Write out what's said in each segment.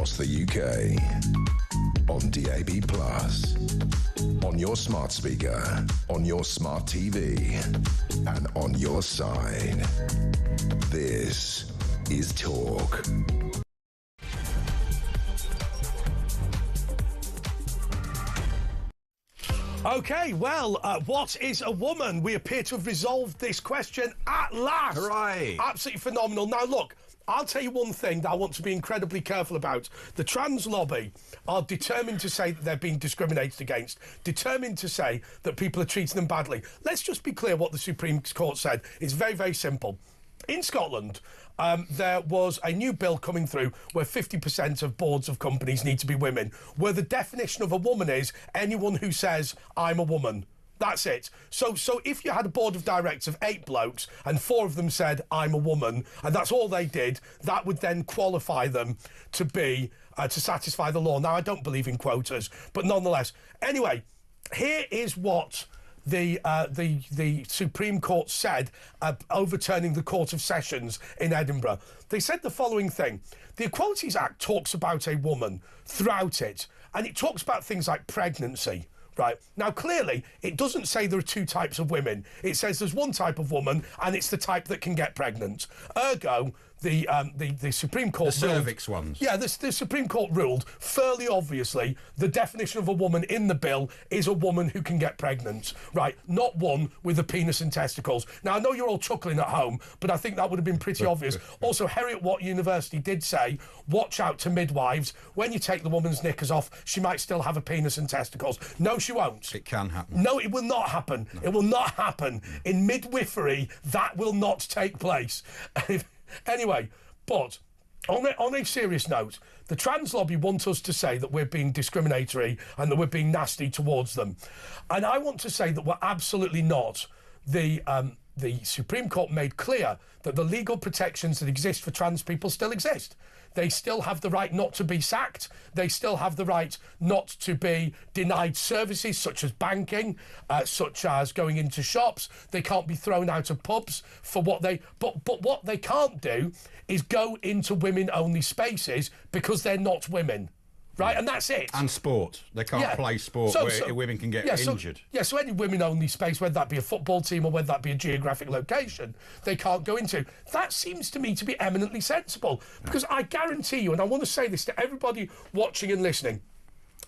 across the UK. On DAB+, on your smart speaker, on your smart TV, and on your side. This is Talk. OK, well, what is a woman? We appear to have resolved this question at last. Hooray. Absolutely phenomenal. Now, look, I'll tell you one thing that I want to be incredibly careful about. The trans lobby are determined to say that they're being discriminated against, determined to say that people are treating them badly. Let's just be clear what the Supreme Court said. It's very, very simple. In Scotland, there was a new bill coming through where 50% of boards of companies need to be women, where the definition of a woman is anyone who says, I'm a woman. That's it. So if you had a board of directors of 8 blokes and 4 of them said, I'm a woman, and that's all they did, that would then qualify them to be, to satisfy the law. Now, I don't believe in quotas, but nonetheless. Anyway, here is what the Supreme Court said, overturning the Court of Sessions in Edinburgh. They said the following thing. The Equalities Act talks about a woman throughout it, and it talks about things like pregnancy. Right. Now, clearly, it doesn't say there are 2 types of women. It says there's one type of woman, and it's the type that can get pregnant. Ergo, the Supreme Court the cervix ones. Yeah, the Supreme Court ruled fairly obviously the definition of a woman in the bill is a woman who can get pregnant, right? Not one with a penis and testicles. Now, I know you're all chuckling at home, but I think that would have been pretty obvious. Also, Heriot-Watt University did say, watch out to midwives. When you take the woman's knickers off, she might still have a penis and testicles. No, she won't. It can happen. No, it will not happen. No. It will not happen. In midwifery, that will not take place. Anyway, but on a serious note, the trans lobby want us to say that we're being discriminatory and that we're being nasty towards them. And I want to say that we're absolutely not. The Supreme Court made clear that the legal protections that exist for trans people still exist. They still have the right not to be sacked. They still have the right not to be denied services such as banking, such as going into shops. They can't be thrown out of pubs for what they... But what they can't do is go into women-only spaces because they're not women. Right, and that's it. And sport. They can't play sport where women can get injured. So any women-only space, whether that be a football team or whether that be a geographic location, they can't go into. That seems to me to be eminently sensible. Because I guarantee you, and I want to say this to everybody watching and listening,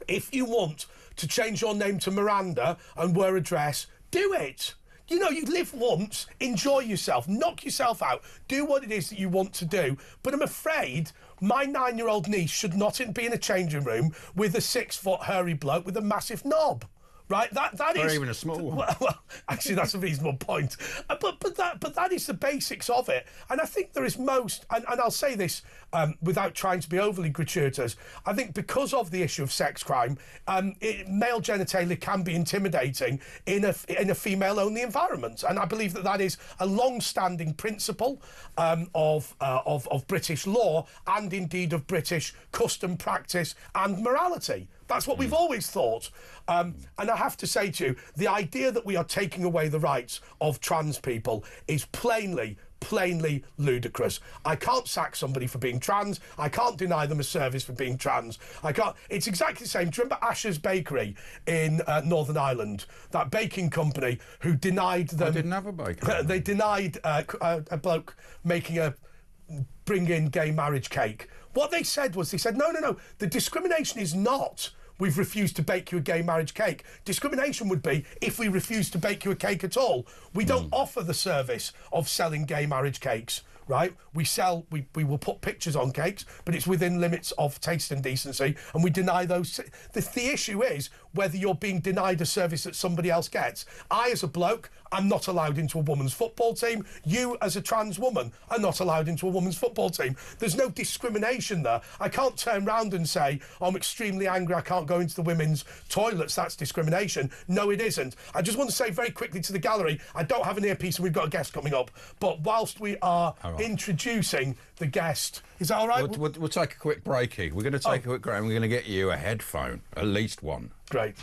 if you want to change your name to Miranda and wear a dress, do it. You know, you live once, enjoy yourself, knock yourself out, do what it is that you want to do. But I'm afraid my 9-year-old niece should not be in a changing room with a 6-foot hairy bloke with a massive knob. Right, that is... Or even a small one. Well, actually, that's a reasonable point. But that is the basics of it. And I think there is most... And I'll say this without trying to be overly gratuitous. I think because of the issue of sex crime, male genitalia can be intimidating in a female-only environment. And I believe that is a long-standing principle of British law and indeed of British custom, practice and morality. That's what we've always thought. And I have to say to you, the idea that we are taking away the rights of trans people is plainly ludicrous. I can't sack somebody for being trans. I can't deny them a service for being trans. I can't. It's exactly the same. Do you remember Asher's Bakery in Northern Ireland? That baking company who denied them... I didn't have a bakery. They denied a bloke making bring in gay marriage cake. What they said was, no, the discrimination is not we've refused to bake you a gay marriage cake. Discrimination would be if we refuse to bake you a cake at all. We don't offer the service of selling gay marriage cakes, right? We will put pictures on cakes, but it's within limits of taste and decency, and we deny those. The issue is whether you're being denied a service that somebody else gets. I, as a bloke, I'm not allowed into a woman's football team. You, as a trans woman, are not allowed into a woman's football team. There's no discrimination there. I can't turn round and say, I'm extremely angry, I can't go into the women's toilets. That's discrimination. No, it isn't. I just want to say very quickly to the gallery, I don't have an earpiece and we've got a guest coming up, but whilst we are introducing the guest, is that all right? We'll take a quick break here. We're going to take a quick break and we're going to get you a headphone, at least one. Great.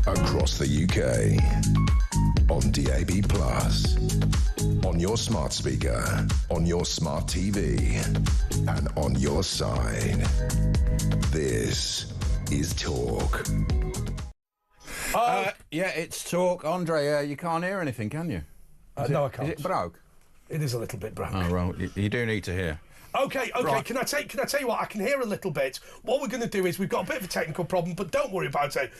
across the UK, on DAB+, on your smart speaker, on your smart TV, and on your side. This is Talk. Yeah, it's Talk. Andre, you can't hear anything, can you? No, I can't. Is it broke? It is a little bit broke. Oh, well, you do need to hear. Okay. Right. Can I tell you what? I can hear a little bit. What we're going to do is we've got a bit of a technical problem, but don't worry about it.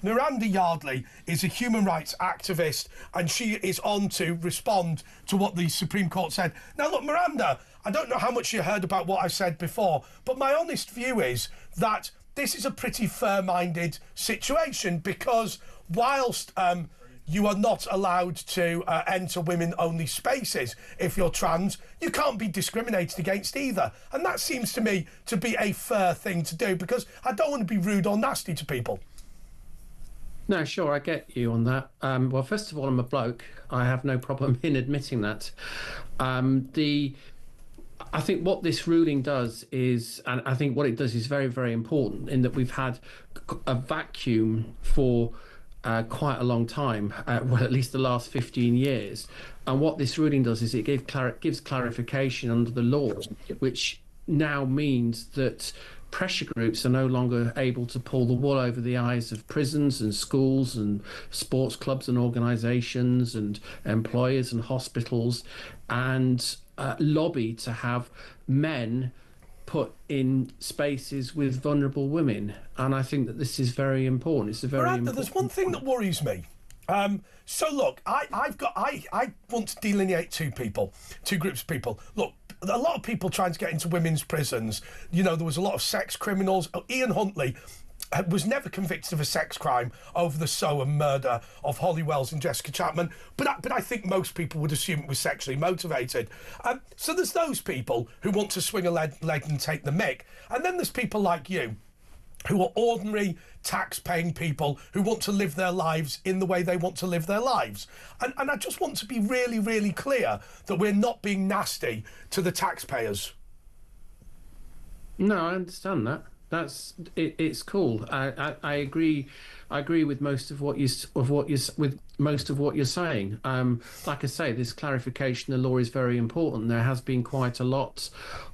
Miranda Yardley is a human rights activist, and she is on to respond to what the Supreme Court said. Now, look, Miranda, I don't know how much you heard about what I said before, but my honest view is that this is a pretty fair-minded situation because whilst you are not allowed to enter women-only spaces if you're trans, you can't be discriminated against either. And that seems to me to be a fair thing to do because I don't want to be rude or nasty to people. No, sure, I get you on that. Well, first of all, I'm a bloke. I have no problem in admitting that. I think what this ruling does is, and I think what it does is very, very important in that we've had a vacuum for quite a long time, well, at least the last 15 years. And what this ruling does is it gives clarification under the law, which now means that pressure groups are no longer able to pull the wool over the eyes of prisons and schools and sports clubs and organisations and employers and hospitals and lobby to have men put in spaces with vulnerable women. And I think that this is very important. It's a very Miranda, important there's one thing that worries me. So look, I want to delineate two groups of people. Look, a lot of people trying to get into women's prisons. You know, there was a lot of sex criminals. Ian Huntley was never convicted of a sex crime over the Soham murder of Holly Wells and Jessica Chapman, but I think most people would assume it was sexually motivated. So there's those people who want to swing a leg and take the mick, and then there's people like you, who are ordinary tax-paying people who want to live their lives in the way they want to live their lives. And I just want to be really, really clear that we're not being nasty to the taxpayers. No, I understand that. It's cool. I agree. I agree with most of what you're saying. Like I say, this clarification of the law is very important. There has been quite a lot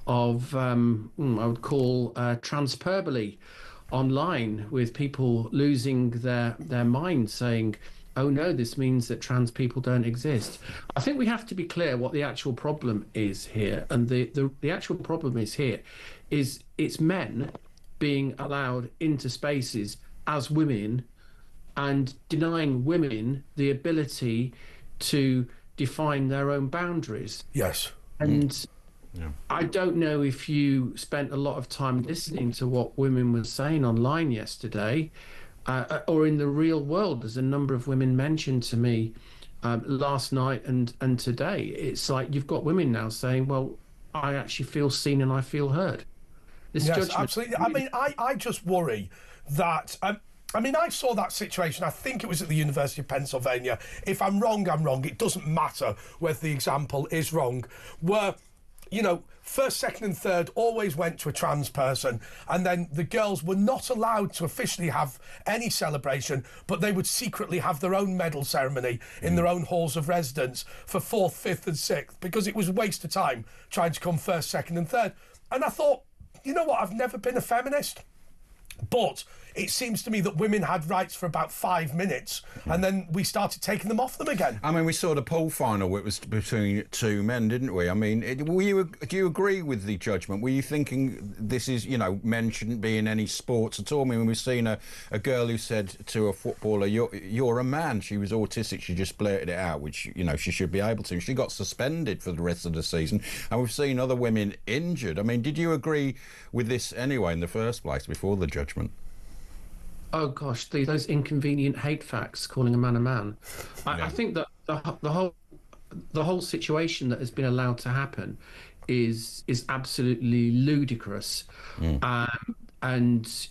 of I would call transperbally online, with people losing their mind, saying, "Oh no, this means that trans people don't exist." I think we have to be clear what the actual problem is here, and the actual problem is it's men being allowed into spaces as women and denying women the ability to define their own boundaries. Yes. And I don't know if you spent a lot of time listening to what women were saying online yesterday or in the real world. There's a number of women mentioned to me last night and today. It's like you've got women now saying, well, I actually feel seen and I feel heard. Yes, absolutely. I mean, I just worry that... I saw that situation, I think it was at the University of Pennsylvania. If I'm wrong, I'm wrong. It doesn't matter whether the example is wrong. Where, you know, first, second and third always went to a trans person, and then the girls were not allowed to officially have any celebration, but they would secretly have their own medal ceremony in their own halls of residence for fourth, fifth and sixth, because it was a waste of time trying to come first, second and third. And I thought, you know what, I've never been a feminist, but it seems to me that women had rights for about 5 minutes, and then we started taking them off them again. I mean, we saw the pool final. It was between two men, didn't we? I mean, do you agree with the judgment? Were you thinking this is, you know, men shouldn't be in any sports at all? I mean, we've seen a girl who said to a footballer, you're a man. She was autistic. She just blurted it out, which, you know, she should be able to. She got suspended for the rest of the season, and we've seen other women injured. I mean, did you agree with this anyway in the first place before the judgment? Oh gosh, those inconvenient hate facts, calling a man a man. I think that the whole situation that has been allowed to happen is absolutely ludicrous. And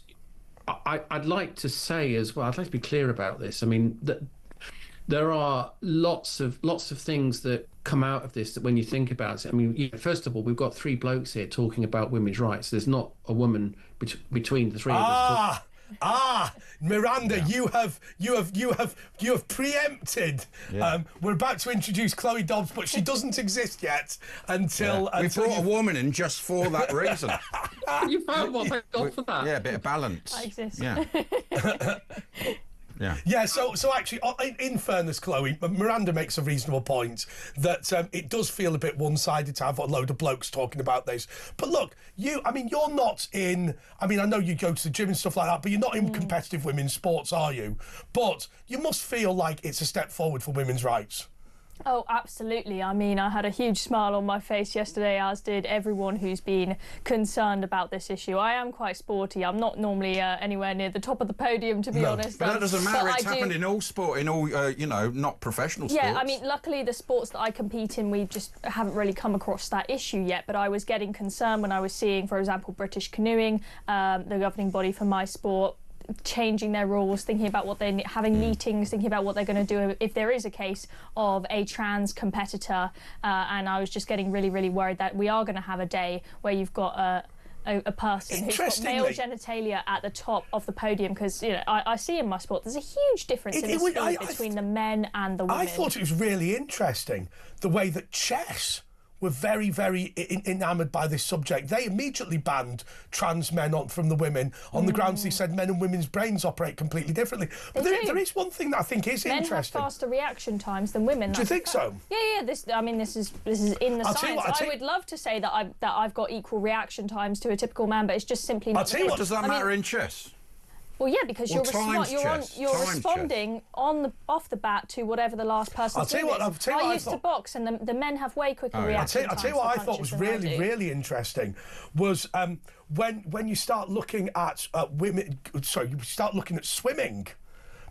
I'd like to say as well, I'd like to be clear about this. I mean, that there are lots of things that come out of this that when you think about it, I mean, first of all, we've got 3 blokes here talking about women's rights. There's not a woman between the 3 of us. Miranda, you have preempted. Yeah. We're about to introduce Chloe Dobbs, but she doesn't exist yet until. We brought a woman in just for that reason. You found one. Thank God for that. Yeah, a bit of balance. I exist. Yeah. Yeah. Yeah, so actually, in fairness, Chloe, Miranda makes a reasonable point that it does feel a bit one-sided to have a load of blokes talking about this. But look, you're not in. I mean, I know you go to the gym and stuff like that, but you're not in competitive women's sports, are you? But you must feel like it's a step forward for women's rights. Oh, absolutely. I mean, I had a huge smile on my face yesterday, as did everyone who's been concerned about this issue. I am quite sporty. I'm not normally anywhere near the top of the podium, to be honest. But that doesn't matter. It's happened in all sport, in all, not professional sports. Yeah, I mean, luckily the sports that I compete in, we just haven't really come across that issue yet. But I was getting concerned when I was seeing, for example, British canoeing, the governing body for my sport, changing their rules, thinking about what they're having meetings, thinking about what they're going to do if there is a case of a trans competitor, and I was just getting really, really worried that we are going to have a day where you've got a person who's got male genitalia at the top of the podium, because I see in my sport there's a huge difference in the speed between the men and the women. I thought it was really interesting the way that chess were very, very enamoured by this subject. They immediately banned trans men from the women on the grounds they said men and women's brains operate completely differently. But there is one thing that I think is men interesting. Men have faster reaction times than women. Do you think so? Yeah. This is in the science. I would love to say that I've got equal reaction times to a typical man, but it's just simply not the case. Does that matter in chess? Well, yeah, because you're responding off the bat to whatever the last person's doing. I used to box, and the men have way quicker reaction times. I'll tell you what I thought was really, really interesting was when you start looking at women. Sorry, you start looking at swimming,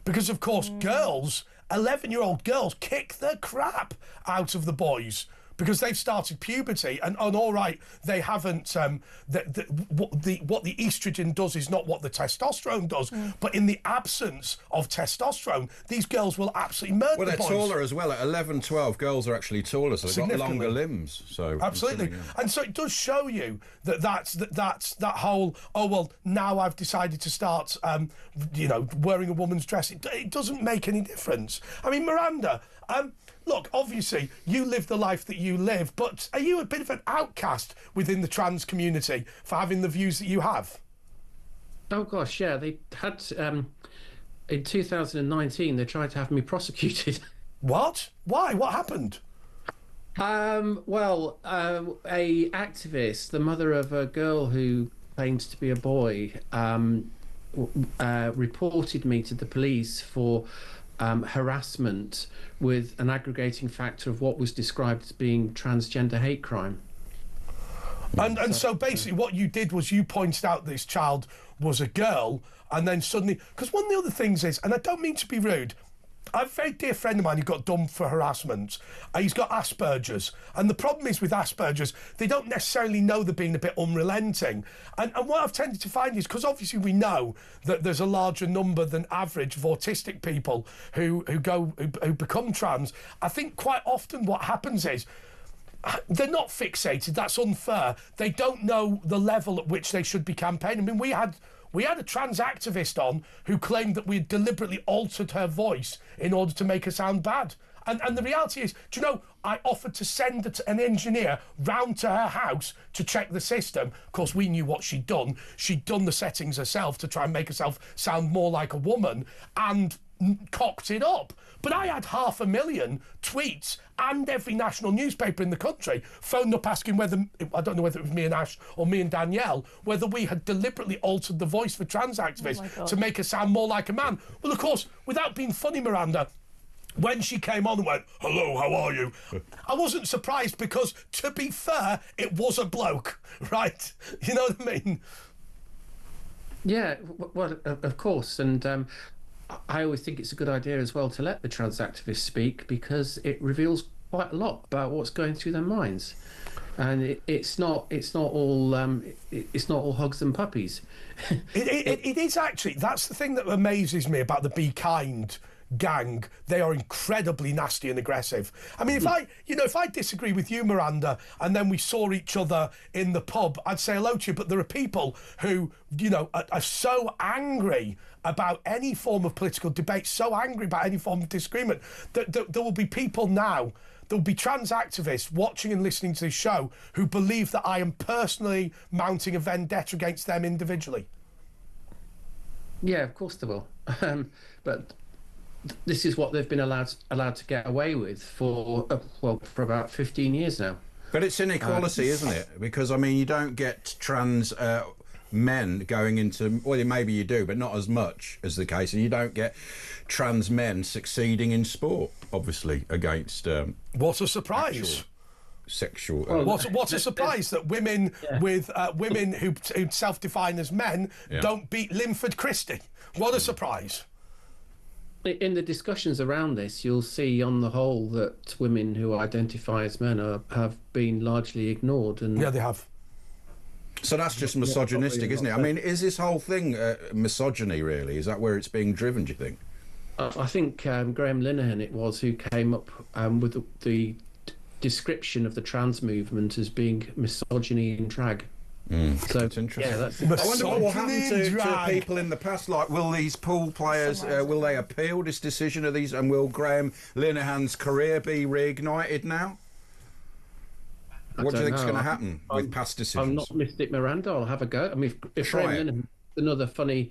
because of course girls, 11-year-old girls, kick the crap out of the boys, because they've started puberty, and all right, they haven't. What the estrogen does is not what the testosterone does. But in the absence of testosterone, these girls will absolutely murder. Well, they're boys. taller as well. At 11, 12, girls are actually taller, so they've got longer limbs. So absolutely, and so it does show you that's that whole. Oh well, now I've decided to start, wearing a woman's dress. It doesn't make any difference. I mean, Miranda. Look, obviously, you live the life that you live, but are you a bit of an outcast within the trans community for having the views that you have? Oh, gosh, yeah. They had, in 2019, they tried to have me prosecuted. What? Why? What happened? Well, a activist, the mother of a girl who claims to be a boy, reported me to the police for harassment with an aggregating factor of what was described as being transgender hate crime. And so basically what you did was you pointed out this child was a girl, and then suddenly... Because one of the other things is, and I don't mean to be rude, I have a very dear friend of mine who got done for harassment. He's got Asperger's. And the problem is with Asperger's, they don't necessarily know they're being a bit unrelenting. And what I've tended to find is, because obviously we know that there's a larger number than average of autistic people who become trans, I think quite often what happens is, they're not fixated, that's unfair. They don't know the level at which they should be campaigning. I mean, we had a trans activist on who claimed that we had deliberately altered her voice in order to make her sound bad. And the reality is, do you know, I offered to send an engineer round to her house to check the system. Of course, we knew what she'd done. She'd done the settings herself to try and make herself sound more like a woman, and cocked it up. But I had 500,000 tweets, and every national newspaper in the country phoned up asking whether, I don't know whether it was me and Ash or me and Danielle, whether we had deliberately altered the voice for trans activists to make her sound more like a man. Well, of course, without being funny, Miranda, when she came on and went, "Hello, how are you?" I wasn't surprised, because, to be fair, it was a bloke, right? You know what I mean? Yeah, well, of course. And I always think it's a good idea as well to let the trans activists speak, because it reveals quite a lot about what's going through their minds. And it's not all hugs and puppies. It is actually. That's the thing that amazes me about the Be Kind gang, they are incredibly nasty and aggressive. I mean, if I disagree with you, Miranda, and then we saw each other in the pub, I'd say hello to you. But there are people who, are so angry about any form of political debate, so angry about any form of disagreement, that there will be people now, there will be trans activists watching and listening to this show who believe that I am personally mounting a vendetta against them individually. Yeah, of course they will. But this is what they've been allowed to get away with for about 15 years now. But it's inequality, isn't it? Because, I mean, you don't get trans men going into... Well, maybe you do, but not as much as the case. And you don't get trans men succeeding in sport, obviously, against... what a surprise. Sexual... what a surprise that women with women who self-define as men don't beat Linford Christie. What a surprise. In the discussions around this, you'll see on the whole that women who identify as men have been largely ignored. And yeah, they have. So that's just misogynistic, isn't it? I mean, is this whole thing misogyny, really? Is that where it's being driven, do you think? I think Graham Linehan it was who came up with the description of the trans movement as being misogyny in drag. So that's interesting. Yeah, that's... I wonder what will happen to people in the past. Like, will these pool players will they appeal this decision of these, and will Graham Linehan's career be reignited now? What do you think is going to happen with past decisions? I'm not Mystic Miranda. I'll have a go. I mean, if Graham Linehan, another funny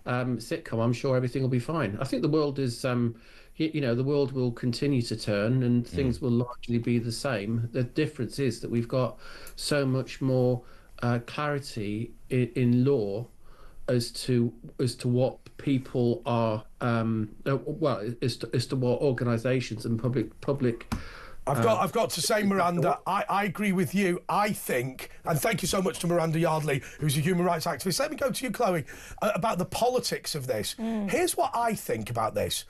sitcom, I'm sure everything will be fine. I think the world is, the world will continue to turn, and things will largely be the same. The difference is that we've got so much more clarity in law as to what people are, as to what organisations and public. I've got to say, Miranda, I agree with you. I think, and thank you so much to Miranda Yardley, who's a human rights activist. Let me go to you, Chloe, about the politics of this. Here's what I think about this.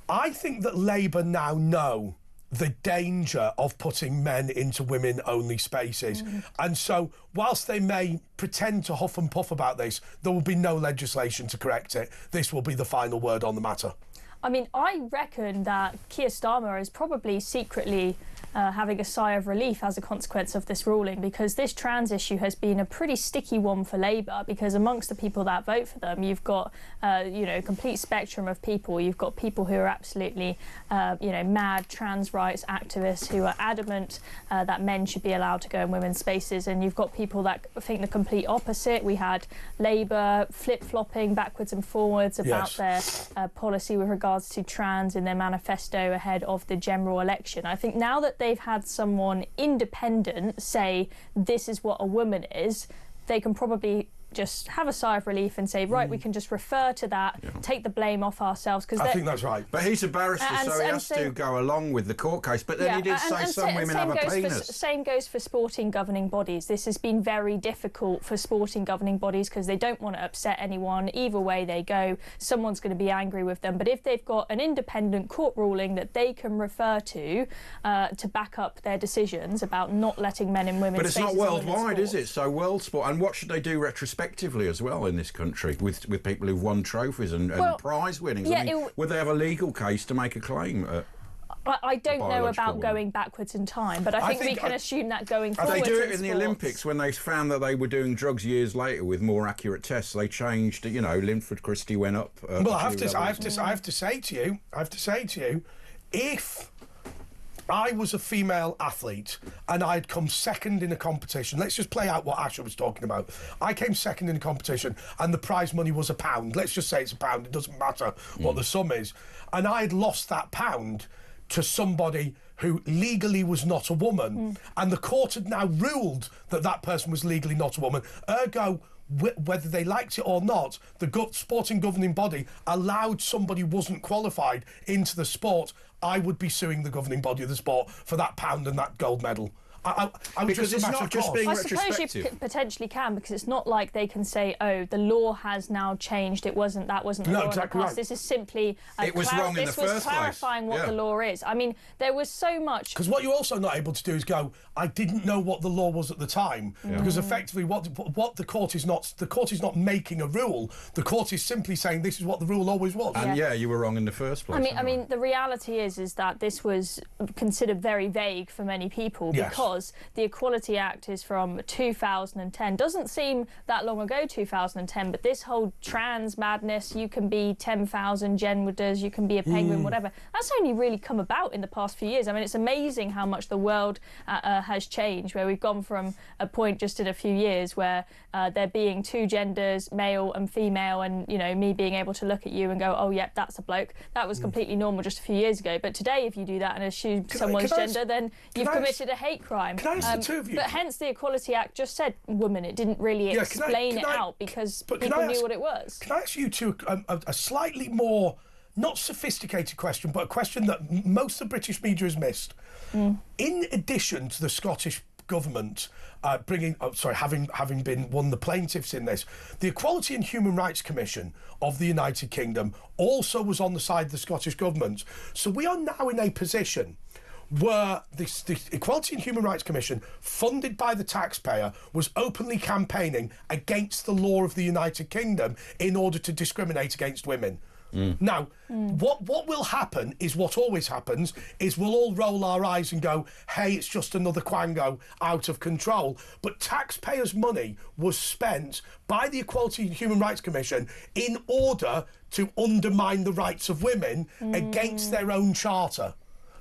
I think that Labour now know the danger of putting men into women-only spaces. And so, whilst they may pretend to huff and puff about this, there will be no legislation to correct it. This will be the final word on the matter. I mean, I reckon that Keir Starmer is probably secretly having a sigh of relief as a consequence of this ruling, because this trans issue has been a pretty sticky one for Labour, because amongst the people that vote for them, you've got, a complete spectrum of people. You've got people who are absolutely, mad trans rights activists who are adamant that men should be allowed to go in women's spaces, and you've got people that think the complete opposite. We had Labour flip-flopping backwards and forwards about their policy with regards to trans in their manifesto ahead of the general election. I think now that they've had someone independent say this is what a woman is, they can probably just have a sigh of relief and say, right, we can just refer to that, take the blame off ourselves. Because I think that's right. But he's a barrister, so he has to go along with the court case. But then he did say some women have a penis. Same goes for sporting governing bodies. This has been very difficult for sporting governing bodies because they don't want to upset anyone. Either way they go, someone's going to be angry with them. But if they've got an independent court ruling that they can refer to back up their decisions about not letting men in women's spaces. But it's not worldwide, is it? So world sport. And what should they do retrospectively as well in this country with people who've won trophies and prize winnings? Yeah, I mean, would they have a legal case to make a claim? I don't know about going backwards in time, but I think we can assume that going forward. They do it in the Olympics when they found that they were doing drugs years later with more accurate tests. They changed, Linford Christie went up. Well, I have to say to you, if I was a female athlete and I'd come second in a competition. Let's just play out what Asha was talking about. I came second in a competition and the prize money was £1. Let's just say it's £1. It doesn't matter what the sum is. And I'd lost that £1 to somebody who legally was not a woman. And the court had now ruled that that person was legally not a woman. Ergo, whether they liked it or not, the sporting governing body allowed somebody who wasn't qualified into the sport. I would be suing the governing body of the sport for that £1 and that gold medal. Because it's not just being I suppose you retrospective. potentially can, because it's not like they can say, "Oh, the law has now changed. That wasn't the law in the exactly past." right. This is simply It was wrong in the first place. clarifying what the law is. I mean, there was so much. Because what you're also not able to do is go, I didn't know what the law was at the time. Because effectively, what the court is not making a rule. The court is simply saying this is what the rule always was. And you were wrong in the first place. I mean, the reality is that this was considered very vague for many people because the Equality Act is from 2010. Doesn't seem that long ago, 2010, but this whole trans madness, you can be 10,000 genders, you can be a penguin, whatever, that's only really come about in the past few years. I mean, it's amazing how much the world has changed, where we've gone from a point just in a few years where there being two genders, male and female, and, you know, me being able to look at you and go, oh, yeah, that's a bloke. That was completely normal just a few years ago. But today, if you do that and assume someone's gender, then you've committed a hate crime. Can I ask the two of you? But hence the Equality Act just said woman. It didn't really explain it out because people knew what it was. Can I ask you two a slightly more, not sophisticated question, but a question that most of the British media has missed? In addition to the Scottish government having been one of the plaintiffs in this, the Equality and Human Rights Commission of the United Kingdom also was on the side of the Scottish government. So we are now in a position where the Equality and Human Rights Commission, funded by the taxpayer, was openly campaigning against the law of the United Kingdom in order to discriminate against women. Now, what will happen is what always happens, is we'll all roll our eyes and go, hey, it's just another quango out of control. But taxpayers' money was spent by the Equality and Human Rights Commission in order to undermine the rights of women against their own charter.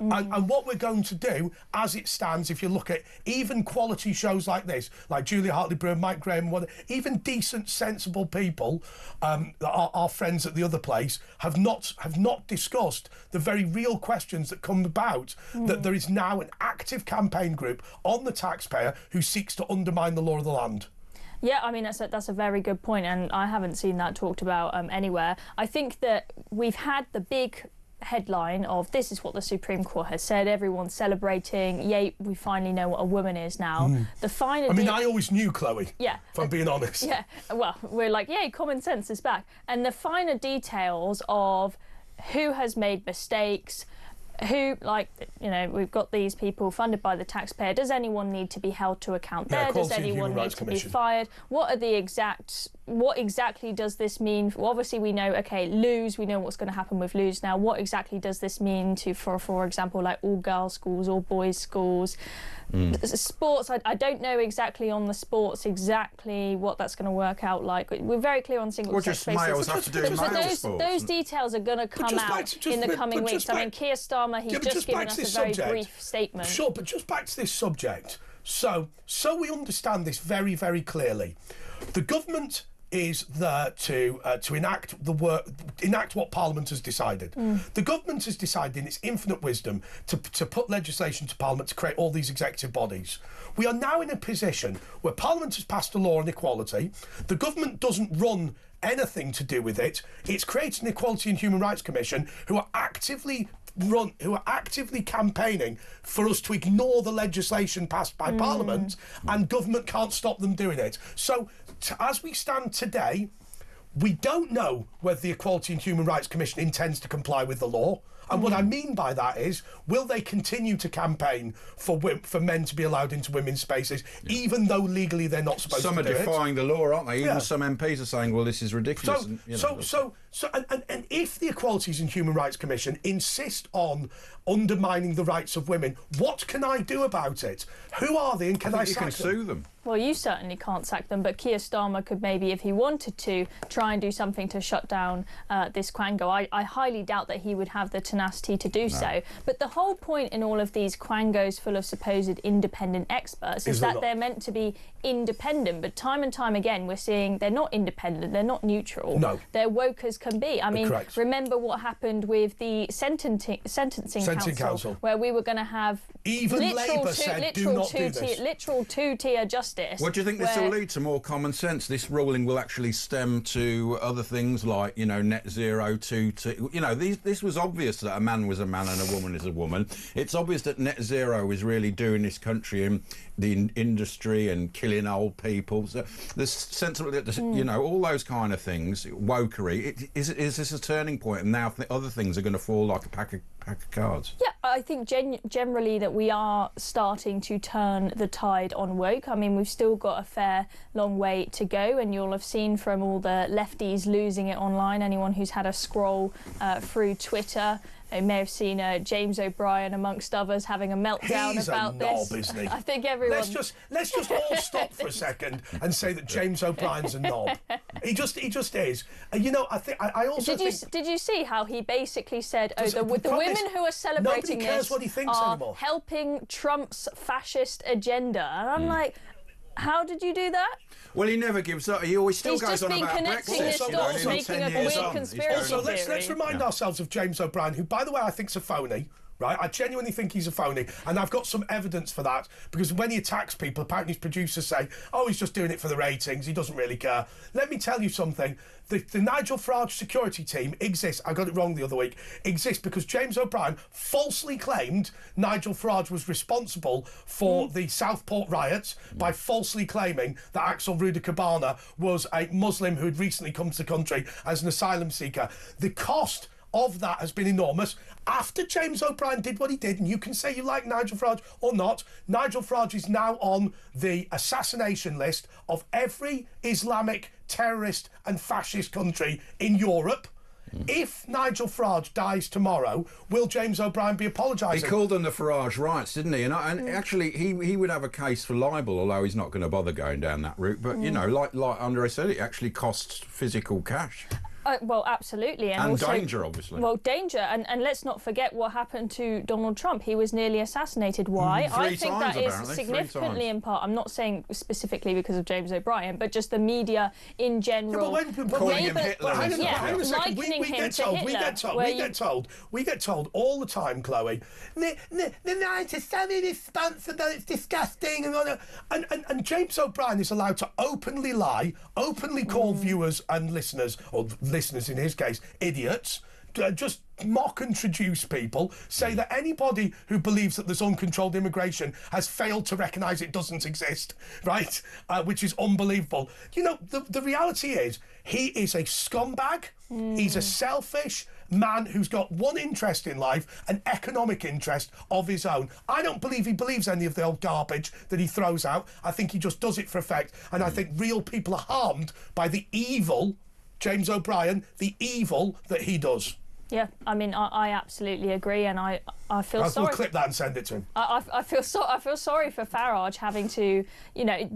And what we're going to do, as it stands, if you look at even quality shows like this, like Julia Hartley-Brewer, Mike Graham, even decent, sensible people, our friends at the other place, have not discussed the very real questions that come about, that there is now an active campaign group on the taxpayer who seeks to undermine the law of the land. Yeah, I mean, that's a very good point, and I haven't seen that talked about anywhere. I think that we've had the big headline of this is what the Supreme Court has said, everyone's celebrating, yay, we finally know what a woman is now. The finer I always knew, Chloe, if I'm being honest. Yeah, well, we're like, yay, common sense is back. And the finer details of who has made mistakes, who, like, you know, we've got these people funded by the taxpayer. Does anyone need to be held to account there? Does anyone need to be fired? What exactly does this mean? Well, obviously, we know, okay, Lose, we know what's going to happen with Lose now. What exactly does this mean for example, like all girls' schools, all boys' schools? Sports, I don't know exactly on the sports exactly what that's going to work out like. We're very clear on single sex spaces. Males have to do male sports. Those details are going to come out in the coming weeks. I mean, Keir Starmer, he's just given us a very brief statement. Sure, but just back to this subject. So we understand this very, very clearly. The government is there to enact what Parliament has decided. The government has decided in its infinite wisdom to put legislation to Parliament to create all these executive bodies. We are now in a position where Parliament has passed a law on equality. The government doesn't run anything to do with it. It's created an Equality and Human Rights Commission who are actively campaigning for us to ignore the legislation passed by Parliament, and government can't stop them doing it. So as we stand today, we don't know whether the Equality and Human Rights Commission intends to comply with the law. And what I mean by that is, will they continue to campaign for men to be allowed into women's spaces, even though legally they're not supposed to do it? Some are defying the law, aren't they? Even some MPs are saying, well, this is ridiculous. And if the Equalities and Human Rights Commission insist on undermining the rights of women, what can I do about it? Who are they, and can I sack them? You can sue them. Well, you certainly can't sack them, but Keir Starmer could maybe, if he wanted to, try and do something to shut down this quango. I highly doubt that he would have the tenacity to do so. But the whole point in all of these quangos full of supposed independent experts is that they're meant to be independent. But time and time again, we're seeing they're not independent, they're not neutral. No. They're woke as can be. I mean, Correct. remember what happened with the sentencing council, where we were going to have even Labour said, do not do this. Literal two-tier justice. What do you think this will lead to? More common sense? This ruling will actually stem to other things like, net zero, this was obvious that a man was a man and a woman is a woman. It's obvious that net zero is really doing this country in the industry and killing old people. So there's sensible, all those kind of things, wokery. Is this a turning point, and now other things are going to fall like a pack of cards? Yeah, I think generally that we are starting to turn the tide on woke. I mean, we've still got a fair long way to go, and you'll have seen from all the lefties losing it online, anyone who's had a scroll through Twitter, they may have seen James O'Brien, amongst others, having a meltdown about this. He's a knob, isn't he? I think everyone... Let's just all stop for a second and say that James O'Brien's a knob. He just is. I also Did you see how he basically said, the women who are celebrating nobody cares this what he thinks are anymore. helping Trump's fascist agenda? And I'm like, how did you do that? Well, he never gives up. He always still goes on about Brexit. He's just been connecting the dots, making a weird conspiracy theory. So let's remind ourselves of James O'Brien, who, by the way, I think's a phony. Right, I genuinely think he's a phony, and I've got some evidence for that, because when he attacks people, apparently his producers say, oh, he's just doing it for the ratings, he doesn't really care. Let me tell you something, the Nigel Farage security team exists, I got it wrong the other week, exists because James O'Brien falsely claimed Nigel Farage was responsible for the Southport riots by falsely claiming that Axel Rudikabana was a Muslim who had recently come to the country as an asylum seeker. The cost of that has been enormous. After James O'Brien did what he did, and you can say you like Nigel Farage or not, Nigel Farage is now on the assassination list of every Islamic terrorist and fascist country in Europe. If Nigel Farage dies tomorrow, will James O'Brien be apologising? He called them the Farage riots, didn't he? And actually, he would have a case for libel, although he's not going to bother going down that route. But, like Andre said, it actually costs physical cash. Well, absolutely. And also, danger, obviously. Well, danger. And let's not forget what happened to Donald Trump. He was nearly assassinated. Why? I think that is significantly in part, I'm not saying specifically because of James O'Brien, but just the media in general. Calling him Hitler. Hang on a second. We get told all the time, Chloe, the right is so irresponsible, it's disgusting. And James O'Brien is allowed to openly lie, openly call viewers and listeners, or listeners in his case, idiots, just mock and traduce people, say that anybody who believes that there's uncontrolled immigration has failed to recognise it doesn't exist, right? Which is unbelievable. The reality is, he is a scumbag, he's a selfish man who's got one interest in life, an economic interest of his own. I don't believe he believes any of the old garbage that he throws out. I think he just does it for effect, and I think real people are harmed by the evil James O'Brien, the evil that he does. Yeah, I mean, I absolutely agree, and I feel sorry. We'll clip that and send it to him. I feel sorry for Farage having to,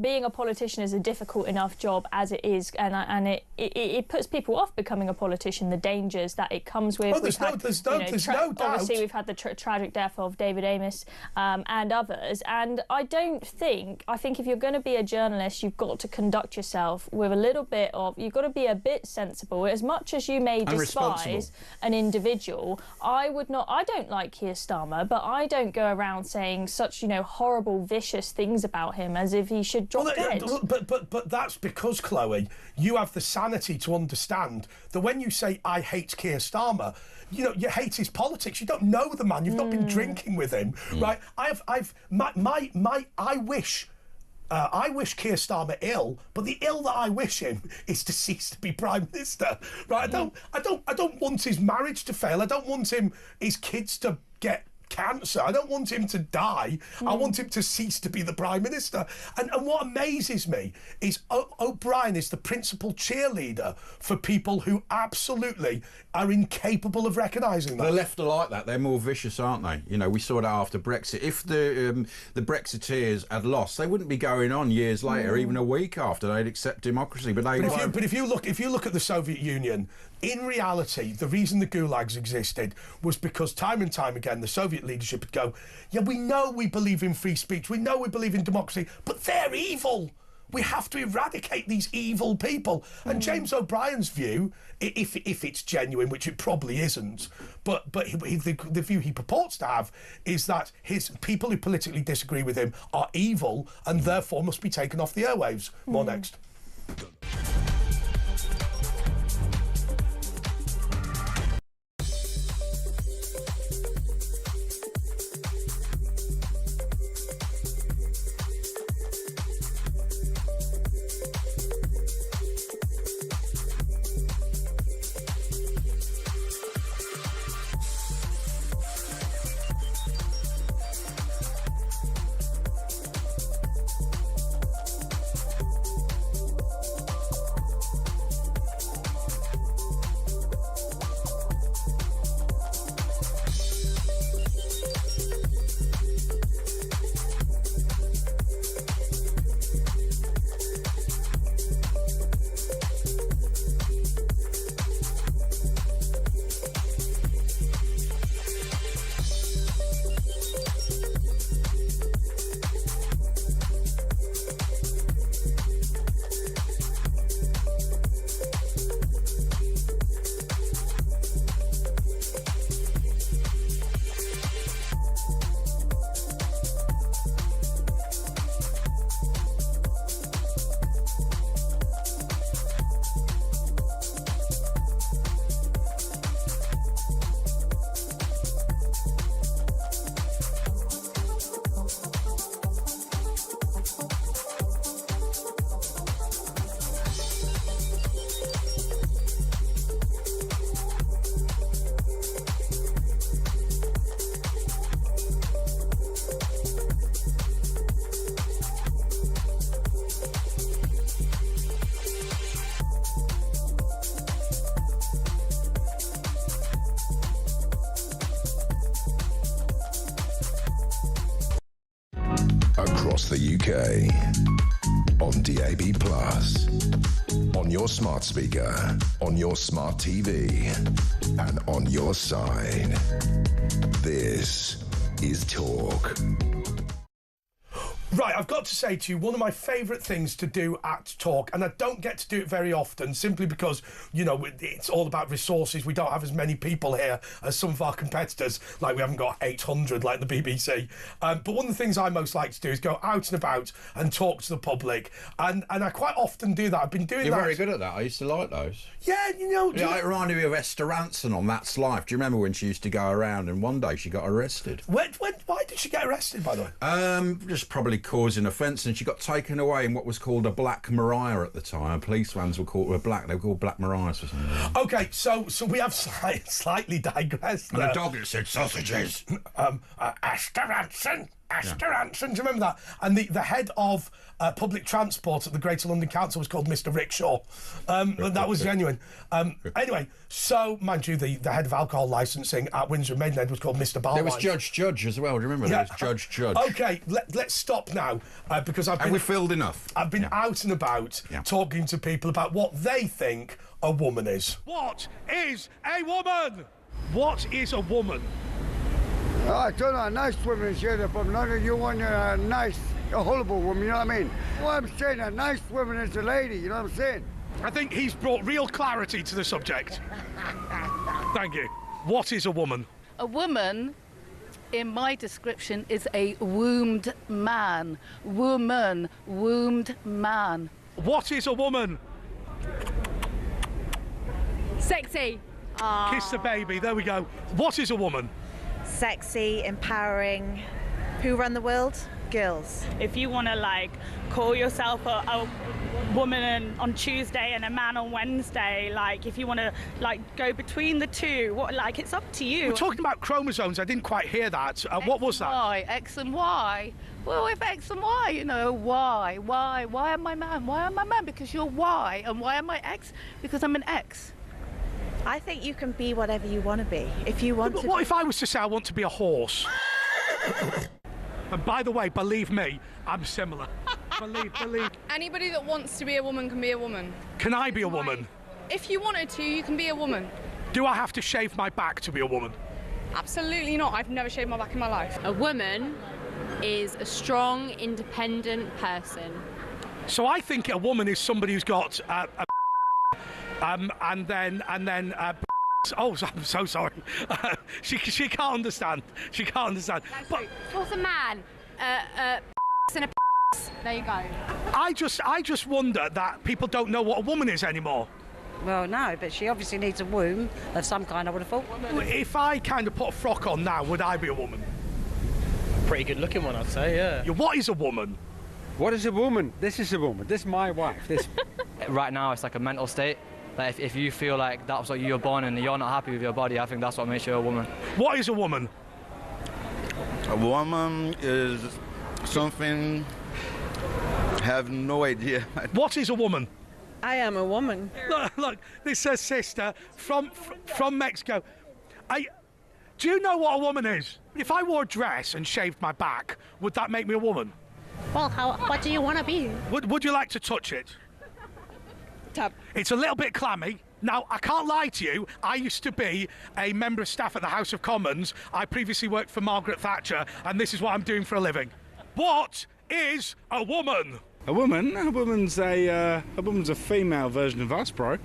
being a politician is a difficult enough job as it is, and it puts people off becoming a politician. The dangers that it comes with. Oh, there's no doubt. Obviously, we've had the tragic death of David Amos and others, and I think if you're going to be a journalist, you've got to conduct yourself with a little bit of. You've got to be a bit sensible, as much as you may despise an individual. I don't like Keir Starmer, but I don't go around saying such horrible, vicious things about him as if he should drop dead. But that's because, Chloe, you have the sanity to understand that when you say I hate Keir Starmer, you hate his politics. You don't know the man. You've not been drinking with him, right? I wish Keir Starmer ill, but the ill that I wish him is to cease to be Prime Minister. Right? I don't want his marriage to fail. I don't want his kids to get cancer. I don't want him to die. I want him to cease to be the Prime Minister. And what amazes me is O'Brien is the principal cheerleader for people who absolutely are incapable of recognising that. The left are like that. They're more vicious, aren't they? We saw that after Brexit. If the Brexiteers had lost, they wouldn't be going on years later, even a week after they'd accept democracy. But if you look at the Soviet Union, in reality, the reason the gulags existed was because time and time again the Soviet leadership would go, yeah, we know we believe in free speech, we know we believe in democracy, but they're evil. We have to eradicate these evil people. And James O'Brien's view, if it's genuine, which it probably isn't, but the view he purports to have is that his people who politically disagree with him are evil and therefore must be taken off the airwaves. More next. Across the UK, on DAB+, on your smart speaker, on your smart TV, and on your side. This is Talk. Right, I've got to say to you, one of my favourite things to do at Talk, and I don't get to do it very often, simply because, you know, it's all about resources. We don't have as many people here as some of our competitors, like we haven't got 800 like the BBC. But one of the things I most like to do is go out and about and talk to the public, and I quite often do that. I've been doing that. You're very good at that. I used to like those. Yeah, you know. Yeah, it reminded me of Esther Ranson on That's Life. Do you remember when she used to go around and one day she got arrested? Why did she get arrested, by the way? Just probably causing offence, and she got taken away in what was called a Black Mariah at the time. Police vans were called black. They were called Black Mariahs or something. Okay, so we have slightly digressed. And a dog that said sausages. Esther Ranson. Esther Ranson, do you remember that? And the head of public transport at the Greater London Council was called Mr. Rickshaw. That was genuine. Anyway, so, mind you, the head of alcohol licensing at Windsor and Maidenhead was called Mr. Barwine. There was Judge as well. Do you remember? Yeah. There was Judge. Okay, let's stop now, because I've been... And we filled enough. I've been out and about talking to people about what they think a woman is. What is a woman? What is a woman? I don't know, a nice woman is here, but not that you want a nice, a horrible woman, you know what I mean? What I'm saying, a nice woman is a lady, you know what I'm saying? I think he's brought real clarity to the subject. Thank you. What is a woman? A woman, in my description, is a wombed man. Woman, wombed man. What is a woman? Sexy. Kiss the baby, there we go. What is a woman? Sexy, empowering. Who run the world? Girls. If you want to like call yourself a woman on Tuesday and a man on Wednesday, like if you want to like go between the two, what, like it's up to you. We're talking about chromosomes. I didn't quite hear that. What was that? Y, X and Y. Well, if X and Y, you know, why am I man? Why am I man? Because you're Y. And why am I X? Because I'm an X. I think you can be whatever you want to be. If you want to. What if I was to say I want to be a horse? And by the way, believe me, I'm similar. believe. Anybody that wants to be a woman can be a woman. Can I be a woman? If you wanted to, you can be a woman. Do I have to shave my back to be a woman? Absolutely not. I've never shaved my back in my life. A woman is a strong, independent person So I think a woman is somebody who's got and then oh, I'm so sorry. She can't understand. She can't understand. But What's a man? And a there you go. I just wonder that people don't know what a woman is anymore. Well, no, but she obviously needs a womb of some kind, I would have thought. If I kind of put a frock on now, would I be a woman? Pretty good looking one, I'd say, yeah. What is a woman? What is a woman? This is a woman. This is my wife. This. Right now, it's like a mental state. Like if you feel like that's what you're born in and you're not happy with your body, I think that's what makes you a woman. What is a woman? A woman is something... I have no idea. What is a woman? I am a woman. Look, this is sister from Mexico. Do you know what a woman is? If I wore a dress and shaved my back, would that make me a woman? Well, what do you want to be? Would you like to touch it? Tap. It's a little bit clammy. Now, I can't lie to you, I used to be a member of staff at the House of Commons. I previously worked for Margaret Thatcher, and this is what I'm doing for a living. What is a woman? A woman? A woman's a female version of us, bro.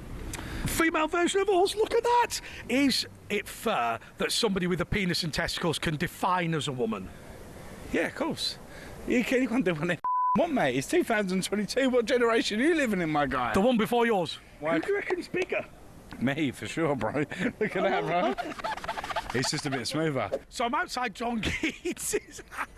Female version of us? Look at that! Is it fair that somebody with a penis and testicles can define as a woman? Yeah, of course. You can't do what what, mate? It's 2022. What generation are you living in, my guy? The one before yours. Why? Who do you reckon's bigger? Me, for sure, bro. Look at that, bro. It's just a bit smoother. So I'm outside John Keats' house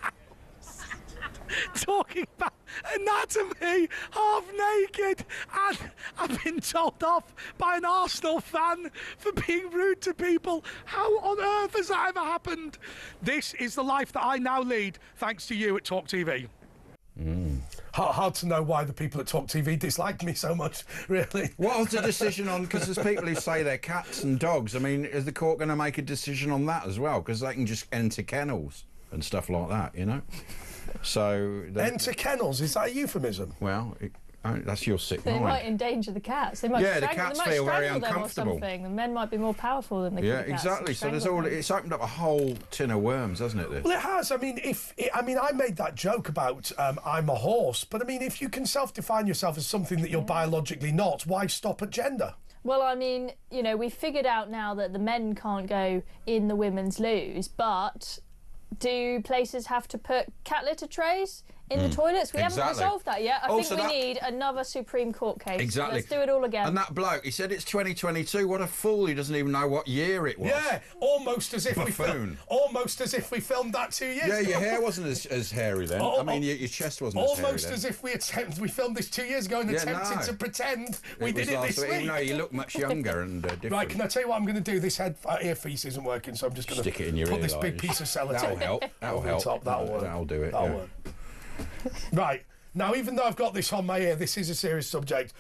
talking about anatomy, half naked, and I've been told off by an Arsenal fan for being rude to people. How on earth has that ever happened? This is the life that I now lead, thanks to you at talkTV. Hard to know why the people at talkTV dislike me so much, really. What was the decision on, because there's people who say they're cats and dogs. I mean, is the court going to make a decision on that as well? Because they can just enter kennels and stuff like that, you know? So... Enter kennels, is that a euphemism? Well, that's your sick They mind. might endanger the cats. They might Yeah, the cats feel very uncomfortable. Or something. The men might be more powerful than the cats. Yeah, exactly. So there's all. It's opened up a whole tin of worms, hasn't it? This? Well, it has. I mean, I made that joke about I'm a horse, but I mean, if you can self-define yourself as something that you're biologically not, why stop at gender? Well, I mean, you know, we've figured out now that the men can't go in the women's loos, but do places have to put cat litter trays in the toilets? We haven't resolved that yet. I think we need another Supreme Court case. Exactly. Let's do it all again. And that bloke, he said it's 2022. What a fool! He doesn't even know what year it was. Yeah, almost as if we filmed that 2 years ago. Yeah, your hair wasn't as hairy then. I mean, your chest wasn't as hairy almost then. as if we filmed this 2 years ago and attempted to pretend we did it this week. No, you look much younger and different. Right, can I tell you what I'm going to do? This earpiece isn't working, so I'm just going to stick it in your put ear, this big piece of sellotape. That'll help. That'll help. That'll work. That'll do it. That'll work. Right, now even though I've got this on my ear, this is a serious subject.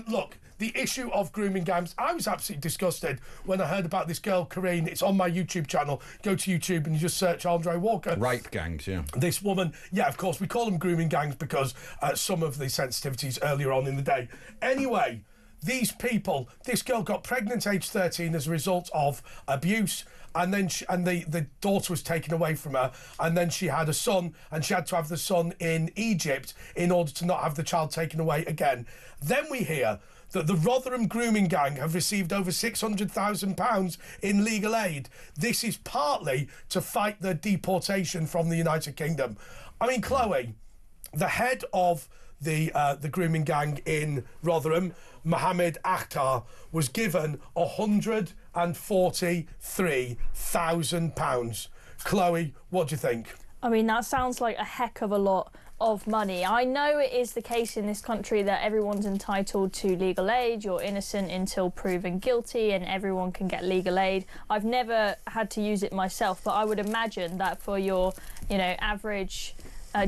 Look, the issue of grooming gangs, I was absolutely disgusted when I heard about this girl, Corinne. It's on my YouTube channel. Go to YouTube and you just search Andre Walker. Rape gangs, yeah. This woman, yeah, of course, we call them grooming gangs because some of the sensitivities earlier on in the day. Anyway, these people, this girl got pregnant age 13 as a result of abuse, and then the daughter was taken away from her, and then she had a son, and she had to have the son in Egypt in order to not have the child taken away again. Then we hear that the Rotherham grooming gang have received over £600,000 in legal aid. This is partly to fight the deportation from the United Kingdom. I mean, Chloe, the head of the grooming gang in Rotherham, Mohammed Akhtar, was given £143,000. Chloe, what do you think? I mean, that sounds like a heck of a lot of money. I know it is the case in this country that everyone's entitled to legal aid. You're innocent until proven guilty and everyone can get legal aid. I've never had to use it myself, but I would imagine that for your, average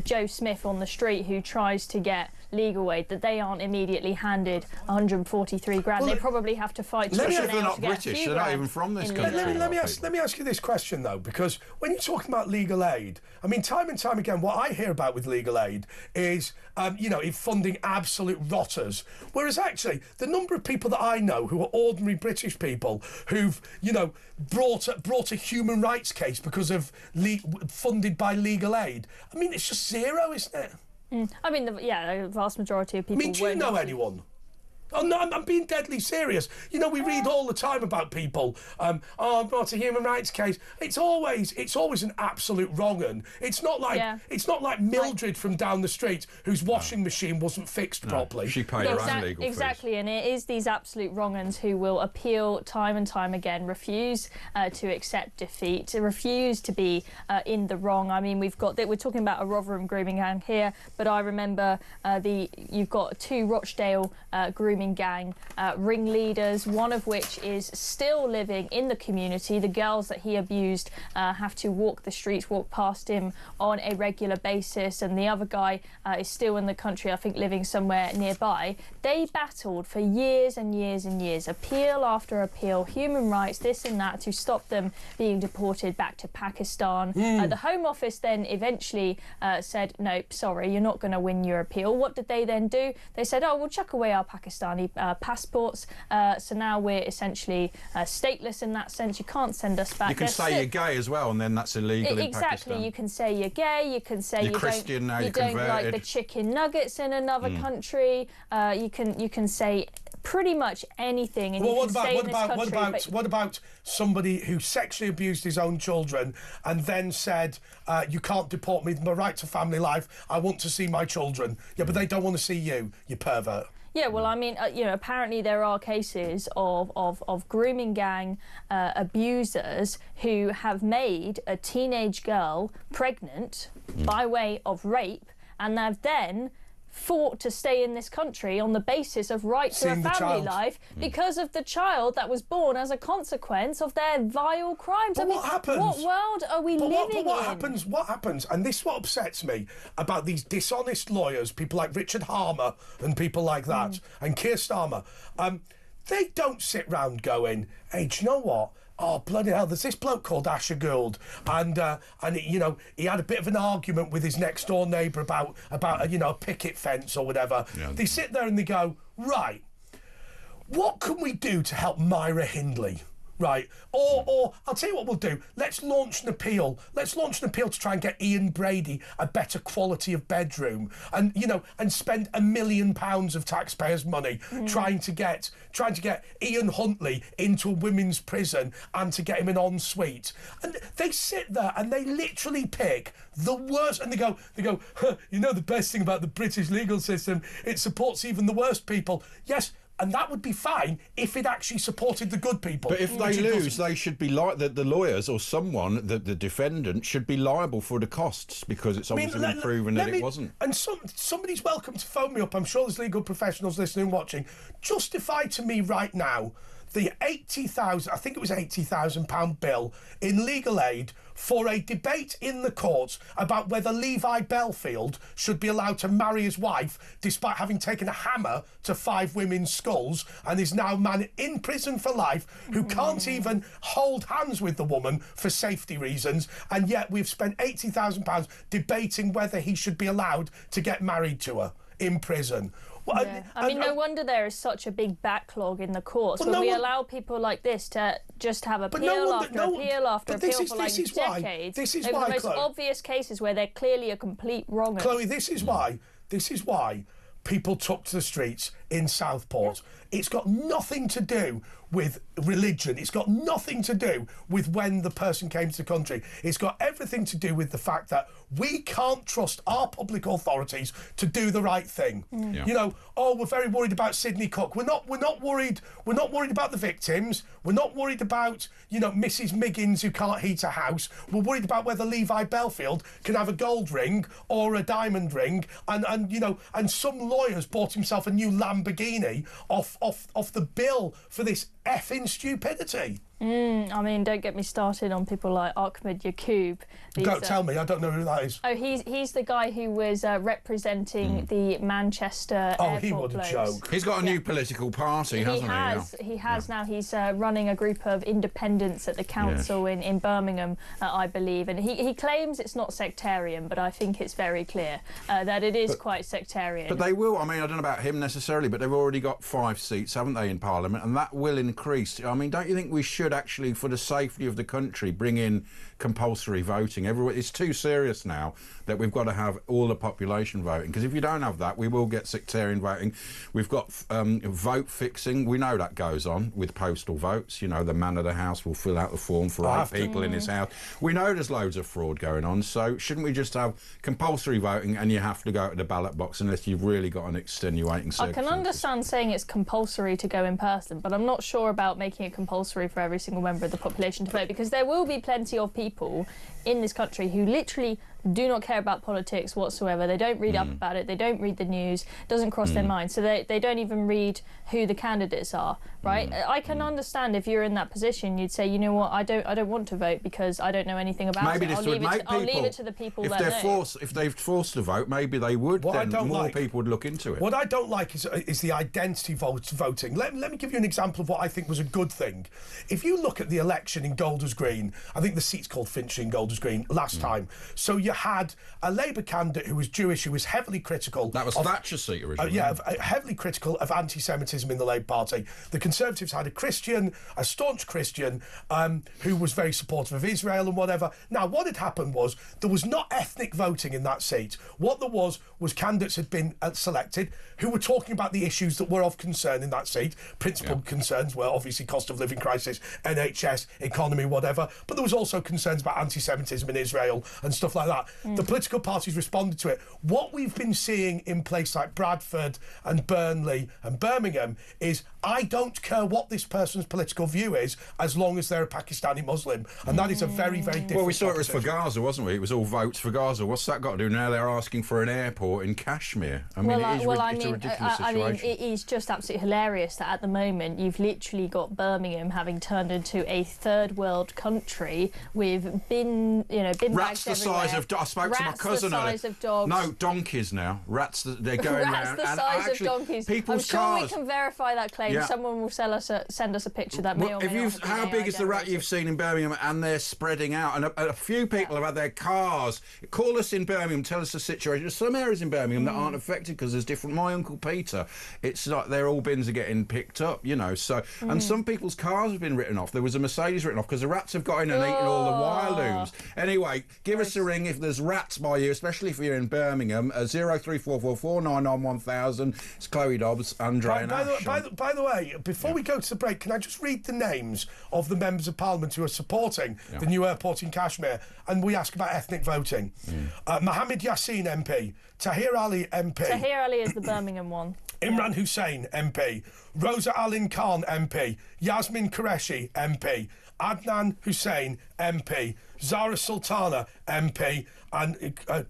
Joe Smith on the street who tries to get legal aid, that they aren't immediately handed 143 grand. They probably have to fight to if they're not British, they're not even from this country. Let me ask you this question though, because when you're talking about legal aid, I mean, time and time again, what I hear about with legal aid is, it funding absolute rotters. Whereas actually, the number of people that I know who are ordinary British people who've, brought a human rights case because of funded by legal aid, I mean, it's just zero, isn't it? I mean, the vast majority of people. I mean, do you know anyone? Oh no, I'm being deadly serious. You know, we read all the time about people. Oh, not a human rights case. It's always an absolute wrong 'un. It's not like Mildred from down the street whose washing machine wasn't fixed properly. She paid her own legal fees. Exactly, and it is these absolute wrong 'uns who will appeal time and time again, refuse to accept defeat, refuse to be in the wrong. I mean, we're talking about a Rotherham grooming gang here, but I remember you've got 2 Rochdale grooming gang ringleaders, one of which is still living in the community. The girls that he abused have to walk the streets, walk past him on a regular basis, and the other guy is still in the country, I think living somewhere nearby. They battled for years and years and years, appeal after appeal, human rights, this and that, to stop them being deported back to Pakistan. The Home Office then eventually said, nope, sorry, you're not going to win your appeal. What did they then do? They said, oh, we'll chuck away our Pakistani passports, so now we're essentially stateless in that sense. You can't send us back. You can say you're gay as well, and then that's illegal in Pakistan. You can say you're gay, you can say you're Christian, now you don't like the chicken nuggets in another country, you can say pretty much anything, and what about somebody who sexually abused his own children and then said, you can't deport me, my right to family life, I want to see my children. Yeah, but they don't want to see you pervert. Yeah, well, I mean, apparently there are cases of grooming gang abusers who have made a teenage girl pregnant by way of rape, and they've then fought to stay in this country on the basis of right to a family life because of the child that was born as a consequence of their vile crimes. But what happens? What world are we living in? What happens, and this is what upsets me about these dishonest lawyers, people like Richard Harmer and people like that, and Keir Starmer, they don't sit round going, hey, do you know what? Oh, bloody hell, there's this bloke called Asher Gould, and he had a bit of an argument with his next-door neighbour about a picket fence or whatever. Yeah. They sit there and they go, right, what can we do to help Myra Hindley? Right, or I'll tell you what we'll do. Let's launch an appeal. Let's launch an appeal to try and get Ian Brady a better quality of bedroom, and spend £1 million of taxpayers' money trying to get Ian Huntley into a women's prison and to get him an ensuite. And they sit there and they literally pick the worst, and they go, the best thing about the British legal system, it supports even the worst people. Yes. And that would be fine if it actually supported the good people. But if they lose, they should be like the lawyers or someone, the defendant, should be liable for the costs, because it's obviously been proven that it wasn't. And somebody's welcome to phone me up. I'm sure there's legal professionals listening and watching. Justify to me right now the £80,000 bill in legal aid for a debate in the courts about whether Levi Belfield should be allowed to marry his wife despite having taken a hammer to 5 women's skulls, and is now a man in prison for life who can't even hold hands with the woman for safety reasons, and yet we've spent £80,000 debating whether he should be allowed to get married to her in prison. Yeah. I mean, no wonder there is such a big backlog in the courts when we allow people like this to just have appeal after appeal for like decades. This is why, the most obvious cases where they're clearly a complete wrong. Chloe, this is why people took to the streets in Southport. Yeah. It's got nothing to do with religion. It's got nothing to do with when the person came to the country. It's got everything to do with the fact that we can't trust our public authorities to do the right thing. Yeah. We're very worried about Sidney Cook. We're not worried about the victims. We're not worried about, Mrs. Miggins who can't heat a house. We're worried about whether Levi Belfield can have a gold ring or a diamond ring, and some lawyers bought himself a new Lamborghini off the bill for this effing stupidity. I mean, don't get me started on people like Ahmed Yaqub. Don't tell me, I don't know who that is. Oh, he's the guy who was representing the Manchester airport. He was a joke. He's got a new political party, hasn't he? He has now. He's running a group of independents at the council in Birmingham, I believe. And he claims it's not sectarian, but I think it's very clear that it is quite sectarian. But they will, I mean, I don't know about him necessarily, but they've already got 5 seats, haven't they, in Parliament? And that will include increased. I mean, don't you think we should actually, for the safety of the country, bring in compulsory voting? It's too serious now that we've got to have all the population voting, because if you don't have that, we will get sectarian voting. We've got vote fixing. We know that goes on with postal votes. You know, the man of the house will fill out the form for 8 people in his house. We know there's loads of fraud going on, so shouldn't we just have compulsory voting, and you have to go to the ballot box unless you've really got an extenuating circumstance? I can understand saying it's compulsory to go in person, but I'm not sure about making it compulsory for every single member of the population to vote, because there will be plenty of people in this country who literally do not care about politics whatsoever. They don't read up about it, they don't read the news, it doesn't cross their mind, so they don't even read who the candidates are, right? I can understand if you're in that position, you'd say, you know what, I don't want to vote because I don't know anything about it. I'll leave it to the people that know. If they're forced to vote, maybe they would, more people would look into it. What I don't like is the identity voting. Let me give you an example of what I think was a good thing. If you look at the election in Golders Green, I think the seat's called Finchley in Golders Green last time, so you had a Labour candidate who was Jewish, who was heavily critical. That was Thatcher's seat originally. Heavily critical of anti-Semitism in the Labour Party. The Conservatives had a Christian, a staunch Christian, who was very supportive of Israel and whatever. Now, what had happened was there was not ethnic voting in that seat. What there was candidates had been selected who were talking about the issues that were of concern in that seat. Principal concerns were obviously cost of living crisis, NHS, economy, whatever. But there was also concerns about anti-Semitism in Israel and stuff like that. The political parties responded to it. What we've been seeing in places like Bradford and Burnley and Birmingham is, I don't care what this person's political view is as long as they're a Pakistani Muslim. And that is a very, very different Well, we saw it was for Gaza, wasn't we? It was all votes for Gaza. What's that got to do? Now they're asking for an airport in Kashmir. I mean, it's a ridiculous situation. I mean, it is just absolutely hilarious that at the moment you've literally got Birmingham having turned into a third world country with bin rats bags the size of I spoke to my cousin earlier. Rats the size of dogs. No, donkeys now. Rats, they're going around. Rats the size of donkeys. I'm sure we can verify that claim. Yeah. Someone will send us a picture that may or may not. How big is the rat you've seen in Birmingham? And they're spreading out. And a few people have had their cars. Call us in Birmingham, tell us the situation. There's some areas in Birmingham that aren't affected because there's different. My Uncle Peter, it's like all bins are getting picked up, you know. So and some people's cars have been written off. There was a Mercedes written off because the rats have got in and eaten all the wire looms. Anyway, give us a ring if there's rats by you, especially if you're in Birmingham. 03444 991 1000. It's Chloe Dobbs, Andre and Ash. By the way, before we go to the break, can I just read the names of the members of Parliament who are supporting the new airport in Kashmir? And we ask about ethnic voting. Mohammed Yassin MP, Tahir Ali MP. Tahir Ali is the Birmingham one. Imran Hussain MP, Rosa Alin Khan MP, Yasmin Qureshi MP, Adnan Hussain MP, Zara Sultana MP, and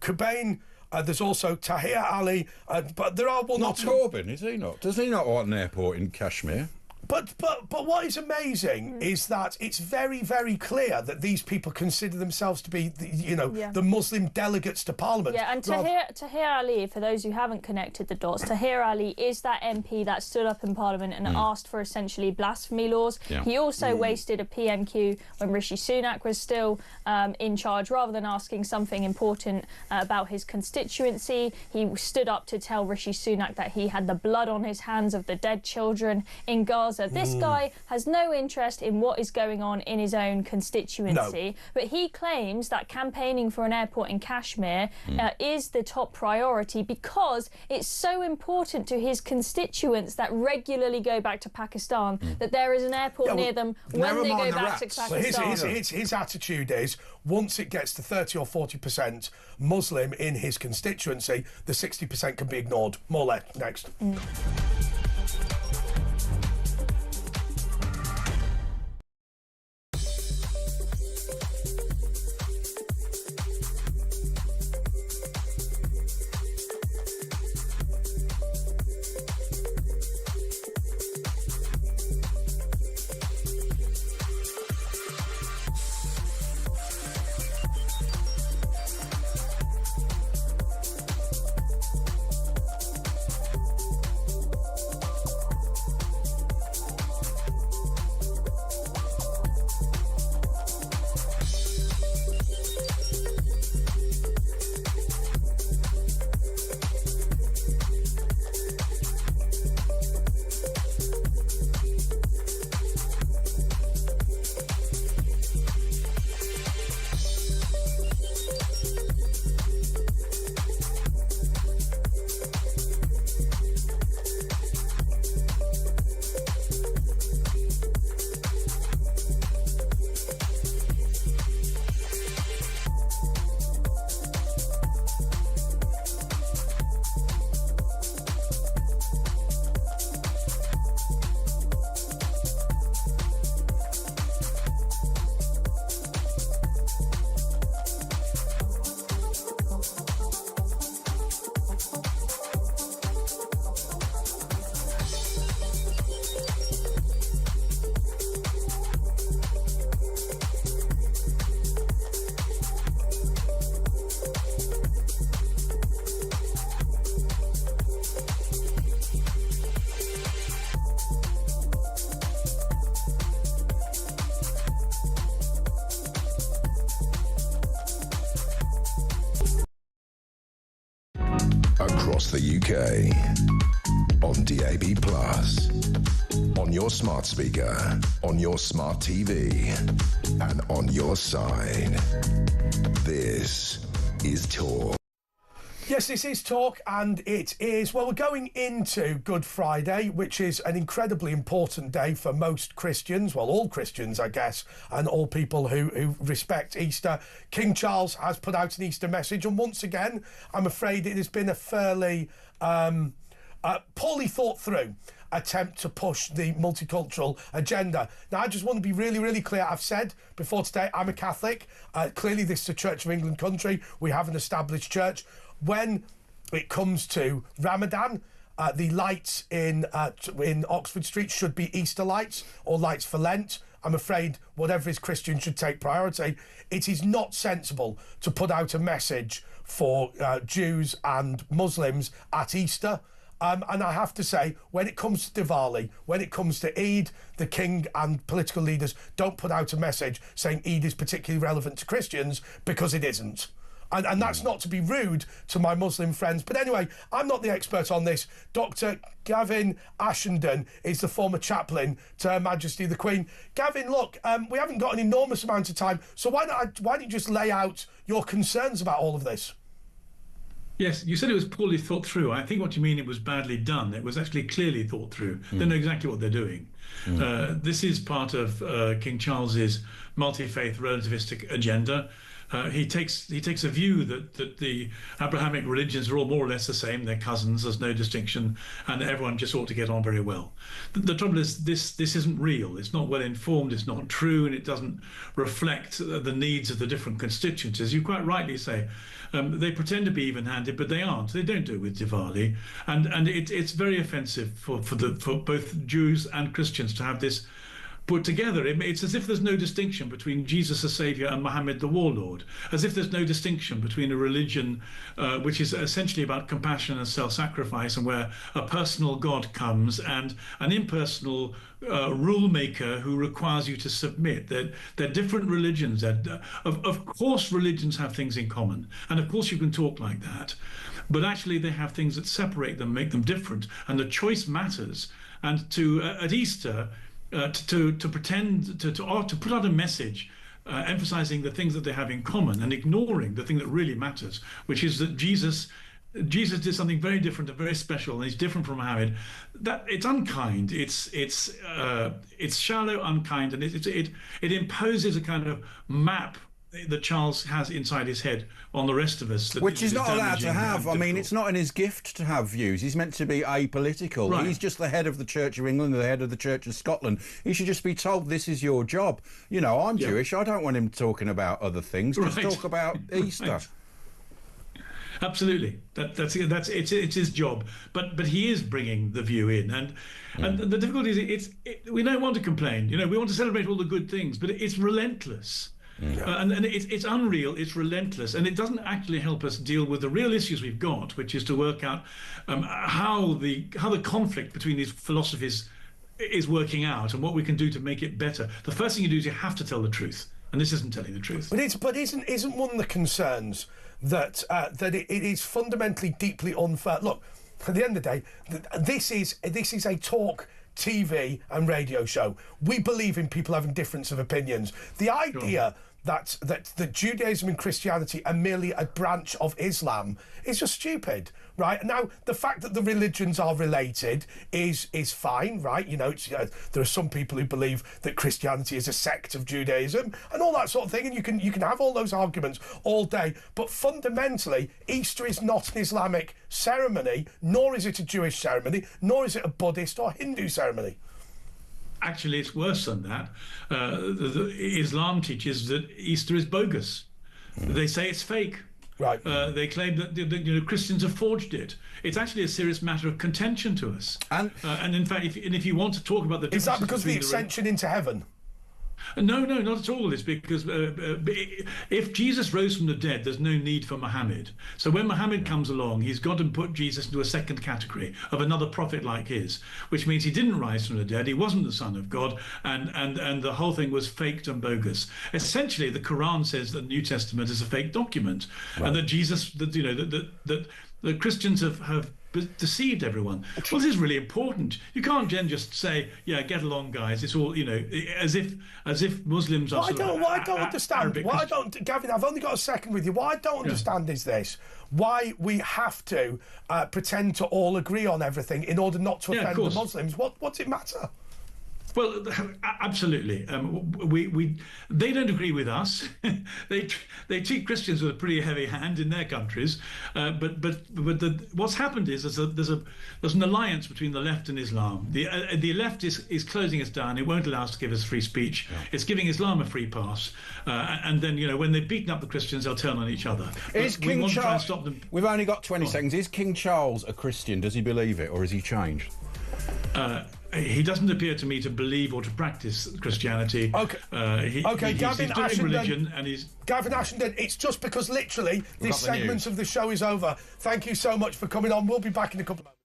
Kubain. There's also Tahir Ali, but there are one. Not Corbyn, is he not? Does he not want an airport in Kashmir? But what is amazing is that it's very, very clear that these people consider themselves to be, the Muslim delegates to Parliament. Yeah, and Tahir Ali, for those who haven't connected the dots, Tahir Ali is that MP that stood up in Parliament and asked for essentially blasphemy laws. Yeah. He also wasted a PMQ when Rishi Sunak was still in charge. Rather than asking something important about his constituency, he stood up to tell Rishi Sunak that he had the blood on his hands of the dead children in Gaza. This guy has no interest in what is going on in his own constituency, but he claims that campaigning for an airport in Kashmir is the top priority because it's so important to his constituents that regularly go back to Pakistan that there is an airport near them when they go back to Pakistan. His attitude is, once it gets to 30 or 40% Muslim in his constituency, the 60% can be ignored. More or less. Next. across the UK, on DAB+, on your smart speaker, on your smart TV, and on your side. This is Talk. Yes, this is Talk, and it is, well, we're going into Good Friday, which is an incredibly important day for most Christians, well, all Christians, I guess, and all people who respect Easter. King Charles has put out an Easter message, and once again, I'm afraid it has been a fairly poorly thought through attempt to push the multicultural agenda. Now, I just want to be really, really clear. I've said before today, I'm a Catholic. Clearly, this is a Church of England country. We have an established church. When it comes to Ramadan, the lights in Oxford Street should be Easter lights or lights for Lent. I'm afraid whatever is Christian should take priority. It is not sensible to put out a message for Jews and Muslims at Easter. And I have to say, when it comes to Diwali, when it comes to Eid, the king and political leaders don't put out a message saying Eid is particularly relevant to Christians, because it isn't. And that's not to be rude to my Muslim friends. But anyway, I'm not the expert on this. Dr. Gavin Ashenden is the former chaplain to Her Majesty the Queen. Gavin, look, we haven't got an enormous amount of time, so why don't you just lay out your concerns about all of this? Yes, you said it was poorly thought through. I think what you mean, it was badly done. It was actually clearly thought through. They know exactly what they're doing. This is part of King Charles's multi-faith relativistic agenda. He takes a view that the Abrahamic religions are all more or less the same. They're cousins. There's no distinction, and everyone just ought to get on very well. The trouble is, this isn't real. It's not well informed. It's not true, and it doesn't reflect the needs of the different constituencies. You quite rightly say they pretend to be even-handed, but they aren't. They don't do it with Diwali, and it's very offensive for both Jews and Christians to have this put together. It's as if there's no distinction between Jesus the Saviour and Muhammad the warlord, as if there's no distinction between a religion which is essentially about compassion and self-sacrifice, and where a personal God comes and an impersonal rule maker who requires you to submit. They're different religions. Of course religions have things in common, and of course you can talk like that, but actually they have things that separate them, make them different, and the choice matters. And at Easter, to pretend to put out a message emphasizing the things that they have in common and ignoring the thing that really matters, which is that Jesus did something very different and very special, and he's different from Muhammad. That it's unkind, it's shallow, unkind, and it imposes a kind of map that Charles has inside his head on the rest of us, which he's not allowed to have. I mean, it's not in his gift to have views. He's meant to be apolitical. Right. He's just the head of the Church of England, the head of the Church of Scotland. He should just be told, this is your job. You know, I'm Jewish. I don't want him talking about other things. Just talk about Easter. Right. Absolutely, that's it's his job. But he is bringing the view in, and the difficulty is we don't want to complain. You know, we want to celebrate all the good things, but it's relentless. And it's unreal, it's relentless, and it doesn't actually help us deal with the real issues we've got, which is to work out how the conflict between these philosophies is working out and what we can do to make it better. The first thing you do is you have to tell the truth, and this isn't telling the truth. But isn't one of the concerns that it is fundamentally deeply unfair? Look, at the end of the day, this is a talk TV and radio show. We believe in people having difference of opinions. The idea that Judaism and Christianity are merely a branch of Islam is just stupid, right? Now, the fact that the religions are related is fine, right? You know, there are some people who believe that Christianity is a sect of Judaism and all that sort of thing, and you can have all those arguments all day. But fundamentally, Easter is not an Islamic ceremony, nor is it a Jewish ceremony, nor is it a Buddhist or Hindu ceremony. Actually, it's worse than that. Islam teaches that Easter is bogus. They say it's fake. Right. They claim that Christians have forged it. It's actually a serious matter of contention to us. And in fact, if you want to talk about the differences, is that because of the ascension into heaven? No, not at all. It's because if Jesus rose from the dead, there's no need for Muhammad. So when Muhammad comes along, he's got to put Jesus into a second category of another prophet like his, which means he didn't rise from the dead, he wasn't the Son of God, and the whole thing was faked and bogus. Essentially, the Quran says that the New Testament is a fake document, right, and that Jesus, that The Christians have deceived everyone. Well, this is really important. You can't then just say, "Yeah, get along, guys." It's all, you know, as if Muslims are. What I don't understand. Gavin, I've only got a second with you. What I don't understand is this: why we have to pretend to all agree on everything in order not to offend the Muslims. What's it matter? Well, absolutely. They don't agree with us. they treat Christians with a pretty heavy hand in their countries. But what's happened is there's an alliance between the left and Islam. The left is closing us down. It won't allow us to give us free speech. Yeah. It's giving Islam a free pass. And then, you know, when they've beaten up the Christians, they'll turn on each other. Is King Charles? Try and stop them. We've only got 20 seconds. Is King Charles a Christian? Does he believe it, or has he changed? He doesn't appear to me to believe or to practice Christianity. Okay. Gavin Ashenden, it's just because literally this segment of the show is over. Thank you so much for coming on. We'll be back in a couple of moments.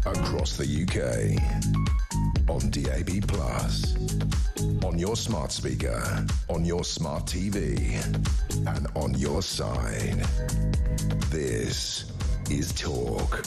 Across the UK, on DAB+, on your smart speaker, on your smart TV, and on your side. This is Talk.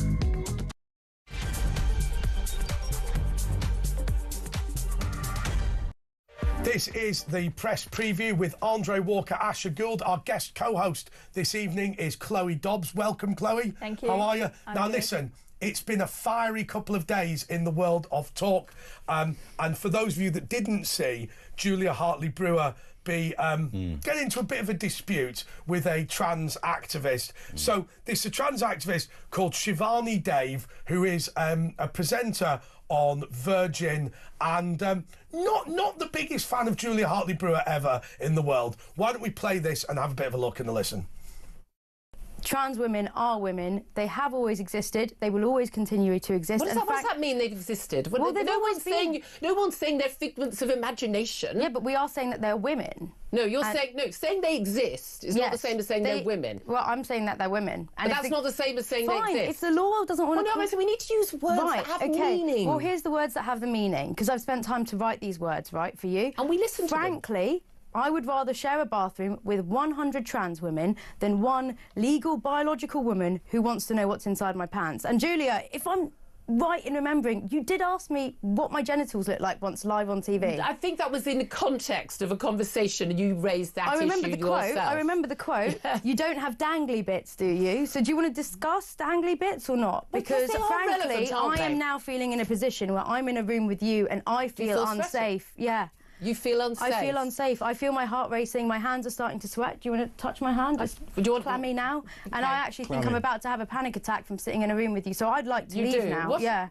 This is the press preview with Andre Walker, Asher Gould. Our guest co-host this evening is Chloe Dobbs. Welcome, Chloe. Thank you. How are you? I'm now, good. listen, it's been a fiery couple of days in the world of talk. And for those of you that didn't see Julia Hartley-Brewer get into a bit of a dispute with a trans activist. So this is a trans activist called Shivani Dave, who is a presenter on Virgin and not the biggest fan of Julia Hartley-Brewer ever in the world. Why don't we play this and have a bit of a look and a listen? Trans women are women. They have always existed. They will always continue to exist. What does that mean, they've existed? Well, no one's saying they're figments of imagination. Yeah, but we are saying that they're women. No, you're saying they exist is not the same as saying they're women. Well, I'm saying that they're women. And but that's not the same as saying they exist. If the law doesn't want to... No, so we need to use words that have meaning. Well, here's the words that have the meaning, because I've spent time to write these words, right, for you. And we listen to them. Frankly, I would rather share a bathroom with 100 trans women than one legal biological woman who wants to know what's inside my pants. And Julia, if I'm right in remembering you did ask me what my genitals look like once live on TV. I think that was in the context of a conversation and you raised that issue yourself. I remember the quote. You don't have dangly bits, do you? So do you want to discuss dangly bits or not? Because frankly, I am now feeling in a position where I'm in a room with you and I feel unsafe. Yeah. You feel unsafe? I feel unsafe. I feel my heart racing. My hands are starting to sweat. Do you want to touch my hand? Just do you want clammy now? Okay. And I actually think I'm about to have a panic attack from sitting in a room with you. So I'd like to leave now. Yeah.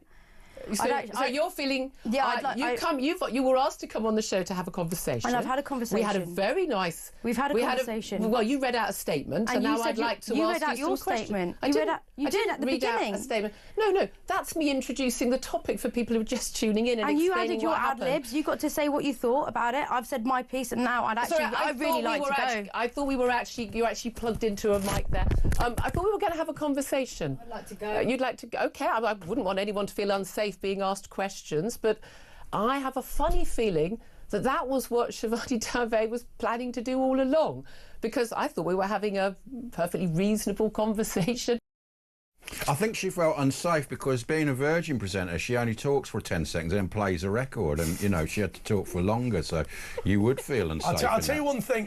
So you're feeling... Yeah, you were asked to come on the show to have a conversation. And I've had a conversation. We had a very nice... We've had a conversation. Well, you read out a statement, and now I'd like to ask you some questions. You read out your statement. You did at the beginning. A statement. No, that's me introducing the topic for people who are just tuning in and you explaining added your ad-libs. You got to say what you thought about it. I've said my piece, and now I'd really like to go. I thought we were you actually plugged into a mic there. I thought we were going to have a conversation. I'd like to go. You'd like to go? Okay, I wouldn't want anyone to feel unsafe being asked questions, but I have a funny feeling that was what Shivani Dave was planning to do all along, because I thought we were having a perfectly reasonable conversation. I think she felt unsafe because being a Virgin presenter, she only talks for 10 seconds and then plays a record, and you know she had to talk for longer, so you would feel unsafe. I'll tell you one thing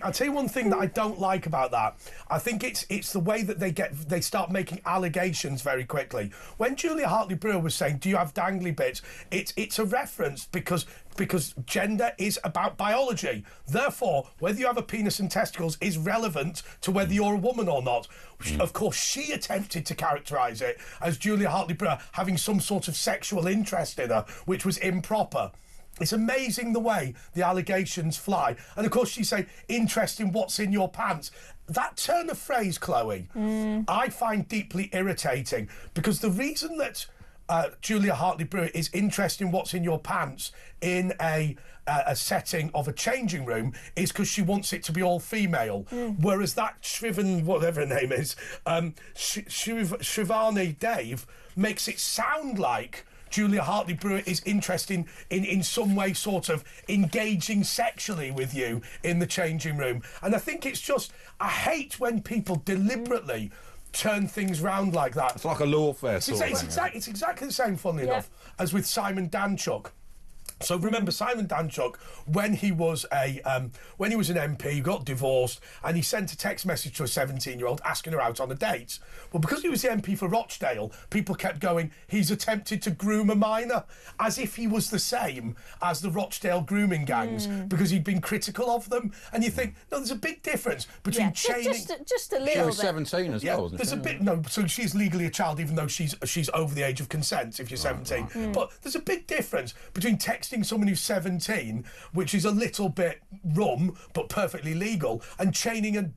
that I don't like about that. I think it's the way that they start making allegations very quickly. When Julia Hartley-Brewer was saying, "Do you have dangly bits?" It's a reference because gender is about biology. Therefore, whether you have a penis and testicles is relevant to whether you're a woman or not. Of course, she attempted to characterise it as Julia Hartley-Brewer having some sort of sexual interest in her, which was improper. It's amazing the way the allegations fly. And of course, she say, interest in what's in your pants. That turn of phrase, Chloe, I find deeply irritating, because the reason that Julia Hartley-Brewer is interested in what's in your pants in a setting of a changing room is because she wants it to be all female, whereas that Shrivan, whatever her name is, Shivani Dave, makes it sound like Julia Hartley-Brewer is interested in some way sort of engaging sexually with you in the changing room. And I think it's just, I hate when people deliberately turn things round like that. It's like a lawfare It's exactly the same, funnily enough, as with Simon Danchuk. So remember Simon Danchuk, when he was an MP, he got divorced, and he sent a text message to a 17-year-old asking her out on a date. Well, because he was the MP for Rochdale, people kept going, he's attempted to groom a minor, as if he was the same as the Rochdale grooming gangs, because he'd been critical of them. And you think, no, there's a big difference between chaining... Just a little bit. She was 17 as well, wasn't there's she? a bit... No, so she's legally a child, even though she's over the age of consent, if you're 17. Right. But there's a big difference between texting someone who's 17, which is a little bit rum but perfectly legal, and chaining a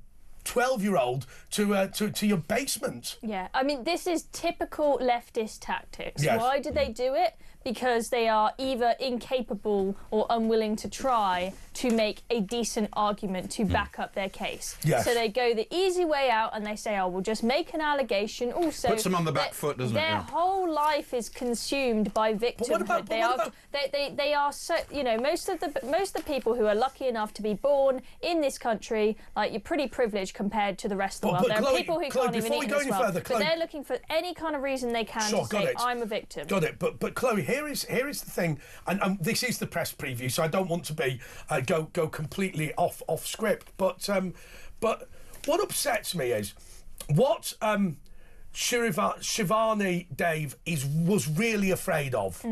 12-year-old to your basement. Yeah, I mean, this is typical leftist tactics. Yes. Why do they do it? Because they are either incapable or unwilling to try to make a decent argument to back up their case. Yes. So they go the easy way out and they say, oh, we'll just make an allegation. Also, puts them on the back foot, doesn't it? Their whole life is consumed by victimhood. They are so, you know, most of the people who are lucky enough to be born in this country, like, you're pretty privileged compared to the rest of the world. There are people who can't even eat in this world, but they're looking for any kind of reason they can to say, I'm a victim. Got it. But Chloe, here is the thing, and this is the press preview, so I don't want to be go completely off script. But what upsets me is what Shivani Dave was really afraid of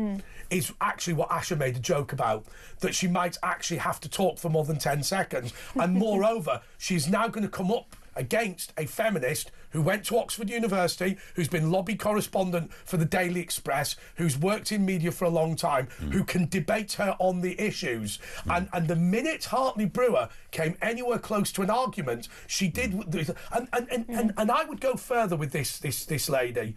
is actually what Asha made a joke about, that she might actually have to talk for more than 10 seconds. And moreover, she's now going to come up against a feminist who went to Oxford University, who's been lobby correspondent for the Daily Express, who's worked in media for a long time, who can debate her on the issues. And the minute Hartley-Brewer came anywhere close to an argument, she did. And I would go further with this lady.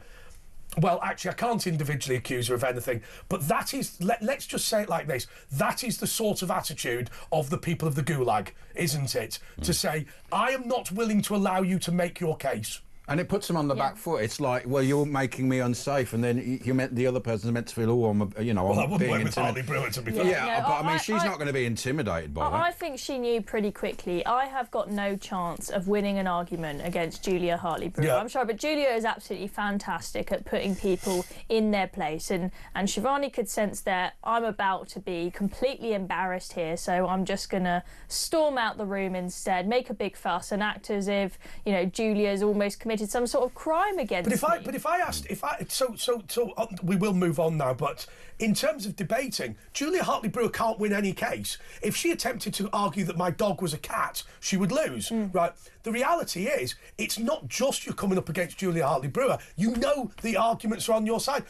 Well, actually, I can't individually accuse her of anything, but that is, let's just say it like this, that is the sort of attitude of the people of the Gulag, isn't it? To say, I am not willing to allow you to make your case. And it puts them on the back foot. It's like, well, you're making me unsafe, and then you meant the other person's meant to feel, oh, I'm being intimidated. Hartley Brewer, to be fair. Yeah, but I mean, she's not going to be intimidated by that. I think she knew pretty quickly. I have got no chance of winning an argument against Julia Hartley Brewer. I'm sorry, but Julia is absolutely fantastic at putting people in their place, and Shivani could sense that I'm about to be completely embarrassed here, so I'm just going to storm out the room instead, make a big fuss, and act as if, you know, Julia's almost committed some sort of crime against me. But if I asked, we will move on now, but in terms of debating, Julia Hartley Brewer can't win any case. If she attempted to argue that my dog was a cat, she would lose, right? The reality is, it's not just you're coming up against Julia Hartley Brewer. You know the arguments are on your side.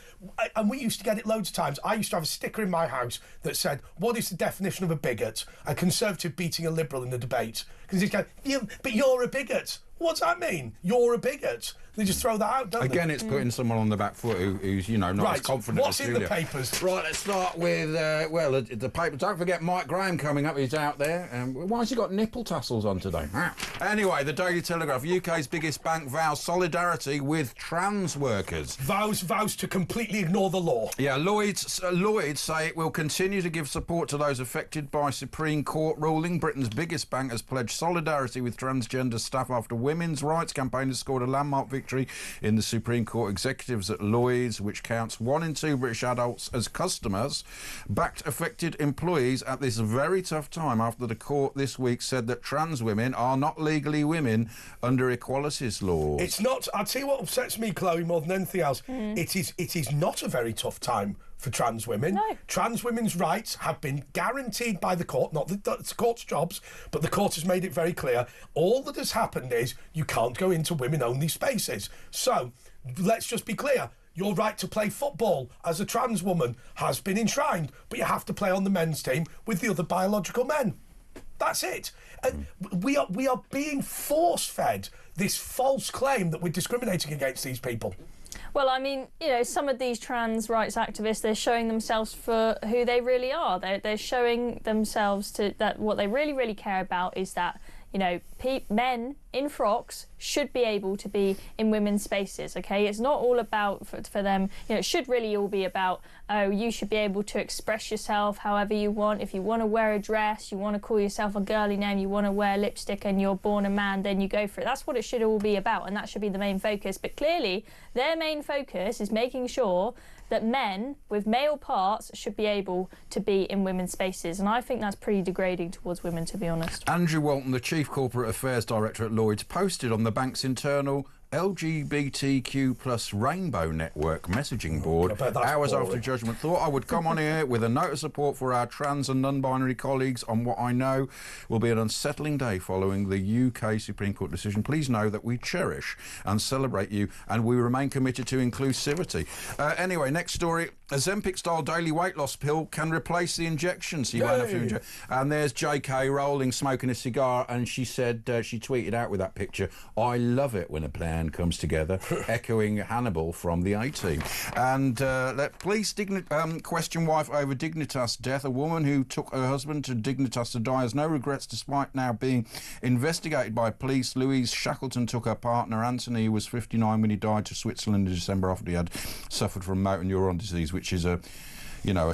And we used to get it loads of times. I used to have a sticker in my house that said, what is the definition of a bigot? A Conservative beating a Liberal in a debate. Because he's going, but you're a bigot. What's that mean? You're a bigot. They just throw that out, don't they? Again, it's putting someone on the back foot who's not as confident What's as in Julia. the papers? Right, let's start with, the paper. Don't forget Mike Graham coming up. He's out there. Why has he got nipple tassels on today? Anyway, the Daily Telegraph. UK's biggest bank vows solidarity with trans workers. Vows to completely ignore the law. Yeah, Lloyds say it will continue to give support to those affected by Supreme Court ruling. Britain's biggest bank has pledged solidarity with transgender staff after women's rights campaigners scored a landmark victory in the Supreme Court. Executives at Lloyds, which counts 1 in 2 British adults as customers, backed affected employees at this very tough time after the court this week said that trans women are not legally women under equalities laws. It's not. I'll tell you what upsets me, Chloe, more than anything else. It is not a very tough time for trans women. No. Trans women's rights have been guaranteed by the court, not the court's jobs, but the court has made it very clear. All that has happened is you can't go into women-only spaces. So, let's just be clear. Your right to play football as a trans woman has been enshrined, but you have to play on the men's team with the other biological men. That's it. And we are being force-fed this false claim that we're discriminating against these people. Well, I mean, you know, some of these trans rights activists, they're showing themselves for who they really are. They're showing themselves to that what they really, really care about is that, you know, men in frocks should be able to be in women's spaces, okay? It's not all about, for them, you know, it should really all be about, oh, you should be able to express yourself however you want. If you want to wear a dress, you want to call yourself a girly name, you want to wear lipstick and you're born a man, then you go for it. That's what it should all be about, and that should be the main focus. But clearly, their main focus is making sure that men with male parts should be able to be in women's spaces. And I think that's pretty degrading towards women, to be honest. Andrew Walton, the Chief Corporate Affairs Director at Lloyds, posted on the bank's internal LGBTQ plus Rainbow Network messaging board hours after judgment. Thought I would come on here with a note of support for our trans and non-binary colleagues on what I know will be an unsettling day following the UK Supreme Court decision. Please know that we cherish and celebrate you, and we remain committed to inclusivity. Anyway, next story. Ozempic-style daily weight loss pill can replace the injections. So you won't have to inject. And there's JK Rowling smoking a cigar, and she said, she tweeted out with that picture, "I love it when a plan comes together," echoing Hannibal from the A-Team. And police question wife over Dignitas death. A woman who took her husband to Dignitas to die has no regrets despite now being investigated by police. Louise Shackleton took her partner Anthony, who was 59 when he died, to Switzerland in December after he had suffered from motor neuron disease, which is a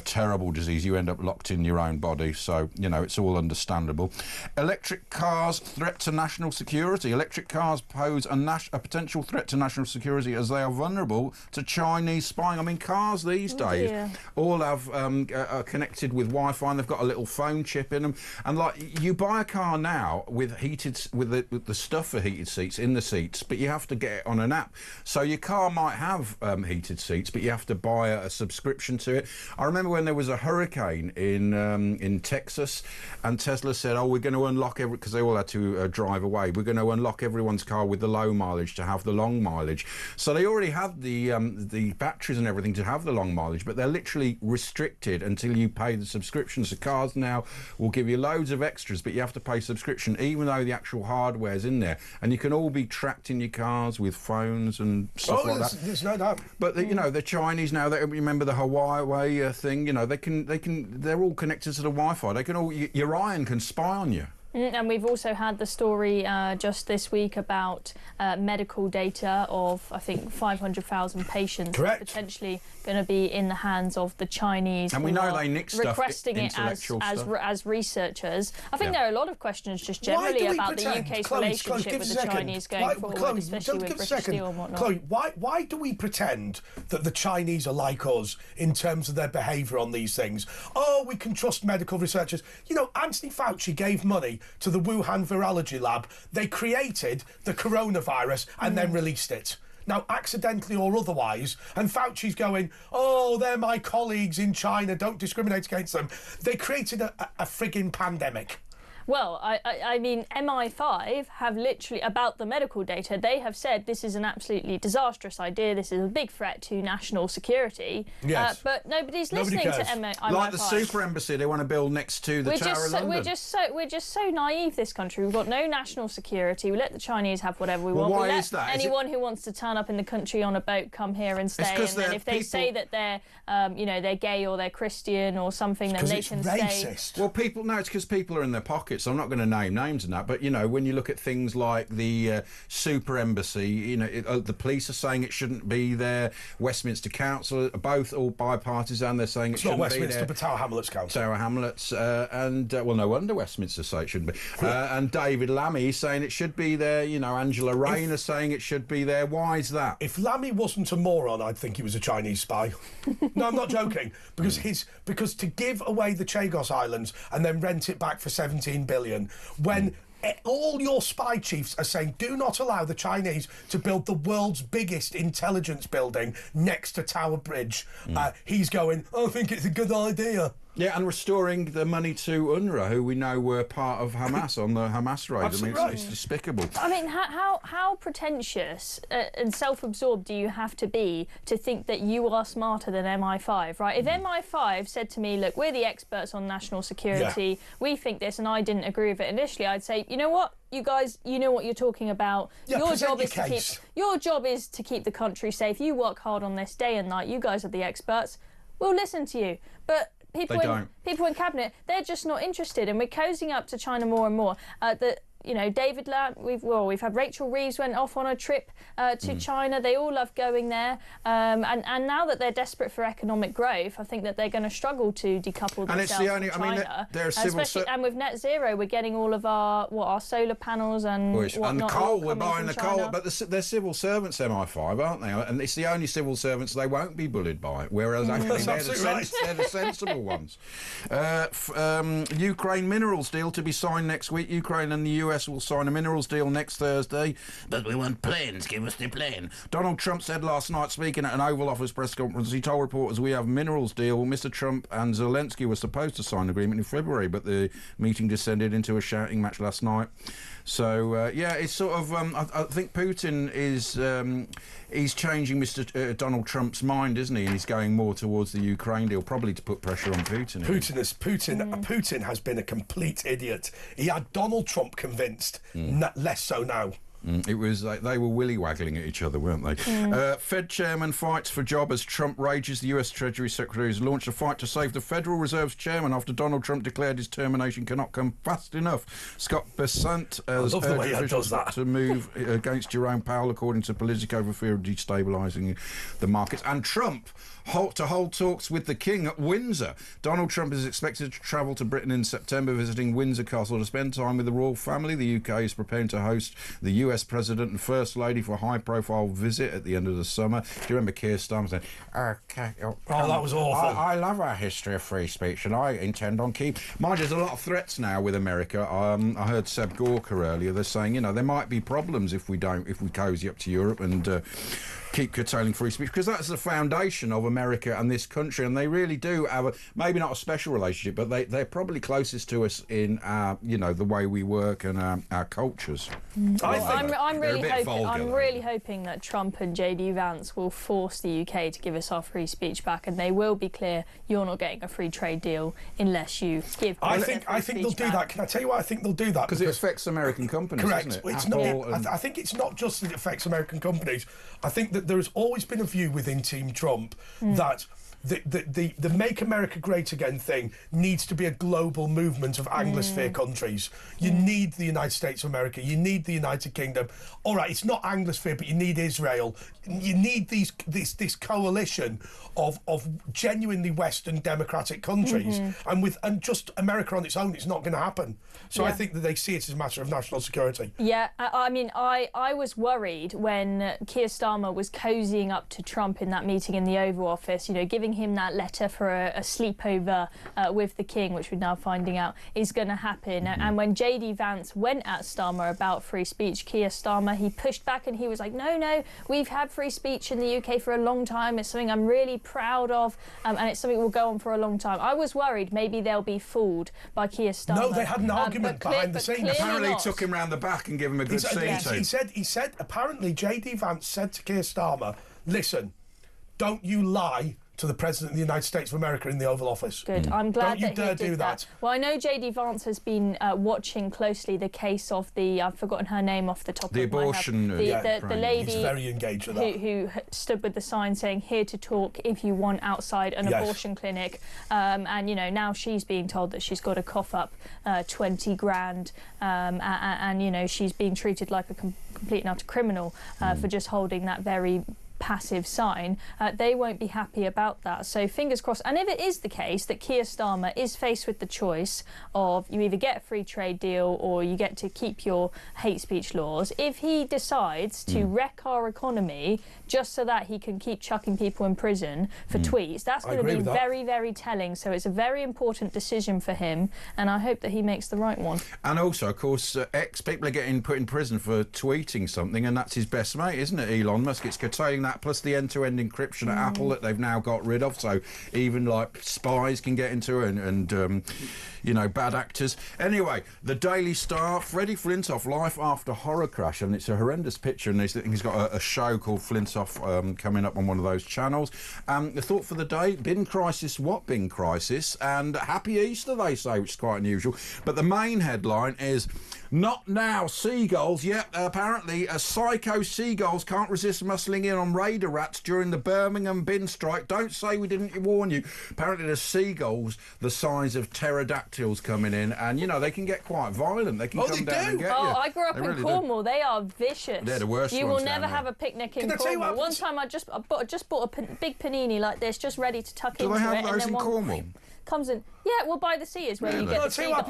terrible disease. You end up locked in your own body, so, it's all understandable. Electric cars, threat to national security. Electric cars pose a potential threat to national security as they are vulnerable to Chinese spying. I mean, cars these days all have are connected with Wi-Fi, and they've got a little phone chip in them. And, you buy a car now with the stuff for heated seats in the seats, but you have to get it on an app. So your car might have heated seats, but you have to buy a subscription to it. I remember when there was a hurricane in Texas, and Tesla said, "Oh, we're going to unlock because they all had to drive away. We're going to unlock everyone's car with the low mileage to have the long mileage." So they already had the batteries and everything to have the long mileage, but they're literally restricted until you pay the subscription. So cars now will give you loads of extras, but you have to pay subscription, even though the actual hardware's in there. And you can all be tracked in your cars with phones and stuff like that. There's no doubt. But the Chinese now, they remember the Huawei thing. They're all connected to the Wi-Fi. They can your iron can spy on you. And we've also had the story just this week about medical data of, I think, 500,000 patients potentially going to be in the hands of the Chinese. And we know they nick stuff, requesting it as researchers. I think there are a lot of questions just generally about the UK's relationship with the Chinese going forward, especially with British Steel and whatnot. Chloe, why do we pretend that the Chinese are like us in terms of their behaviour on these things? Oh, we can trust medical researchers. You know, Anthony Fauci gave money to the Wuhan Virology Lab. They created the coronavirus and then released it. Now, accidentally or otherwise, and Fauci's going, oh, they're my colleagues in China, don't discriminate against them. They created a frigging pandemic. Well, I mean, MI5 have literally, about the medical data, they have said this is an absolutely disastrous idea, this is a big threat to national security. Yes. But nobody's listening to MI5. Like the super embassy they want to build next to the Tower of London. We're just so naive, this country. We've got no national security. We let the Chinese have whatever we want. Why we is that? Anyone who wants to turn up in the country on a boat come here and stay. And then if they say that they're, you know, they're gay or they're Christian or something, then they can stay. Well, it's because people are in their pockets. I'm not going to name names and that, but you know, when you look at things like the super embassy, you know, the police are saying it shouldn't be there. Westminster Council, both all bipartisan, they're saying it shouldn't be there. It's not Westminster, but Tower Hamlets Council. Tower Hamlets, well, no wonder Westminster say it shouldn't be. And David Lammy saying it should be there. You know, Angela Rayner saying it should be there. Why is that? If Lammy wasn't a moron, I'd think he was a Chinese spy. No, I'm not joking. Because to give away the Chagos Islands and then rent it back for 17 billion, when all your spy chiefs are saying do not allow the Chinese to build the world's biggest intelligence building next to Tower Bridge, he's going, I think it's a good idea. Yeah, and restoring the money to UNRWA, who we know were part of Hamas on the Hamas raid. I mean, it's despicable. I mean, how pretentious and self-absorbed do you have to be to think that you are smarter than MI5, right? If MI5 said to me, look, we're the experts on national security, we think this, and I didn't agree with it initially, I'd say, you know what? You guys, you know what you're talking about. Yeah, your job is to keep the country safe. You work hard on this day and night. You guys are the experts. We'll listen to you. But people in cabinet, they're just not interested, and we're cozying up to China more and more. You know, David Lamb, we've had Rachel Reeves went off on a trip to China. They all love going there, and now that they're desperate for economic growth, I think that they're going to struggle to decouple themselves and it's the only, from China. I mean, they're especially, and with net zero, we're getting all of our solar panels and whatnot. And the coal, we're buying the China. coal, but they're civil servants, MI5, aren't they? And it's the only civil servants they won't be bullied by, whereas actually they're the sensible ones. Ukraine minerals deal to be signed next week. Ukraine and the US will sign a minerals deal next Thursday, but we want planes. Give us the plane. Donald Trump said last night, speaking at an Oval Office press conference, he told reporters, we have minerals deal. Mr. Trump and Zelensky were supposed to sign an agreement in February, but the meeting descended into a shouting match last night. So, yeah, it's sort of, I think Putin is, he's changing Mr. Donald Trump's mind, isn't he? And he's going more towards the Ukraine deal, probably to put pressure on Putin. Putin has been a complete idiot. He had Donald Trump convinced, less so now. It was like they were willy-waggling at each other, weren't they? Fed chairman fights for job as Trump rages. The US Treasury Secretary has launched a fight to save the Federal Reserve's chairman after Donald Trump declared his termination cannot come fast enough. Scott Bessent has urged officials to move against Jerome Powell, according to Politico, for fear of destabilising the markets. And Trump to hold talks with the King at Windsor. Donald Trump is expected to travel to Britain in September, visiting Windsor Castle to spend time with the royal family. The UK is preparing to host the US President and First Lady for a high-profile visit at the end of the summer. Do you remember Keir Starmer saying, that was awful. I love our history of free speech and I intend on keep... Mind you, there's a lot of threats now with America. I heard Seb Gorka earlier. They're saying, you know, there might be problems if we cosy up to Europe and... keep curtailing free speech, because that's the foundation of America and this country, and they really do have maybe not a special relationship, but they're probably closest to us in our, you know, the way we work and our cultures. I'm really hoping that Trump and JD Vance will force the UK to give us our free speech back, and they will be clear, you're not getting a free trade deal unless you give. I think they'll do that. Can I tell you why I think they'll do that? Because it affects American companies. Correct. Doesn't it? It's not. I think it's not just that it affects American companies. I think that there has always been a view within Team Trump that the Make America Great Again thing needs to be a global movement of Anglosphere countries. You need the United States of America. You need the United Kingdom. All right, it's not Anglosphere, but you need Israel. You need this coalition of genuinely Western democratic countries, and just America on its own, it's not going to happen. So I think that they see it as a matter of national security. Yeah, I mean, I was worried when Keir Starmer was cozying up to Trump in that meeting in the Oval Office, you know, giving him that letter for a sleepover with the King, which we're now finding out is going to happen. And when JD Vance went at Starmer about free speech, Keir Starmer, he pushed back and he was like, no, we've had free speech in the UK for a long time. It's something I'm really proud of, and it's something will go on for a long time. I was worried maybe they'll be fooled by Keir Starmer. No, they had an argument behind the scenes. Apparently he took him round the back and gave him a good scene. He said apparently JD Vance said to Keir Starmer, listen, don't you lie to the President of the United States of America in the Oval Office. Good. I'm glad Don't you that dare he did do that. Well, I know JD Vance has been watching closely the case of the, I've forgotten her name off the top the of my abortion, head. The lady He's very engaged with that. who stood with the sign saying, here to talk if you want outside an abortion clinic. And, you know, now she's being told that she's got to cough up 20 grand and, you know, she's being treated like a complete and utter criminal for just holding that very passive sign. They won't be happy about that. So fingers crossed. And if it is the case that Keir Starmer is faced with the choice of you either get a free trade deal or you get to keep your hate speech laws, if he decides to wreck our economy just so that he can keep chucking people in prison for tweets, that's going to be very, very telling. So it's a very important decision for him, and I hope that he makes the right one. And also, of course, ex-people are getting put in prison for tweeting something, and that's his best mate, isn't it, Elon Musk? It's curtailing that, plus the end-to-end encryption at Apple that they've now got rid of, so even, like, spies can get into it and you know, bad actors. Anyway, the Daily Star, Freddie Flintoff, life after horror crash, and it's a horrendous picture, and he's got a show called Flintoff coming up on one of those channels. The thought for the day, bin crisis, what bin crisis? And happy Easter, they say, which is quite unusual. But the main headline is, not now, seagulls. Yep, apparently psycho seagulls can't resist muscling in on raider rats during the Birmingham bin strike. Don't say we didn't warn you. Apparently there's seagulls the size of pterodactyls coming in, and, you know, they can get quite violent. They can come down and get you. I grew up in Cornwall. They are vicious. They're the worst You ones will never down have there. a picnic in Cornwall. One time I just bought a big panini like this, just ready to tuck into it. Do they have and those then in Cornwall? Comes in. Yeah, well, by the sea is where you get the Tell you what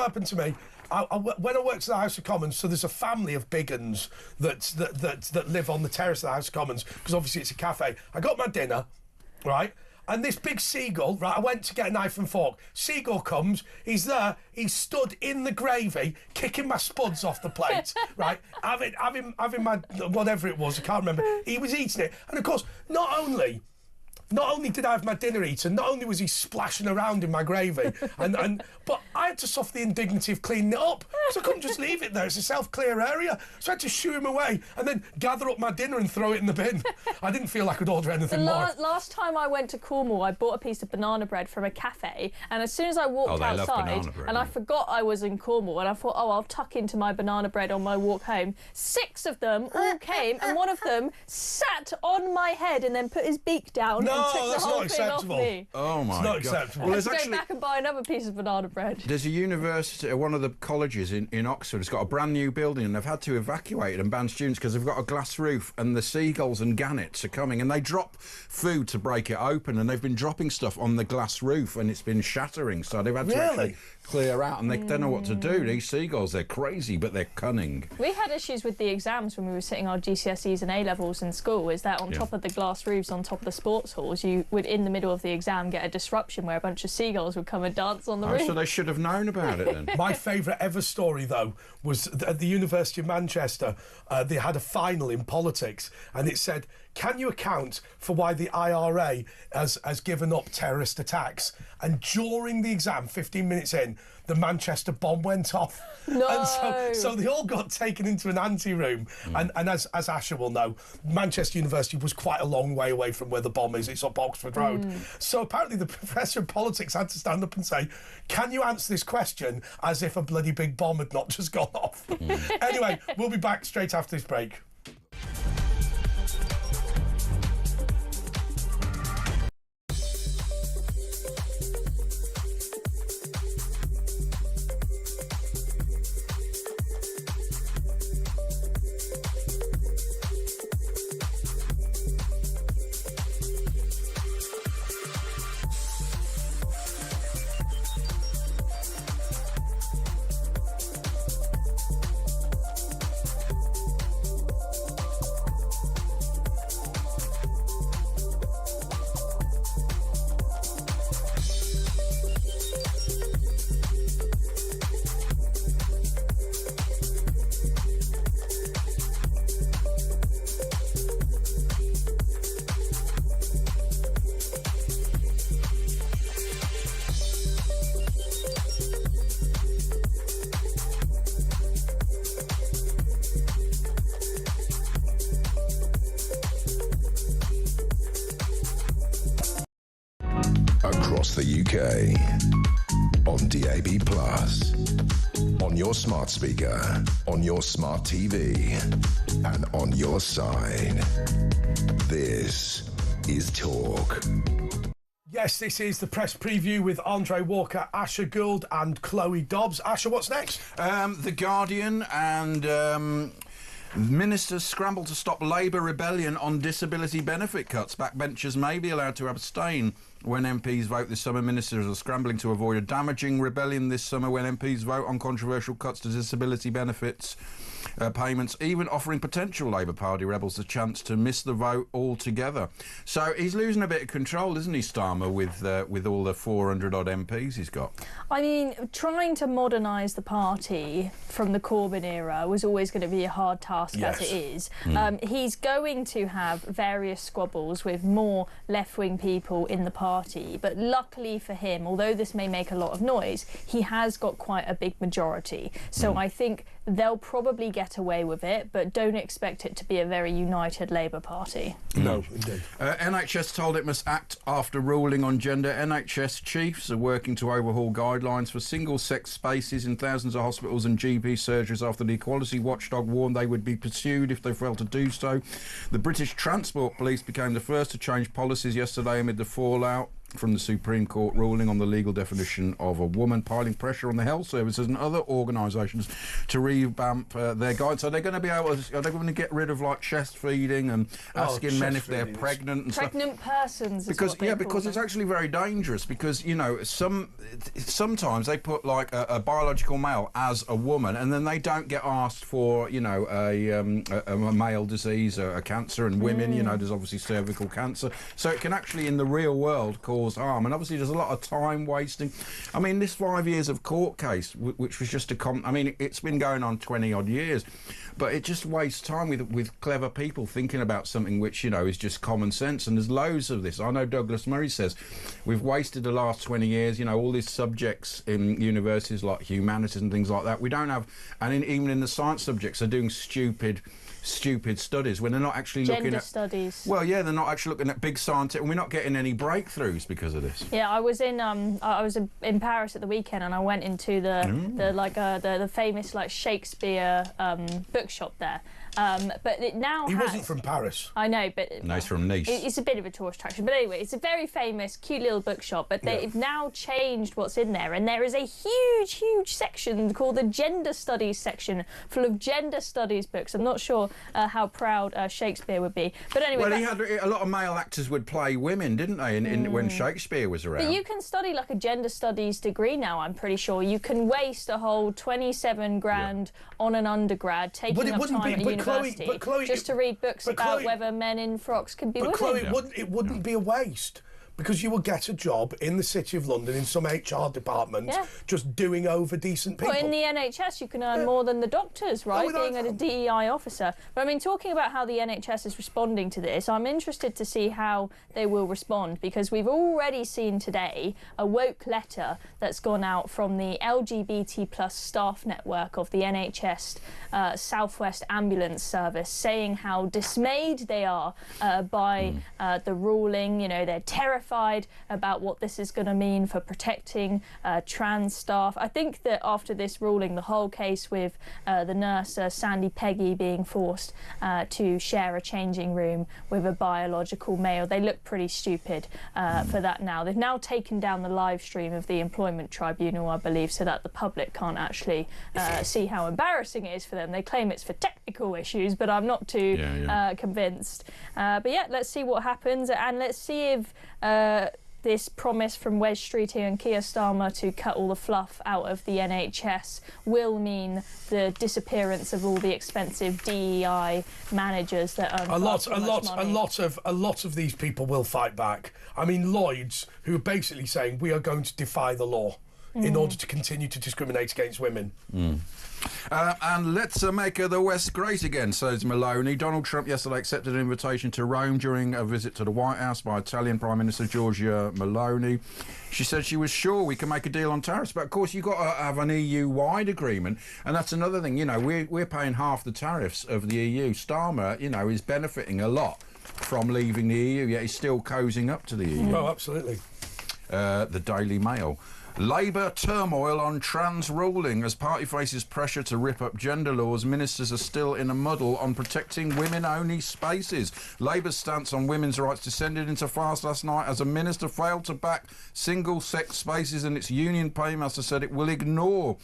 happened to me. When I worked at the House of Commons, so there's a family of big uns that live on the terrace of the House of Commons, because obviously it's a cafe. I got my dinner, right? And this big seagull, right, I went to get a knife and fork. Seagull comes, he's there, he's stood in the gravy, kicking my spuds off the plate, right? Having my, whatever it was, I can't remember. He was eating it. And of course, not only did I have my dinner eaten, not only was he splashing around in my gravy, but I had to suffer the indignity of cleaning it up, because I couldn't just leave it there. It's a self-clear area. So I had to shoo him away and then gather up my dinner and throw it in the bin. I didn't feel I could order anything more. Last time I went to Cornwall, I bought a piece of banana bread from a cafe, and as soon as I walked outside, and I forgot I was in Cornwall, and I thought, I'll tuck into my banana bread on my walk home. 6 of them all came, and one of them sat on my head and then put his beak down. No, that's not acceptable. Oh my God! It's not acceptable. Well, let's go back and buy another piece of banana bread. There's a university, one of the colleges in Oxford, has got a brand new building, and they've had to evacuate it and ban students because they've got a glass roof, and the seagulls and gannets are coming, and they drop food to break it open, and they've been dropping stuff on the glass roof, and it's been shattering. So they've had to actually clear out, and they don't know what to do. These seagulls, they're crazy, but they're cunning. We had issues with the exams when we were sitting our GCSEs and A-levels in school, is that on top of the glass roofs, on top of the sports halls, you would, in the middle of the exam, get a disruption where a bunch of seagulls would come and dance on the roof. So they should have known about it then. My favourite ever story, though, was at the University of Manchester. They had a final in politics, and it said, can you account for why the IRA has given up terrorist attacks? And during the exam, 15 minutes in, the Manchester bomb went off. No. And so they all got taken into an ante-room. And as Asher will know, Manchester University was quite a long way away from where the bomb is. It's up Oxford Road. So apparently the professor of politics had to stand up and say, can you answer this question as if a bloody big bomb had not just gone off? Anyway, we'll be back straight after this break. across the UK. On DAB+, on your smart speaker, on your smart TV, and on your side. This is Talk. Yes, this is the press preview with Andre Walker, Asher Gould and Chloe Dobbs. Asher, what's next? The Guardian and... Ministers scramble to stop Labour rebellion on disability benefit cuts. Backbenchers may be allowed to abstain when MPs vote this summer. Ministers are scrambling to avoid a damaging rebellion this summer when MPs vote on controversial cuts to disability benefits payments, even offering potential Labour Party rebels the chance to miss the vote altogether. So he's losing a bit of control, isn't he, Starmer, with all the 400-odd MPs he's got? I mean, trying to modernise the party from the Corbyn era was always going to be a hard task, as it is. He's going to have various squabbles with more left-wing people in the party, but luckily for him, although this may make a lot of noise, he has got quite a big majority. So I think they'll probably get away with it, but don't expect it to be a very united Labour Party. No, indeed. NHS told it must act after ruling on gender. NHS chiefs are working to overhaul guidelines for single-sex spaces in thousands of hospitals and GP surgeries after the equality watchdog warned they would be pursued if they failed to do so. The British Transport Police became the first to change policies yesterday amid the fallout from the Supreme Court ruling on the legal definition of a woman, piling pressure on the health services and other organisations to revamp their guides. So they're going to be able to, are they going to get rid of like chest feeding and asking men if they're pregnant and pregnant persons? Because because it's actually very dangerous. Because you know sometimes they put like a biological male as a woman, and then they don't get asked for a male disease, a cancer, and women. You know, there's obviously cervical cancer, so it can actually in the real world cause harm, and obviously there's a lot of time wasting. I mean, this 5 years of court case, which was just I mean, it's been going on 20 odd years, but it just wastes time with clever people thinking about something which, you know, is just common sense. And there's loads of this. I know Douglas Murray says we've wasted the last 20 years, you know, all these subjects in universities like humanities and things like that. We don't have, and even in the science subjects, they're doing stupid studies when they're not actually looking at studies. Well, yeah, they're not actually looking at big scientific, and we're not getting any breakthroughs because of this. Yeah, I was in Paris at the weekend, and I went into the famous like Shakespeare bookshop there. But it now he wasn't from Paris. I know, but no, he's from Nice. It's a bit of a tourist attraction, but anyway, it's a very famous, cute little bookshop. But they've now changed what's in there, and there is a huge section called the Gender Studies section, full of gender studies books. I'm not sure how proud Shakespeare would be, but anyway. Well, he had a lot of male actors would play women, didn't they? When Shakespeare was around. But you can study like a gender studies degree now. I'm pretty sure you can waste a whole 27 grand on an undergrad, taking up time at university. Chloe, just to read books about whether men in frocks can be women. Chloe, it wouldn't be a waste. Because you will get a job in the City of London in some HR department just doing over decent people. Well, in the NHS you can earn more than the doctors, right, being a DEI officer. But I mean, talking about how the NHS is responding to this, I'm interested to see how they will respond, because we've already seen today a woke letter that's gone out from the LGBT plus staff network of the NHS South West Ambulance Service, saying how dismayed they are by the ruling. You know, they're terrified about what this is going to mean for protecting trans staff. I think that after this ruling, the whole case with the nurse Sandy Peggy being forced to share a changing room with a biological male, they look pretty stupid for that now. They've now taken down the live stream of the Employment Tribunal, I believe, so that the public can't actually see how embarrassing it is for them. They claim it's for technical issues, but I'm not too convinced. But yeah, let's see what happens, and let's see if this promise from Wes Streeting and Keir Starmer to cut all the fluff out of the NHS will mean the disappearance of all the expensive DEI managers that earn a lot of these people will fight back. I mean, Lloyd's, who are basically saying we are going to defy the law in order to continue to discriminate against women. And let's make the West great again, says Maloney. Donald Trump yesterday accepted an invitation to Rome during a visit to the White House by Italian Prime Minister Giorgia Meloni. She said she was sure we can make a deal on tariffs, but of course you've got to have an EU-wide agreement, and that's another thing. You know, we're paying half the tariffs of the EU. Starmer, you know, is benefiting a lot from leaving the EU, yet he's still cozying up to the EU. Oh, absolutely. the Daily Mail. Labour turmoil on trans ruling. As party faces pressure to rip up gender laws, ministers are still in a muddle on protecting women-only spaces. Labour's stance on women's rights descended into farce last night as a minister failed to back single-sex spaces, and its union paymaster said it will ignore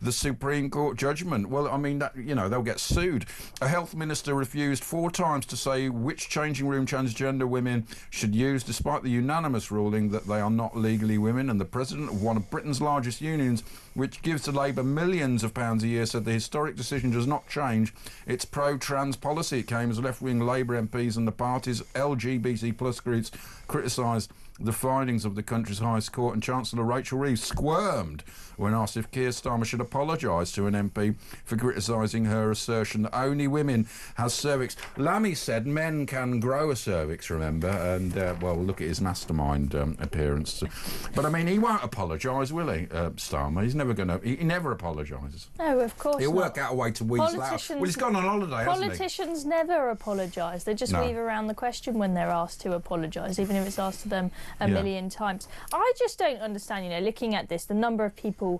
the Supreme Court judgment. Well, I mean, that, you know, they'll get sued. A health minister refused 4 times to say which changing room transgender women should use, despite the unanimous ruling that they are not legally women. And the president of one of Britain's largest unions, which gives to Labour millions of pounds a year, said the historic decision does not change its pro-trans policy. It came as left-wing Labour MPs and the party's LGBT plus groups criticised the findings of the country's highest court, and Chancellor Rachel Reeves squirmed when asked if Keir Starmer should apologise to an MP for criticising her assertion that only women has cervix. Lammy said men can grow a cervix, remember, and, well, look at his mastermind appearance. But, I mean, he won't apologise, will he, Starmer? He's never going to... He never apologises. No, of course He'll not. work out a way to weasel out. Well, he's gone on holiday, hasn't he? Politicians never apologise. They just weave around the question when they're asked to apologise, even if it's asked to them a million times. I just don't understand, you know, looking at this, the number of people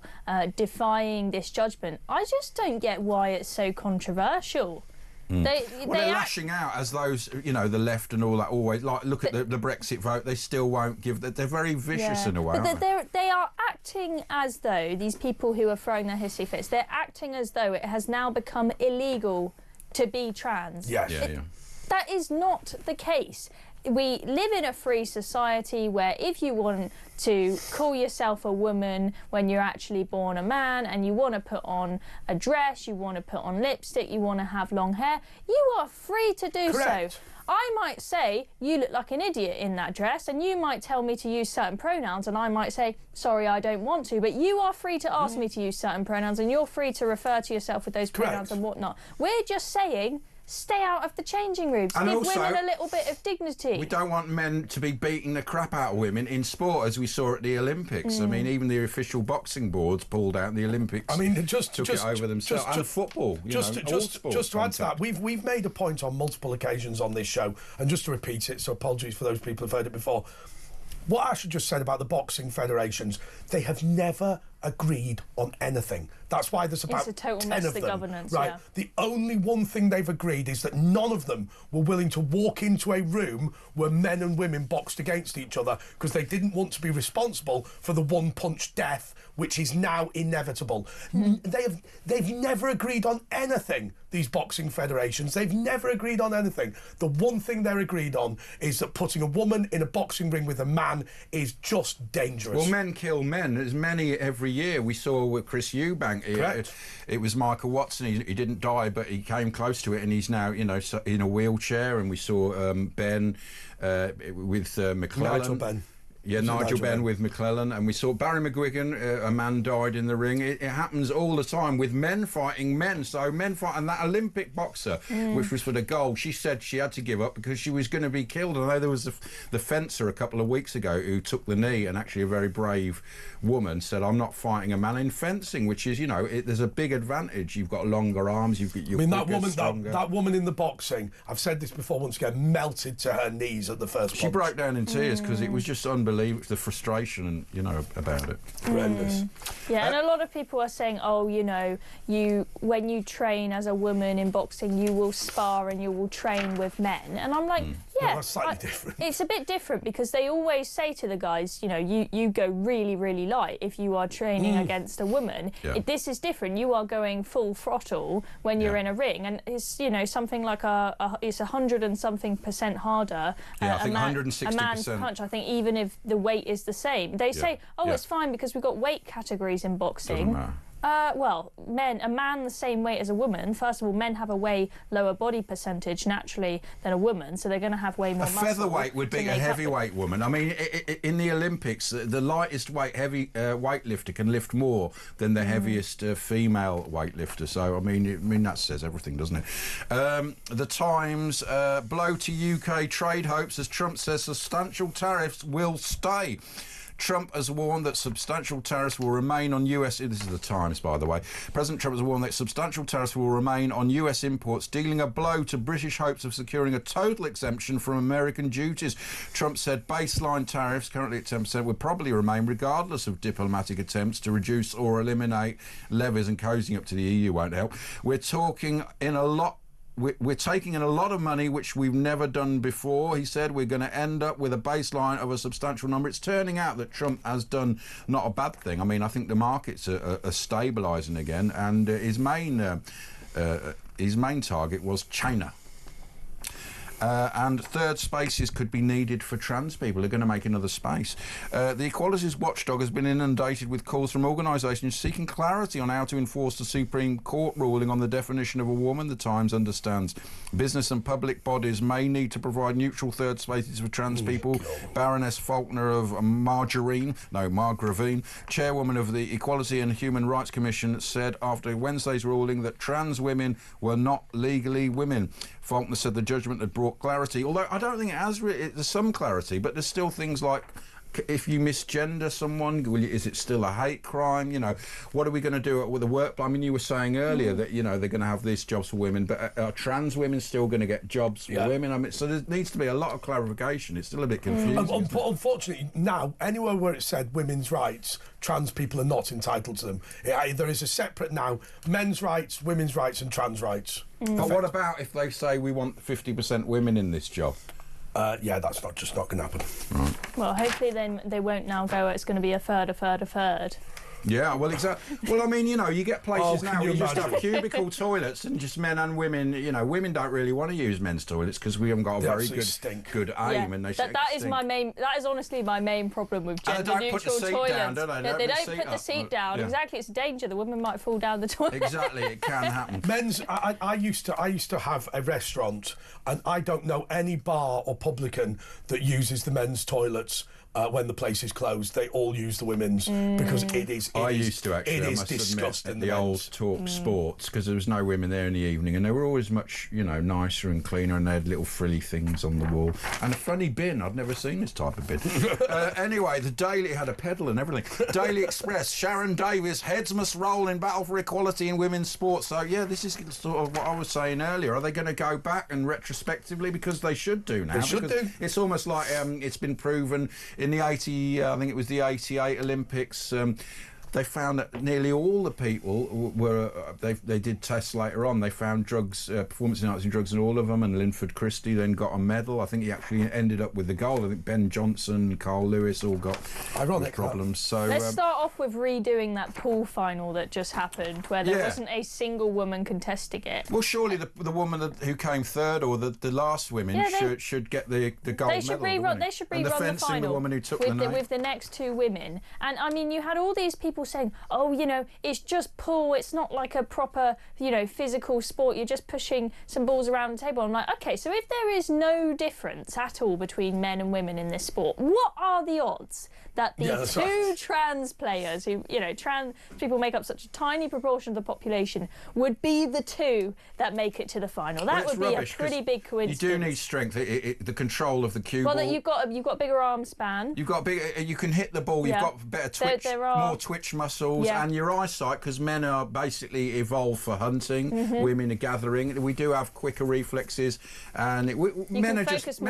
defying this judgment. I just don't get why it's so controversial. They're lashing out as those, you know, the left and all that always, like, look at the Brexit vote, they still won't give... They're very vicious in a way, but they are acting as though, these people who are throwing their hissy fits, they're acting as though it has now become illegal to be trans. Yes. That is not the case. We live in a free society where if you want to call yourself a woman when you're actually born a man, and you want to put on a dress, you want to put on lipstick, you want to have long hair, you are free to do so. I might say, you look like an idiot in that dress, and you might tell me to use certain pronouns, and I might say, sorry, I don't want to, but you are free to ask me to use certain pronouns, and you're free to refer to yourself with those pronouns and whatnot. We're just saying... stay out of the changing rooms. And give also, women a little bit of dignity. We don't want men to be beating the crap out of women in sport, as we saw at the Olympics. I mean, even the official boxing boards pulled out in the Olympics. I mean, took it over themselves. And football, just to add to that, we've made a point on multiple occasions on this show, and just to repeat it, so apologies for those people who've heard it before. What Asher just said about the boxing federations, they have never agreed on anything. That's why there's about 10 of them. Governance, right? The only one thing they've agreed is that none of them were willing to walk into a room where men and women boxed against each other, because they didn't want to be responsible for the one-punch death, which is now inevitable. They've never agreed on anything, these boxing federations. They've never agreed on anything. The one thing they're agreed on is that putting a woman in a boxing ring with a man is just dangerous. Well, men kill men. There's many every year. We saw with Chris Eubank. It was Michael Watson. He didn't die, but he came close to it, and he's now, you know, in a wheelchair. And we saw Ben with McClellan. Nigel Ben. Yeah, Nigel Benn with McClellan, and we saw Barry McGuigan, a man died in the ring. It happens all the time with men fighting men. So men fight, and that Olympic boxer, which was for the gold, she said she had to give up because she was going to be killed. I know there was the fencer a couple of weeks ago who took the knee, and actually a very brave woman said, I'm not fighting a man in fencing, which is, you know, there's a big advantage. You've got longer arms, you've got your that woman in the boxing, I've said this before once again, melted to her knees at the first punch. She broke down in tears because it was just unbelievable, the frustration and, you know, about it. Horrendous. Yeah, and a lot of people are saying, oh, you know, when you train as a woman in boxing, you will spar and you will train with men. And I'm like, yeah, that's slightly different. It's a bit different, because they always say to the guys, you know, you go really, really light if you are training against a woman. Yeah. This is different. You are going full throttle when you're in a ring, and it's, you know, something like it's 100 and something % harder. Yeah, I think 160%. A man's punch, I think, even if the weight is the same. They say, it's fine because we've got weight categories in boxing. Doesn't matter. Well, a man the same weight as a woman. First of all, men have a way lower body percentage naturally than a woman, so they're going to have way more muscle. A featherweight would be a heavyweight woman. I mean, in the Olympics, the lightest weightlifter can lift more than the heaviest female weightlifter. So, I mean, that says everything, doesn't it? The Times, blow to UK trade hopes as Trump says substantial tariffs will stay. Trump has warned that substantial tariffs will remain on US... This is the Times, by the way. President Trump has warned that substantial tariffs will remain on US imports, dealing a blow to British hopes of securing a total exemption from American duties. Trump said baseline tariffs, currently at 10%, would probably remain regardless of diplomatic attempts to reduce or eliminate levies, and cozying up to the EU won't help. We're taking in a lot of money, which we've never done before, he said. We're going to end up with a baseline of a substantial number. It's turning out that Trump has done not a bad thing. I mean, I think the markets are stabilising again, and his main target was China. And third spaces could be needed for trans people. They're going to make another space. The Equalities Watchdog has been inundated with calls from organisations seeking clarity on how to enforce the Supreme Court ruling on the definition of a woman. The Times understands business and public bodies may need to provide neutral third spaces for trans people. Baroness Faulkner of Margravine, chairwoman of the Equality and Human Rights Commission, said after Wednesday's ruling that trans women were not legally women. Faulkner said the judgment had brought clarity, although I don't think it has. There's some clarity, but there's still things like, if you misgender someone, is it still a hate crime? You know, what are we going to do with the work? I mean, you were saying earlier that, you know, they're going to have these jobs for women, but are trans women still going to get jobs for women? I mean, so there needs to be a lot of clarification. It's still a bit confusing. Unfortunately, now, anywhere where it said women's rights, trans people are not entitled to them. There is a separate now, men's rights, women's rights and trans rights. But what about if they say we want 50% women in this job? That's just not going to happen. Right. Well, hopefully then they won't now go, it's going to be a third. Yeah, well, exactly. Well, I mean, you know, you get places now where you just have cubicle toilets and just men and women. You know, women don't really want to use men's toilets because we haven't got a very good aim, and they that is my main. That is honestly my main problem with gender neutral toilets. Down, do they? They don't put the seat down. Yeah. Exactly, it's a danger. The women might fall down the toilet. Exactly, it can happen. Men's. I used to have a restaurant, and I don't know any bar or publican that uses the men's toilets. When the place is closed, they all use the women's because it is. I used to actually. I must disgusting. Admit, at the old Talk Sports, because there was no women there in the evening, and they were always much, you know, nicer and cleaner, and they had little frilly things on the wall and a funny bin. I'd never seen this type of bin. Anyway, the Daily had a pedal and everything. Daily Express. Sharon Davies, heads must roll in battle for equality in women's sports. So yeah, this is sort of what I was saying earlier. Are they going to go back and retrospectively, because they should do now? They should do. It's almost like it's been proven. In the 80, I think it was the 88 Olympics, they found that nearly all the people were, they did tests later on, they found drugs, performance-enhancing drugs in all of them, and Linford Christie then got a medal. I think he actually ended up with the gold. I think Ben Johnson, Carl Lewis all got problems. So let's start off with redoing that pool final that just happened, where there wasn't a single woman contesting it. Well, surely the woman who came third, or the last women, should get the gold medal. They should rerun the final the woman who took with the next two women. And I mean, you had all these people saying, oh, you know, it's just pool, it's not like a proper, you know, physical sport, you're just pushing some balls around the table. I'm like, okay, so if there is no difference at all between men and women in this sport, what are the odds that the two trans players, who, you know, trans people make up such a tiny proportion of the population, would be the two that make it to the final? That would be a pretty big coincidence. You do need strength, the control of the cue ball. Well, you've got bigger arm span. You've got you can hit the ball. You've got better twitch, more twitch muscles, and your eyesight, because men are basically evolved for hunting. Women are gathering. We do have quicker reflexes, and men are just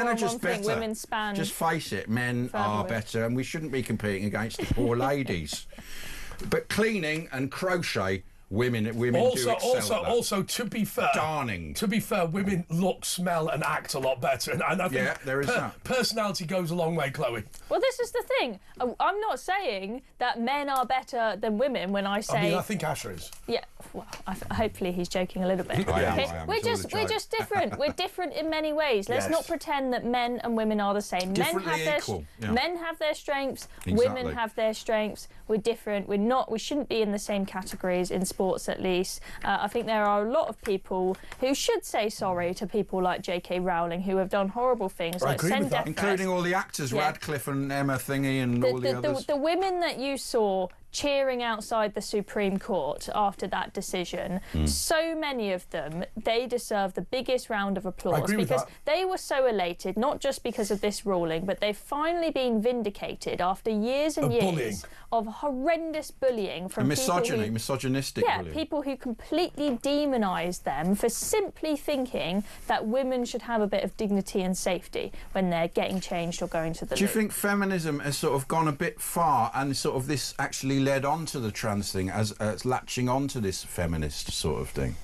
better. Women's span. Just face it, men are better, and we shouldn't be competing against the poor ladies. But cleaning and crochet, women do excel. Also, to be fair, darning. To be fair, women look, smell, and act a lot better, and I think there is that. Personality goes a long way, Chloe. Well, this is the thing. I'm not saying that men are better than women when I say. I mean, I think Asher is. Yeah. Well, hopefully he's joking a little bit. I am. We're just different. We're different in many ways. Let's not pretend that men and women are the same. Men have their strengths. Exactly. Women have their strengths. We're different. We're not. We shouldn't be in the same categories in sports, at least. I think there are a lot of people who should say sorry to people like J.K. Rowling, who have done horrible things, like send death threats. Including all the actors, Radcliffe and Emma Thingy and all the others. The women that you saw cheering outside the Supreme Court after that decision. So many of them, they deserve the biggest round of applause because they were so elated, not just because of this ruling, but they've finally been vindicated after years and years of horrendous bullying from misogynistic bullying. People who completely demonised them for simply thinking that women should have a bit of dignity and safety when they're getting changed or going to the Do you think feminism has sort of gone a bit far, and sort of this actually led on to the trans thing as latching on to this feminist sort of thing?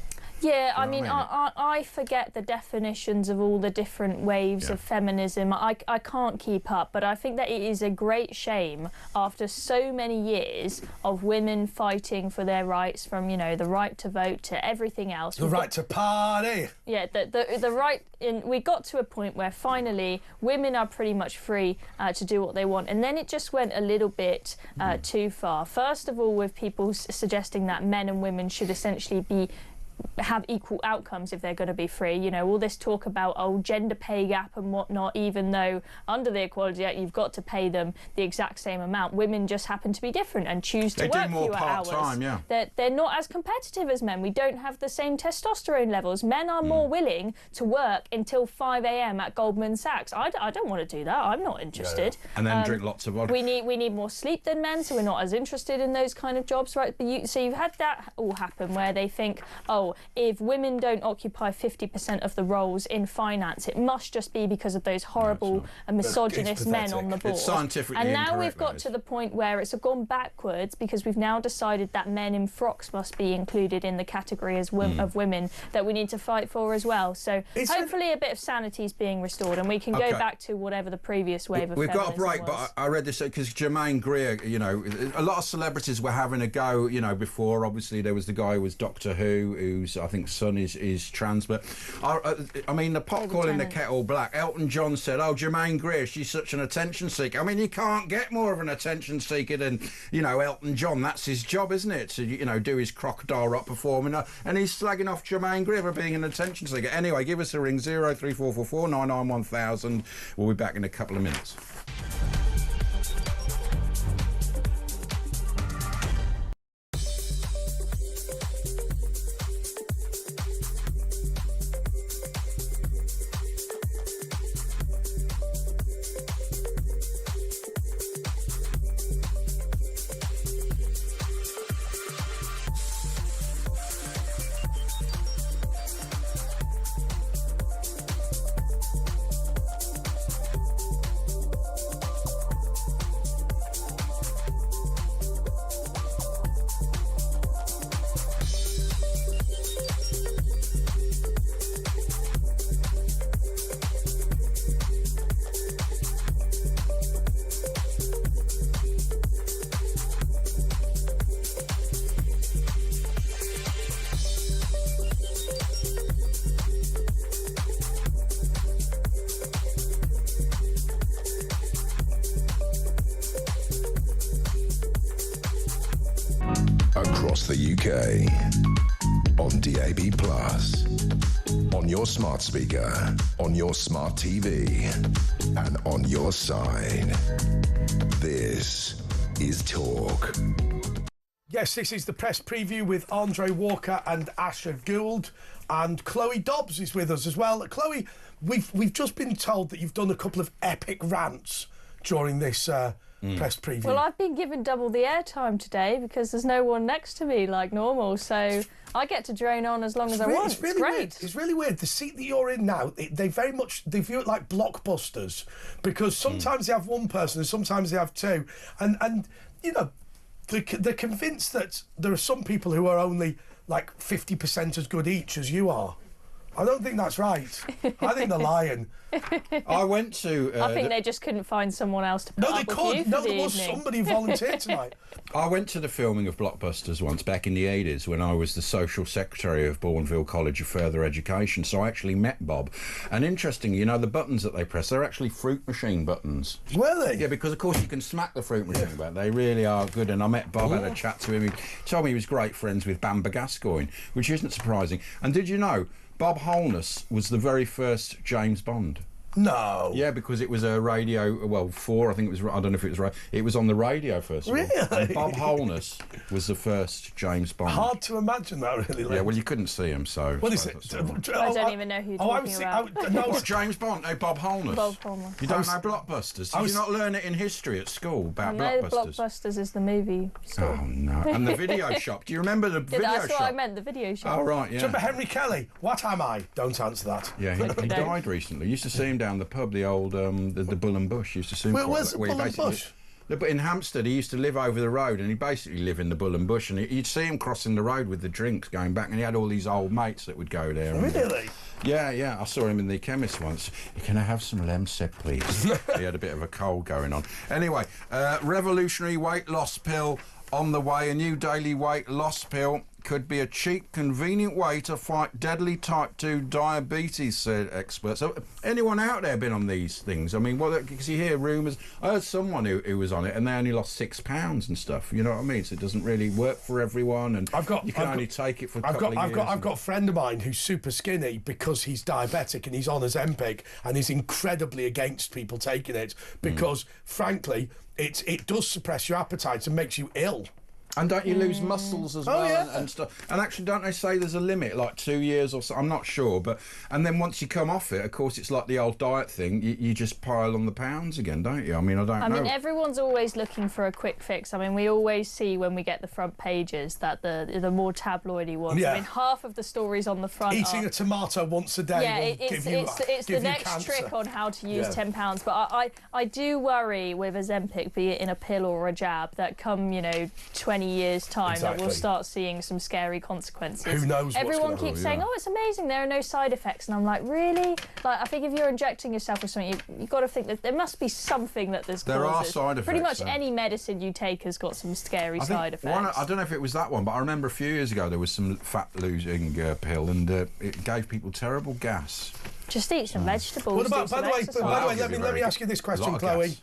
Yeah, I mean, I forget the definitions of all the different waves of feminism. I can't keep up, but I think that it is a great shame after so many years of women fighting for their rights, from, you know, the right to vote to everything else. The right to party. Yeah, the right... we got to a point where finally women are pretty much free to do what they want, and then it just went a little bit too far. First of all, with people suggesting that men and women should essentially have equal outcomes if they're going to be free. You know, all this talk about gender pay gap and whatnot, even though under the Equality Act you've got to pay them the exact same amount. Women just happen to be different and choose to work fewer hours. They're not as competitive as men. We don't have the same testosterone levels. Men are more willing to work until 5 a.m. at Goldman Sachs. I don't want to do that. I'm not interested. And then drink lots of vodka. We need more sleep than men, so we're not as interested in those kind of jobs, right? But so you've had that all happen where they think, if women don't occupy 50% of the roles in finance, it must just be because of those horrible and misogynist men on the board. It's scientifically and now incorrect, we've got to the point where it's gone backwards because we've now decided that men in frocks must be included in the category as of women that we need to fight for as well. So hopefully a bit of sanity is being restored and we can go back to whatever the previous wave of feminism We've got a break, was. but I read this because Jermaine Greer, you know, a lot of celebrities were having a go, you know, before. Obviously there was the guy who was Doctor Who, whose I think son is trans, but I mean the pot calling the kettle black. Elton John said, "Oh, Jermaine Greer, she's such an attention seeker." I mean, you can't get more of an attention seeker than, you know, Elton John. That's his job, isn't it? To, you know, do his crocodile rock performing, and he's slagging off Jermaine Greer for being an attention seeker. Anyway, give us a ring, 03444 99 1000. We'll be back in a couple of minutes. Across the UK, on DAB+, on your smart speaker, on your smart TV, and on your side. This is Talk. Yes, this is the press preview with Andre Walker and Asher Gould, and Chloe Dobbs is with us as well. Chloe, we've just been told that you've done a couple of epic rants during this press preview. Well, I've been given double the airtime today because there's no one next to me like normal, so I get to drone on as long as I want. It's really great. weird. It's really weird. The seat that you're in now, they view it like blockbusters, because sometimes they have one person and sometimes they have two, and you know, they're convinced that there are some people who are only like 50% as good each as you are. I don't think that's right. I think they're lying. I went to... I think they just couldn't find someone else to put up with you for No, the there was evening. somebody volunteered tonight. I went to the filming of Blockbusters once back in the 80s when I was the social secretary of Bourneville College of Further Education, so I actually met Bob. And interestingly, you know, the buttons that they press, they're actually fruit machine buttons. Really? Yeah, because of course you can smack the fruit machine back. They really are good. And I met Bob, had a chat to him. He told me he was great friends with Bamber Gascoigne, which isn't surprising. And did you know Bob Holness was the very first James Bond? No. Yeah, because it was a radio. Well, 4. I think it was. I don't know if it was. It was on the radio first. Really? Of all. And Bob Holness was the first James Bond. Hard to imagine that, really. Yeah, well, you couldn't see him, so. What is it? I don't even know who you're talking about. No, what, James Bond? No, Bob Holness. Bob Holness. You don't know Blockbusters? Did you not learn it in history at school about I know Blockbusters? Blockbusters is the movie store. Oh no! And the video shop. Do you remember the video shop? That's what I meant. The video shop. Oh right, yeah. Do you remember Henry Kelly? What am I? Don't answer that. Yeah, he died recently. Used to see him down the pub, the old the Bull and Bush. Used to see him. Where's the Bull and Bush? But in Hampstead, he used to live over the road, and he basically lived in the Bull and Bush, and you'd see him crossing the road with the drinks going back, and he had all these old mates that would go there. Really? Yeah. I saw him in the chemist once. Can I have some Lemsip, please? He had a bit of a cold going on. Anyway, revolutionary weight loss pill on the way. A new daily weight loss pill could be a cheap, convenient way to fight deadly type 2 diabetes, said experts. So, anyone out there been on these things? I mean, because you hear rumours. I heard someone who was on it, and they only lost 6 pounds and stuff. You know what I mean? So it doesn't really work for everyone, and you can only take it for a couple of years. I've got a friend of mine who's super skinny because he's diabetic and he's on Ozempic, and he's incredibly against people taking it because, frankly, it does suppress your appetite and makes you ill. And don't you lose muscles as well yeah. and stuff? And actually, don't they say there's a limit, like 2 years or so? I'm not sure, but and then once you come off it, of course, it's like the old diet thing. You just pile on the pounds again, don't you? I mean, I don't know. I mean, everyone's always looking for a quick fix. I mean, we always see when we get the front pages that the more tabloidy ones. Yeah. I mean, half of the stories on the front. Eating a tomato once a day. Yeah, it's the next trick on how to use £10. But I do worry with Ozempic, be it in a pill or a jab, that come 20 years time that we'll start seeing some scary consequences. Who knows? Everyone keeps saying, "Oh, it's amazing. There are no side effects," and I'm like, really? Like, I think if you're injecting yourself with something, you've got to think that there must be something that there's. There are side effects. Pretty much any medicine you take has got some scary side effects. I don't know if it was that one, but I remember a few years ago there was some fat-losing pill, and it gave people terrible gas. Just eat some vegetables. What about? By the way, let me ask you this question, Chloe.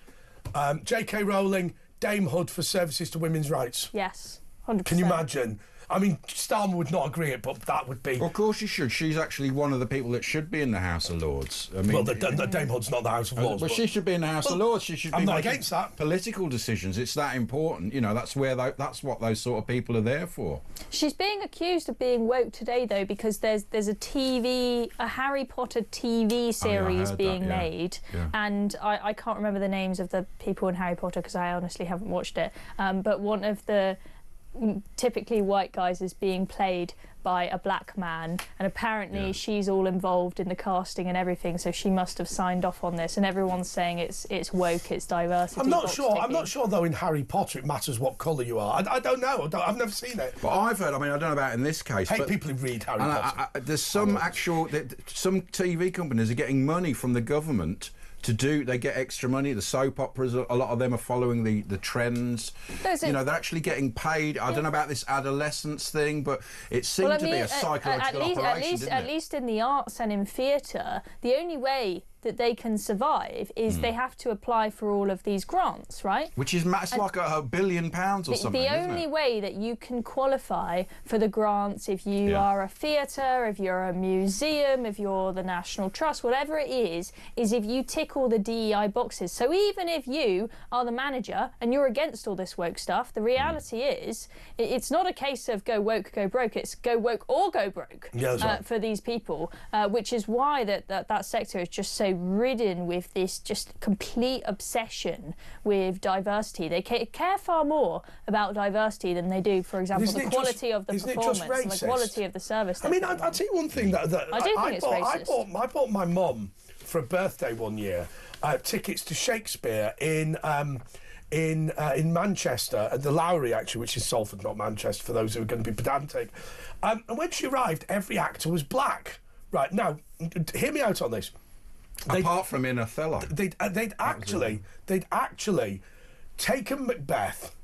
J.K. Rowling. Dame Hood for services to women's rights. Yes, 100%. Can you imagine? I mean, Starmer would not agree it, but that would be... Well, of course she should. She's actually one of the people that should be in the House of Lords. I mean, well, the Dame Hood's not the House of Lords. But she should be in the House of Lords. She should be I'm not making against that. Political decisions. It's that important. You know, that's that's what those sort of people are there for. She's being accused of being woke today, though, because there's a Harry Potter TV series being made, and I can't remember the names of the people in Harry Potter because I honestly haven't watched it. But one of the typically white guys is being played by a black man, and apparently she's all involved in the casting and everything, so she must have signed off on this, and everyone's saying it's woke, it's diversity. I'm not sure though in Harry Potter it matters what colour you are. I don't know. I've never seen it. But I've heard, I mean, I don't know about in this case, but people who read Harry Potter. There's some some TV companies are getting money from the government they get extra money. The soap operas, a lot of them are following the trends. They're actually getting paid. I don't know about this adolescence thing, but it seemed to be a psychological operation, at least in the arts and in theatre, the only way that they can survive is they have to apply for all of these grants, right? Which is like £1 billion or something. The only way that you can qualify for the grants, if you are a theatre, if you're a museum, if you're the National Trust, whatever it is if you tick all the DEI boxes. So even if you are the manager and you're against all this woke stuff, the reality is it's not a case of go woke, go broke. It's go woke or go broke for these people, which is why that sector is just so ridden with this just complete obsession with diversity. They care far more about diversity than they do, for example, the quality of the performance and the quality of the service. I mean, I'll tell you one thing that I do think it's racist. I bought my mum for a birthday one year tickets to Shakespeare in Manchester, at the Lowry actually, which is Salford, not Manchester, for those who are going to be pedantic. And when she arrived, every actor was black. Right, now, hear me out on this. Apart from in Othello. They'd actually taken Macbeth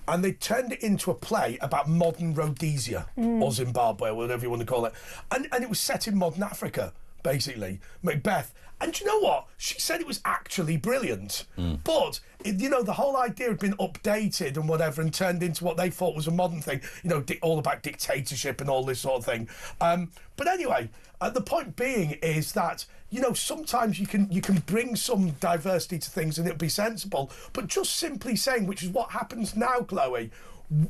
and they turned it into a play about modern Rhodesia or Zimbabwe, or whatever you want to call it. And it was set in modern Africa. basically, Macbeth. And do you know what? She said it was actually brilliant. But, the whole idea had been updated and whatever and turned into what they thought was a modern thing, all about dictatorship and all this sort of thing. But anyway, the point being is that, sometimes you can bring some diversity to things and it'll be sensible. But just simply saying, which is what happens now, Chloe,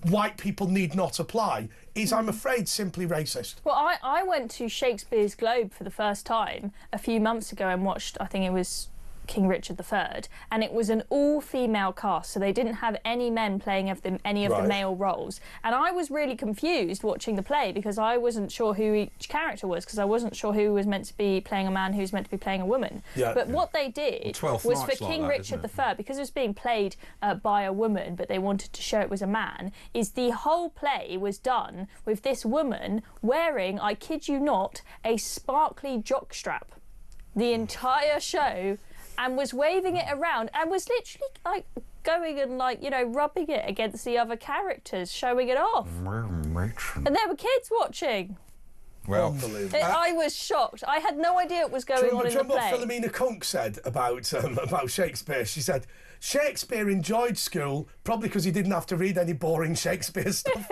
white people need not apply, is, I'm afraid, simply racist. Well, I went to Shakespeare's Globe for the first time a few months ago and watched, I think it was King Richard III, and it was an all-female cast, so they didn't have any men playing any of the male roles. And I was really confused watching the play because I wasn't sure who each character was, because I wasn't sure who was meant to be playing a man, who was meant to be playing a woman. But what they did was for King Richard III, because it was being played by a woman, but they wanted to show it was a man, is the whole play was done with this woman wearing, I kid you not, a sparkly jockstrap the entire show, and was waving it around and was literally going and rubbing it against the other characters, showing it off. And there were kids watching. Well, I was shocked. I had no idea what was going on in the play. What Philomena Kunk said about Shakespeare? She said, Shakespeare enjoyed school, probably because he didn't have to read any boring Shakespeare stuff.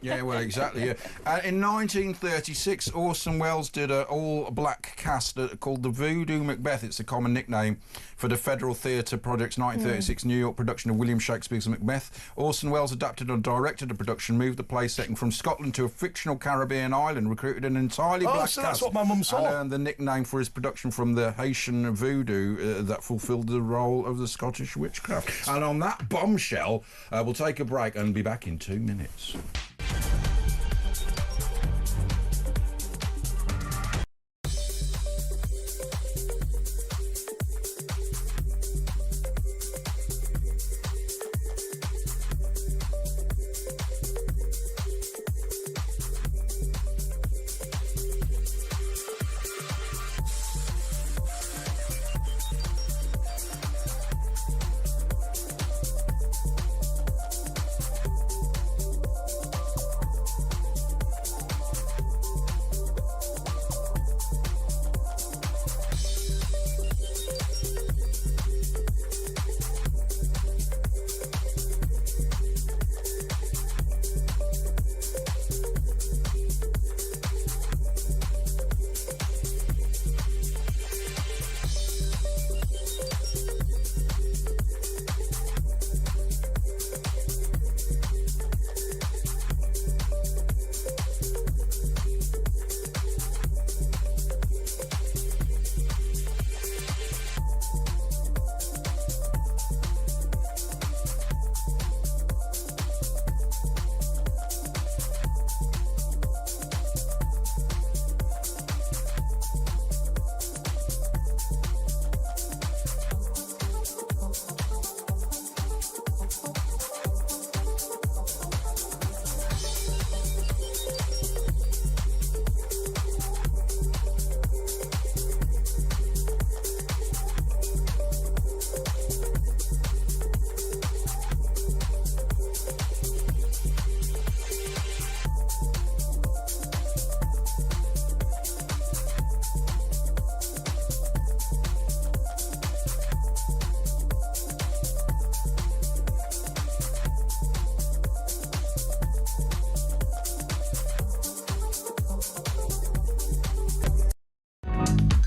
Yeah, well, exactly. Yeah. In 1936, Orson Welles did an all-black cast called The Voodoo Macbeth. It's a common nickname for the Federal Theatre Project's 1936 New York production of William Shakespeare's Macbeth. Orson Welles adapted and directed the production, moved the play setting from Scotland to a fictional Caribbean island, recruited an entirely black cast, that's what my mum saw, and earned the nickname for his production from the Haitian voodoo that fulfilled the role of the Scottish witchcraft. And on that bombshell, we'll take a break and be back in 2 minutes.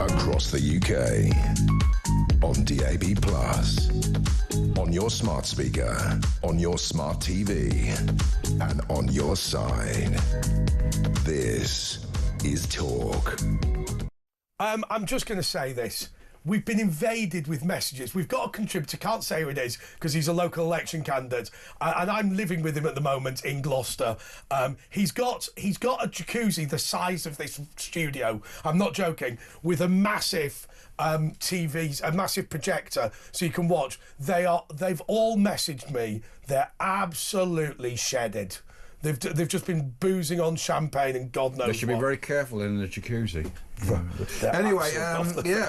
Across the UK, on DAB+, on your smart speaker, on your smart TV, and on your side. This is Talk. I'm just going to say this. We've been invaded with messages. We've got a contributor, can't say who it is because he's a local election candidate, and I'm living with him at the moment in Gloucester. He's got a jacuzzi the size of this studio. I'm not joking. With a massive TVs, a massive projector, so you can watch. They've all messaged me. They're absolutely shedded. They've just been boozing on champagne and God knows what. They should be very careful in the jacuzzi. Anyway,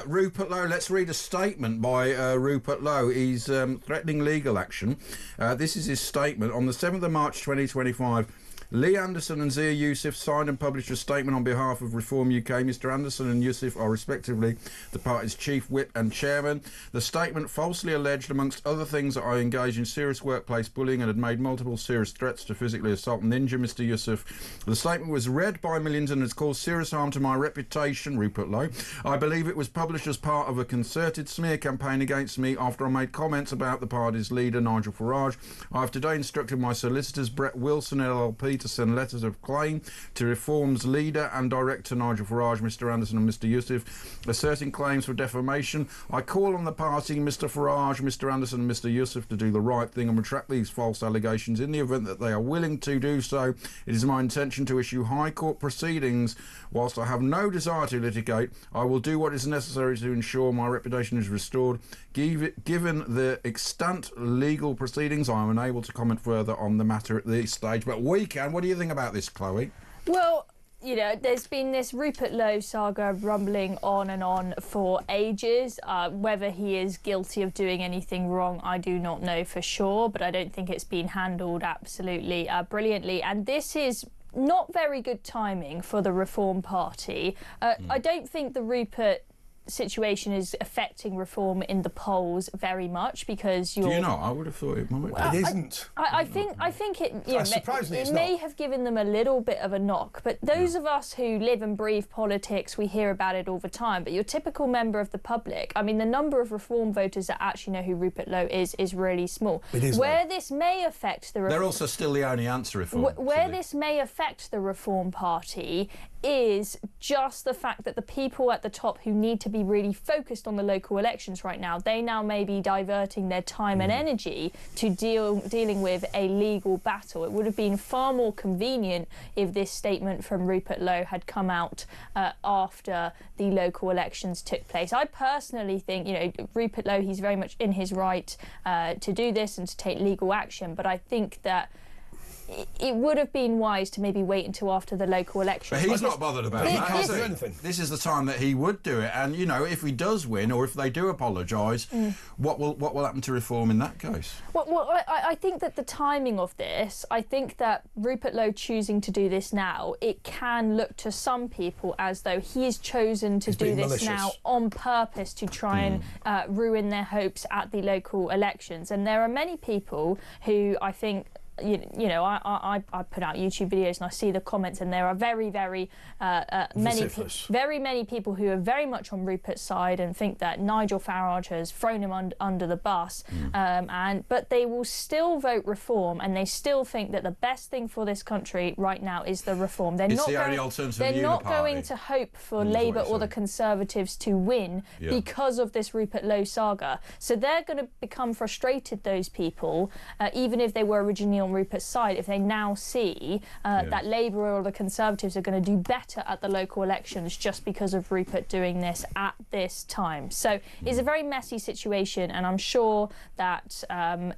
Rupert Lowe. Let's read a statement by Rupert Lowe. He's threatening legal action. This is his statement. On the 7th of March 2025, Lee Anderson and Zia Youssef signed and published a statement on behalf of Reform UK. Mr Anderson and Youssef are respectively the party's chief whip and chairman. The statement falsely alleged, amongst other things, that I engaged in serious workplace bullying and had made multiple serious threats to physically assault and injure Mr Youssef. The statement was read by millions and has caused serious harm to my reputation, Rupert Lowe. I believe it was published as part of a concerted smear campaign against me after I made comments about the party's leader, Nigel Farage. I have today instructed my solicitors, Brett Wilson LLP, to send letters of claim to Reform's leader and director, Nigel Farage, Mr Anderson and Mr Youssef, asserting claims for defamation. I call on the party, Mr Farage, Mr Anderson and Mr Youssef, to do the right thing and retract these false allegations. In the event that they are willing to do so, it is my intention to issue High Court proceedings. Whilst I have no desire to litigate, I will do what is necessary to ensure my reputation is restored. Given the extant legal proceedings, I am unable to comment further on the matter at this stage. But we can. What do you think about this, Chloe? Well, you know, there's been this Rupert Lowe saga rumbling on and on for ages. Whether he is guilty of doing anything wrong, I do not know for sure, but I don't think it's been handled absolutely brilliantly. And this is not very good timing for the Reform Party. I don't think the Rupert situation is affecting Reform in the polls very much, because you're... Do you not? I would have thought it might. It isn't. I think it, you know, it may have given them a little bit of a knock, but those of us who live and breathe politics, we hear about it all the time. But your typical member of the public, I mean, the number of Reform voters that actually know who Rupert Lowe is really small. It is where low. This may affect the... They're also still the only answer, Reform. Where this may affect the Reform Party is just the fact that the people at the top who need to be really focused on the local elections right now, they now may be diverting their time and energy to dealing with a legal battle. It would have been far more convenient if this statement from Rupert Lowe had come out after the local elections took place. I personally think, you know, Rupert Lowe, he's very much in his right to do this and to take legal action, but I think that it would have been wise to maybe wait until after the local elections. But he's not bothered about that. He can't do anything. This is the time that he would do it, and you know, if he does win or if they do apologise, what will happen to Reform in that case? Well, I think that the timing of this, I think that Rupert Lowe choosing to do this now, it can look to some people as though he has chosen to do this now on purpose to try and ruin their hopes at the local elections. And there are many people who I think, you know, I put out YouTube videos and I see the comments, and there are very many people who are very much on Rupert's side and think that Nigel Farage has thrown him under the bus, but they will still vote Reform, and they still think that the best thing for this country right now is the Reform. They're not going to hope for Labour or the Conservatives to win because of this Rupert Lowe saga. So they're going to become frustrated, those people, even if they were originally on Rupert's side, if they now see that Labour or the Conservatives are going to do better at the local elections just because of Rupert doing this at this time. So it's a very messy situation, and I'm sure that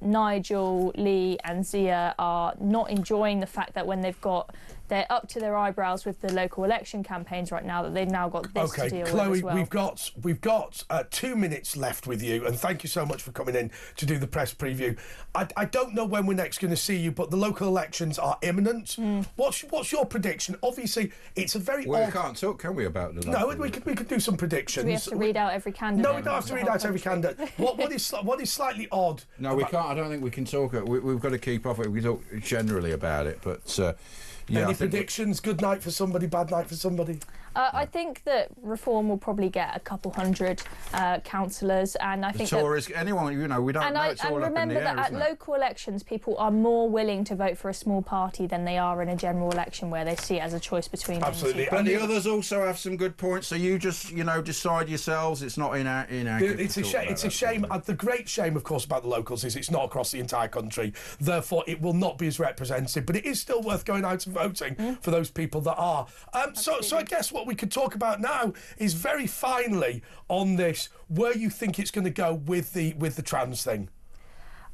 Nigel, Lee and Zia are not enjoying the fact that when they're up to their eyebrows with the local election campaigns right now, that they've now got this to deal Chloe, with as well. we've got 2 minutes left with you, and thank you so much for coming in to do the press preview. I don't know when we're next going to see you, but the local elections are imminent. What's your prediction? Obviously, it's a very we can't talk, can we, about the local? No, we could do some predictions. Do we have to read out every candidate? No, we don't have to read out every candidate. What is slightly odd? No, we can't. I don't think we can talk. We've got to keep off it. We talk generally about it, but. Any predictions? Good night for somebody, bad night for somebody? I think that Reform will probably get a couple hundred councillors, and I think the Tories, anyone, you know, we don't know. It's all up in the air, remember that at local elections, people are more willing to vote for a small party than they are in a general election where they see it as a choice between. Absolutely, but the others also have some good points. So you just, you know, decide yourselves. It's not in our. It's a shame. It's a shame. The great shame, of course, about the locals is it's not across the entire country. Therefore, it will not be as representative. But it is still worth going out and voting for those people that are. So I guess what we could talk about now is very finally on this, where you think it's going to go with the trans thing.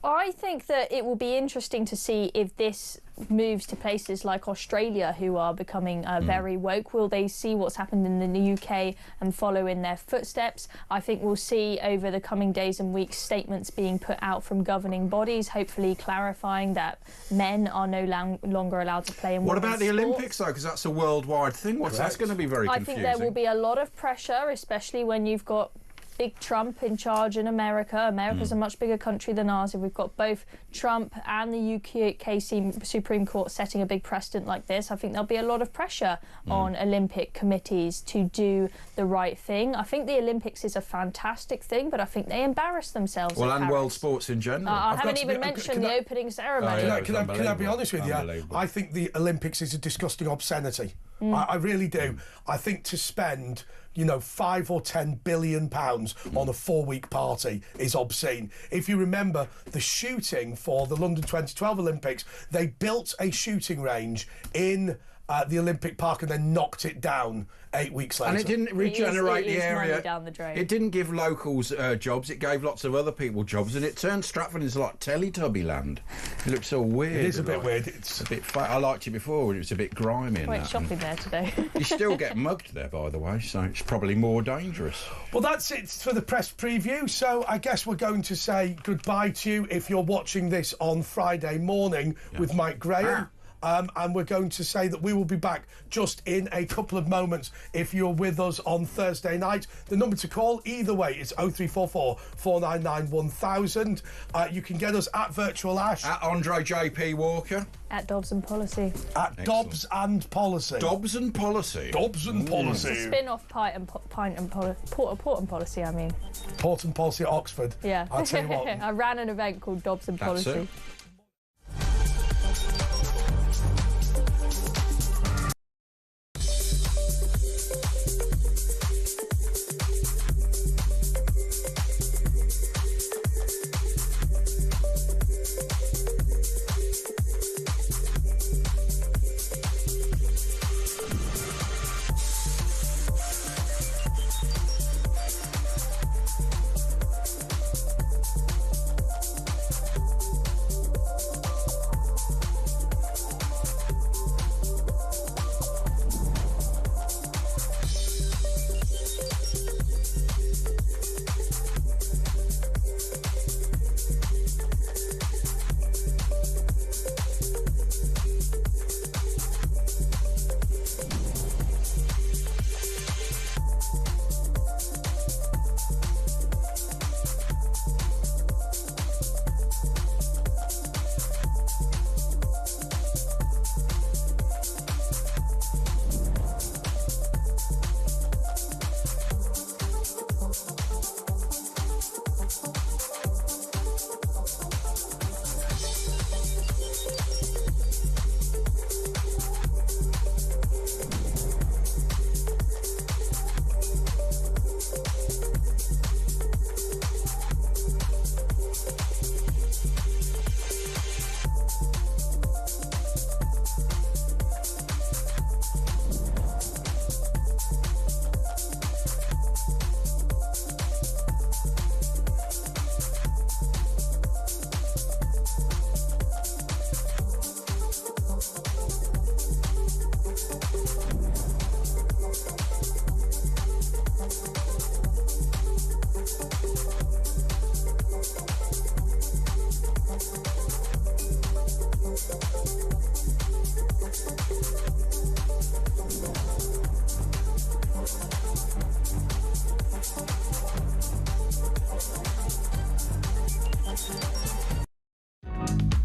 I think that it will be interesting to see if this moves to places like Australia, who are becoming very woke. Will they see what's happened in the UK and follow in their footsteps? I think we'll see over the coming days and weeks statements being put out from governing bodies, hopefully clarifying that men are no longer allowed to play in What women's about the sports. Olympics, though? Because that's a worldwide thing. That's going to be very confusing. I think there will be a lot of pressure, especially when you've got big Trump in charge in America. America's a much bigger country than ours. If we've got both Trump and the UK Supreme Court setting a big precedent like this, I think there'll be a lot of pressure on Olympic committees to do the right thing. I think the Olympics is a fantastic thing, but I think they embarrass themselves. Well, and Paris. world sports in general. I haven't even mentioned the opening ceremony. Can I be honest with you? I think the Olympics is a disgusting obscenity. I really do. I think to spend, you know, £5 or £10 billion on a 4-week party is obscene. If you remember the shooting for the London 2012 Olympics, they built a shooting range in the Olympic Park and then knocked it down 8 weeks later. And it didn't regenerate it is the area. money down the drain. It didn't give locals jobs. It gave lots of other people jobs, and it turned Stratford into like Teletubby land. It looks so weird. It is a bit weird. It's a bit. I liked it before when it was a bit grimy. Went shopping there today. You still get mugged there, by the way, so it's probably more dangerous. Well, that's it for the press preview. So I guess we're going to say goodbye to you if you're watching this on Friday morning with Mike Graham. And we're going to say that we will be back just in a couple of moments if you're with us on Thursday night. The number to call, either way, is 0344 499 1000. You can get us at Virtual Ash. At Andre JP Walker. At Dobbs and Policy. At Dobbs and Policy. Dobbs and Policy. Dobbs and Policy. It's a spin-off Port and Policy, I mean. Port and Policy at Oxford. Yeah. I'll tell you what. I ran an event called Dobbs and Policy. It.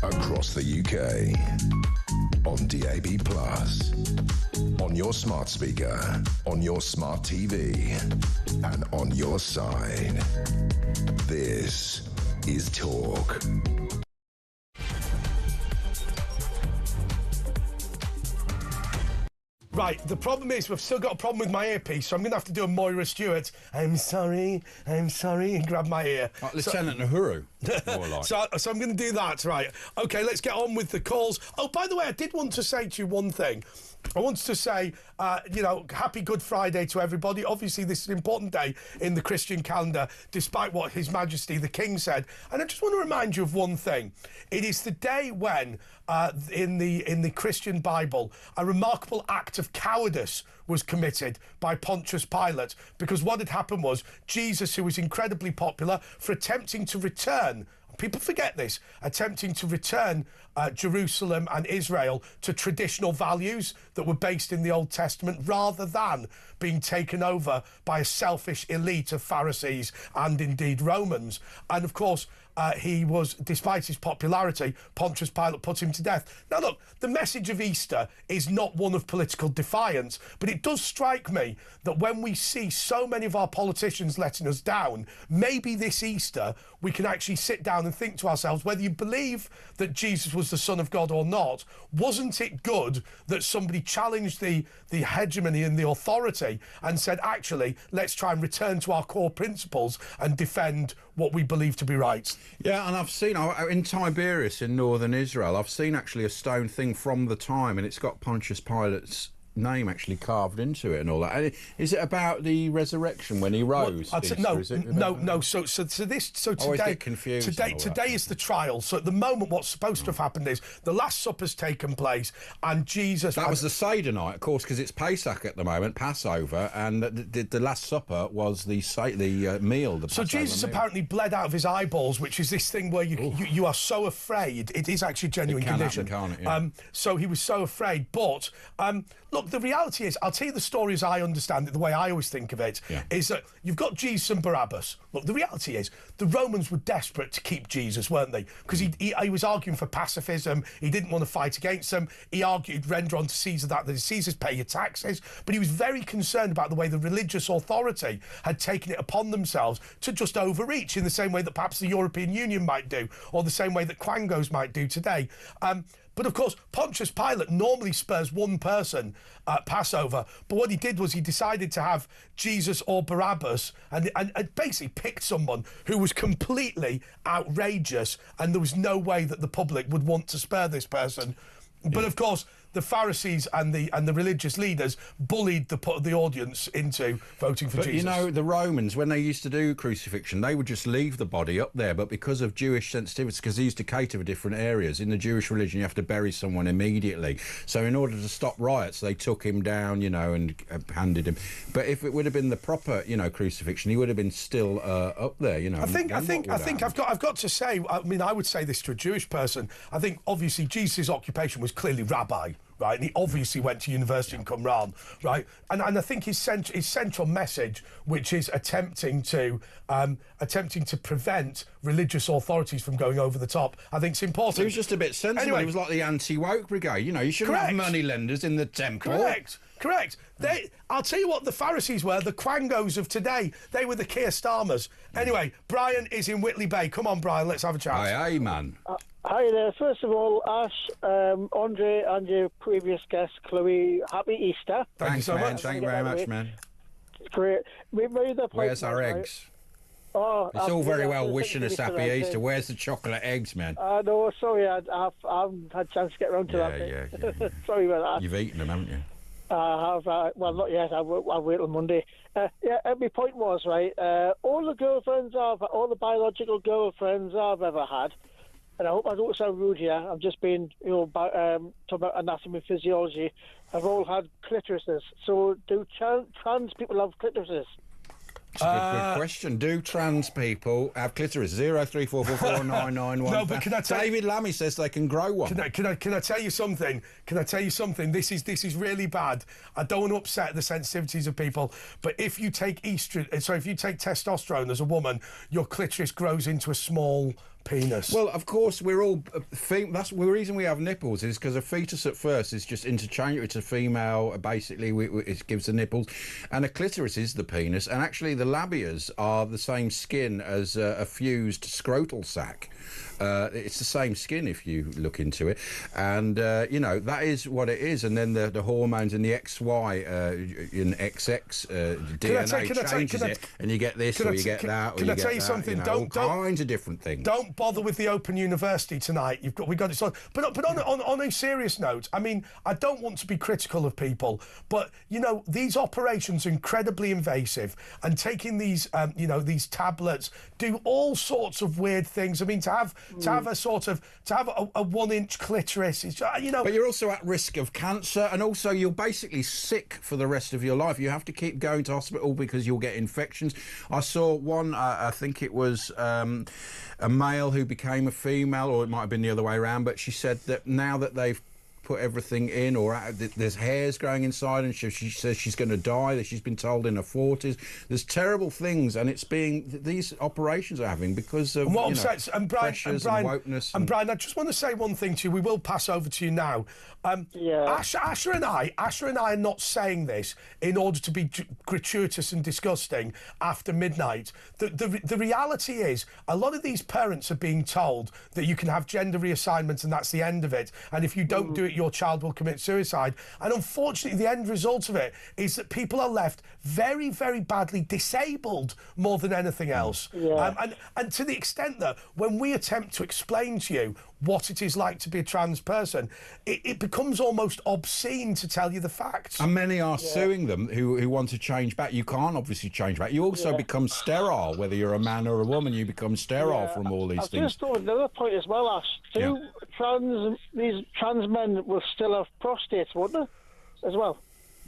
Across the UK, on DAB+, on your smart speaker, on your smart TV, and on your side. This is Talk. Right, the problem is we've still got a problem with my earpiece, so I'm going to have to do a Moira Stewart. I'm sorry, and grab my ear. Like Lieutenant Uhuru. More like. So I'm going to do that, right? Okay, let's get on with the calls. Oh, by the way, I did want to say to you one thing. I wanted to say, happy Good Friday to everybody. Obviously, this is an important day in the Christian calendar, despite what His Majesty the King said. And I just want to remind you of one thing. It is the day when, in the Christian Bible, a remarkable act of cowardice was committed by Pontius Pilate, because what had happened was Jesus, who was incredibly popular for attempting to return, people forget this, attempting to return Jerusalem and Israel to traditional values that were based in the Old Testament, rather than being taken over by a selfish elite of Pharisees and indeed Romans. And of course, he was, despite his popularity, Pontius Pilate put him to death. Now look, the message of Easter is not one of political defiance, but it does strike me that when we see so many of our politicians letting us down, maybe this Easter we can actually sit down and think to ourselves, whether you believe that Jesus was the Son of God or not, wasn't it good that somebody challenged the hegemony and the authority and said, actually, let's try and return to our core principles and defend what we believe to be right? Yeah, and I've seen, in Tiberias in northern Israel, I've seen actually a stone thing from the time, and it's got Pontius Pilate's name actually carved into it and all that. Is it about the resurrection when he rose? Well, no. So today, today is the trial. So at the moment, what's supposed to have happened is the Last Supper's taken place, and Jesus. That was the Seder night, of course, because it's Pesach at the moment, Passover, and the Last Supper was the meal. The so Jesus apparently bled out of his eyeballs, which is this thing where you are so afraid. It is actually a genuine condition. Happen, can't it? Yeah. So he was so afraid, but look, the reality is, I'll tell you the story as I understand it, the way I always think of it, is that you've got Jesus and Barabbas. Look, the reality is, the Romans were desperate to keep Jesus, weren't they? Because he was arguing for pacifism. He didn't want to fight against them. He argued, render unto Caesar that the Caesars pay your taxes. But he was very concerned about the way the religious authority had taken it upon themselves to just overreach, in the same way that perhaps the European Union might do, or the same way that Quangos might do today. But of course, Pontius Pilate normally spares one person at Passover, but what he did was he decided to have Jesus or Barabbas, and basically picked someone who was completely outrageous, and there was no way that the public would want to spare this person. But of course, the Pharisees and the religious leaders bullied the audience into voting for Jesus. You know, the Romans, when they used to do crucifixion, they would just leave the body up there. But because of Jewish sensitivities, because they used to cater for different areas, in the Jewish religion, you have to bury someone immediately. So in order to stop riots, they took him down, and handed him. But if it would have been the proper, crucifixion, he would have been still up there, I think I've got to say, I mean, I would say this to a Jewish person. I think obviously Jesus' occupation was clearly rabbi. Right, and he obviously went to university in Qumran, right? And I think his central message, which is attempting to prevent religious authorities from going over the top, I think it's important. He was just a bit sensible. Anyway, he was like the anti-woke brigade. You shouldn't have moneylenders in the temple. Correct. I'll tell you what the Pharisees were, the Quangos of today. They were the Keir Starmers. Anyway, Brian is in Whitley Bay. Come on, Brian, let's have a chat. Aye, man. Hi there. First of all, Ash, Andre, and your previous guest, Chloe, happy Easter. Thank you so much. Thank you very much, man. Great. Where's our eggs? Oh, it's all very well wishing us happy Easter. Where's the chocolate eggs, man? No, sorry, I haven't had a chance to get around to that. Yeah. Sorry about that. You've eaten them, haven't you? I have. Well, not yet. I'll wait till Monday. My point was, right, all the biological girlfriends I've ever had, and I hope I don't sound rude here, I'm just being, talking about anatomy and physiology, have all had clitorises. So do trans people have clitorises? That's a good question. Do trans people have clitoris? 034449911. No, but can I tell David Lammy says they can grow one. Can I tell you something? This is really bad. I don't want to upset the sensitivities of people, but if you take testosterone as a woman, your clitoris grows into a small penis. Well, of course, we're all... that's the reason we have nipples is because a fetus at first is just interchangeable. It's a female, basically, it gives the nipples. And a clitoris is the penis. And actually, the labias are the same skin as a fused scrotal sac. It's the same skin if you look into it, and you know, that is what it is. And then the hormones and the XY in XX DNA changes it, and you get this or you get that. Can I tell you something? All kinds of different things. Don't bother with the Open University tonight. We got it sorted. But on a serious note, I mean, I don't want to be critical of people, but you know, these operations are incredibly invasive, and taking these you know, these tablets do all sorts of weird things. I mean, to have a sort of a 1-inch clitoris is, you know. But you're also at risk of cancer, and also you're basically sick for the rest of your life. You have to keep going to hospital because you'll get infections. I saw one, I think it was a male who became a female, or it might have been the other way around, but she said that now that they've put everything in, or there's hairs growing inside, and she says she's going to die, that she's been told in her 40s. There's terrible things, and it's these operations are having because of pressures and wokeness. And Brian, I just want to say one thing to you. We will pass over to you now. Asher and I are not saying this in order to be gratuitous and disgusting after midnight. The reality is, a lot of these parents are being told that you can have gender reassignment and that's the end of it, and if you don't do it, your child will commit suicide. And unfortunately, the end result of it is that people are left very, very badly disabled more than anything else. And to the extent that when we attempt to explain to you what it is like to be a trans person, it becomes almost obscene to tell you the facts. And many are suing them who want to change back. You can't obviously change back. You also become sterile, whether you're a man or a woman. You become sterile from all these things. I just thought another point as well, Ash. These trans men will still have prostates, wouldn't they, as well?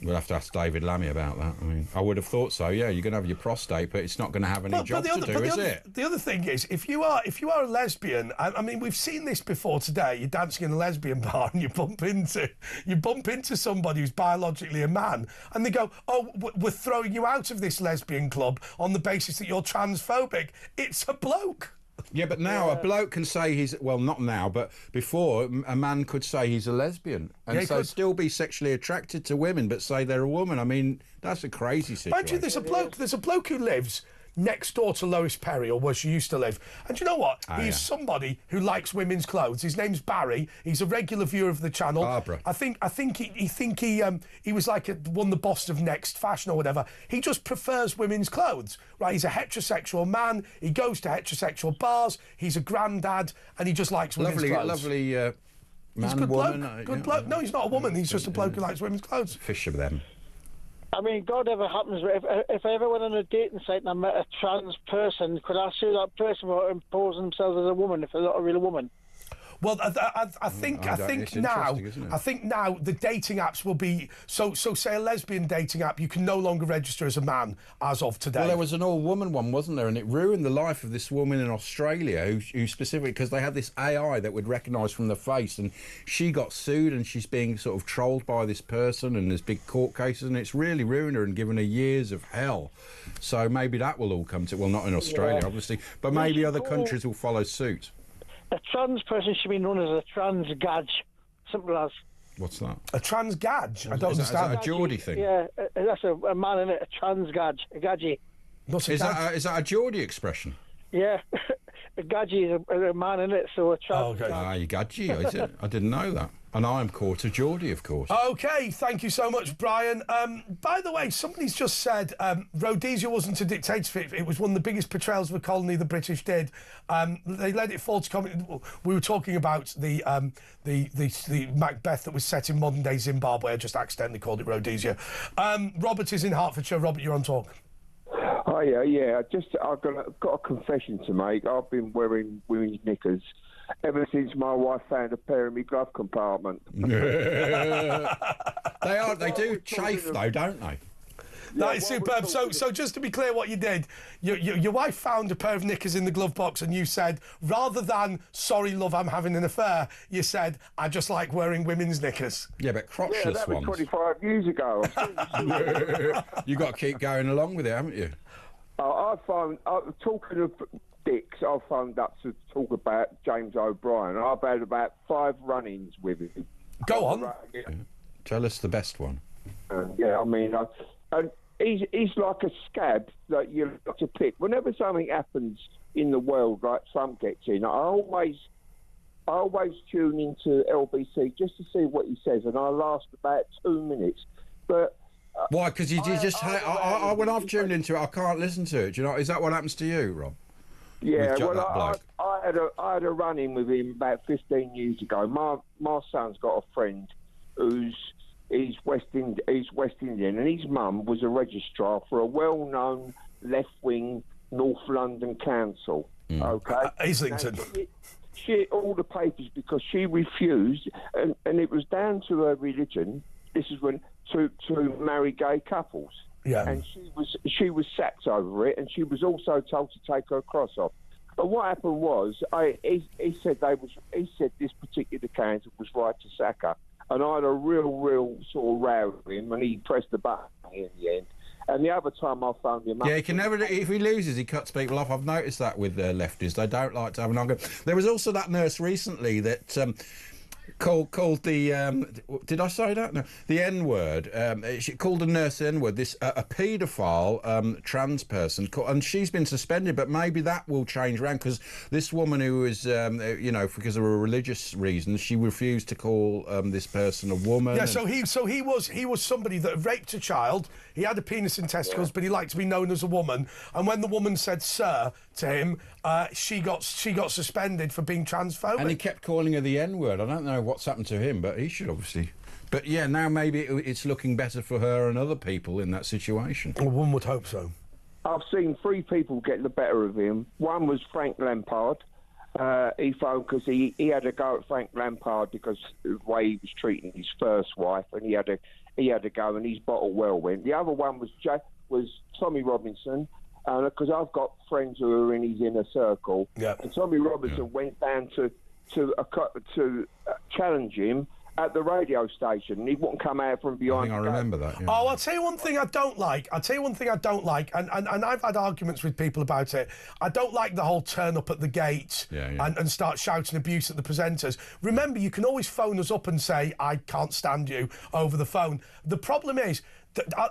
We'll have to ask David Lammy about that. I mean, I would have thought so. Yeah, you're going to have your prostate, but it's not going to have any job to do, is it? The other thing is, if you are a lesbian, I mean, we've seen this before today. You're dancing in a lesbian bar and you bump into somebody who's biologically a man, and they go, "Oh, we're throwing you out of this lesbian club on the basis that you're transphobic." It's a bloke. Yeah, but now a bloke can say not now, but before, a man could say he's a lesbian and still be sexually attracted to women, but say they're a woman. I mean, that's a crazy situation. Mind you, there's a bloke who lives next door to Lois Perry, or where she used to live. And you know what? He's somebody who likes women's clothes. His name's Barry. He's a regular viewer of the channel. Barbara. I think he was like won the boss of Next Fashion or whatever. He just prefers women's clothes, right? He's a heterosexual man. He goes to heterosexual bars. He's a granddad, and he just likes women's clothes. Lovely man, good woman. Bloke. Good bloke. No, he's not a woman. He's just a bloke who likes women's clothes. Fish of them. I mean, God ever happens, if I ever went on a dating site and I met a trans person, could I sue that person for imposing themselves as a woman if they're not a real woman? Well, I think now the dating apps will be so. Say a lesbian dating app, you can no longer register as a man as of today. Well, there was an all-woman one, wasn't there? And it ruined the life of this woman in Australia who specifically, because they had this AI that would recognise from the face, and she got sued, and she's being sort of trolled by this person, and there's big court cases, and it's really ruined her and given her years of hell. So maybe that will all come to, well, not in Australia, obviously, but maybe other countries will follow suit. A trans person should be known as a trans gadge. Simple as. What's that? A trans gadge? I don't understand. Is that a Geordie thing? Yeah, that's a man in it, a trans gadge, a gadgie. Is that a Geordie expression? Yeah, a gadgie is a man in it, so a trans. You gadgie, is it? I didn't know that. And I'm quarter Geordie, of course. OK, thank you so much, Brian. By the way, somebody's just said Rhodesia wasn't a dictatorship. It was one of the biggest portrayals of a colony the British did. They let it fall to communist. We were talking about the Macbeth that was set in modern-day Zimbabwe. I just accidentally called it Rhodesia. Robert is in Hertfordshire. Robert, you're on talk. Oh, yeah. I've got a confession to make. I've been wearing women's knickers ever since my wife found a pair in my glove compartment. They do chafe though, don't they? That is superb. So just to be clear what you did, your wife found a pair of knickers in the glove box and you said, rather than, sorry, love, I'm having an affair, you said, I just like wearing women's knickers. Yeah, but crotchless that was ones. 25 years ago. You've got to keep going along with it, haven't you? Talking of dicks, I phoned up to talk about James O'Brien. I've had about 5 run-ins with him. Go on. Tell us the best one. Yeah, I mean, and he's like a scab that you have to pick. Whenever something happens in the world like Trump gets in, I always tune into LBC just to see what he says, and I last about 2 minutes. But why? Because you just when I've tuned into it, I can't listen to it. Do you know? Is that what happens to you, Rob? Yeah, well, I had a run-in with him about 15 years ago. My son's got a friend he's West Indian, and his mum was a registrar for a well-known left-wing North London council. Okay, Islington. She all the papers because she refused, and it was down to her religion. This is when to marry gay couples. Yeah. And she was sacked over it, and she was also told to take her cross off. But what happened was, he said this particular council was right to sack her, and I had a real sort of row with him, and he pressed the button in the end. And the other time I phoned him up... Yeah, he can never... If he loses, he cuts people off. I've noticed that with lefties. They don't like to have an argument. There was also that nurse recently that... called the did I say that? No, the N-word. She called a nurse N-word. This a paedophile trans person, and she's been suspended. But maybe that will change around because this woman who was, because of a religious reason, she refused to call this person a woman. Yeah, so he was somebody that raped a child. He had a penis and testicles, but he liked to be known as a woman. And when the woman said "sir" to him, she got suspended for being transphobic. And he kept calling her the N-word. I don't know what's happened to him, but he should obviously. But yeah, now maybe it's looking better for her and other people in that situation. Well, one would hope so. I've seen 3 people get the better of him. One was Frank Lampard. He phoned because he had to go at Frank Lampard because of the way he was treating his first wife, and he had to go, and his bottle well went. The other one was Tommy Robinson, because I've got friends who are in his inner circle. Yeah. And Tommy Robinson went down to challenge him at the radio station, and he wouldn't come out from behind. I remember that. Yeah. Oh, I'll tell you one thing I don't like. And I've had arguments with people about it. I don't like the whole turn up at the gate and start shouting abuse at the presenters. Remember, you can always phone us up and say, I can't stand you over the phone. The problem is,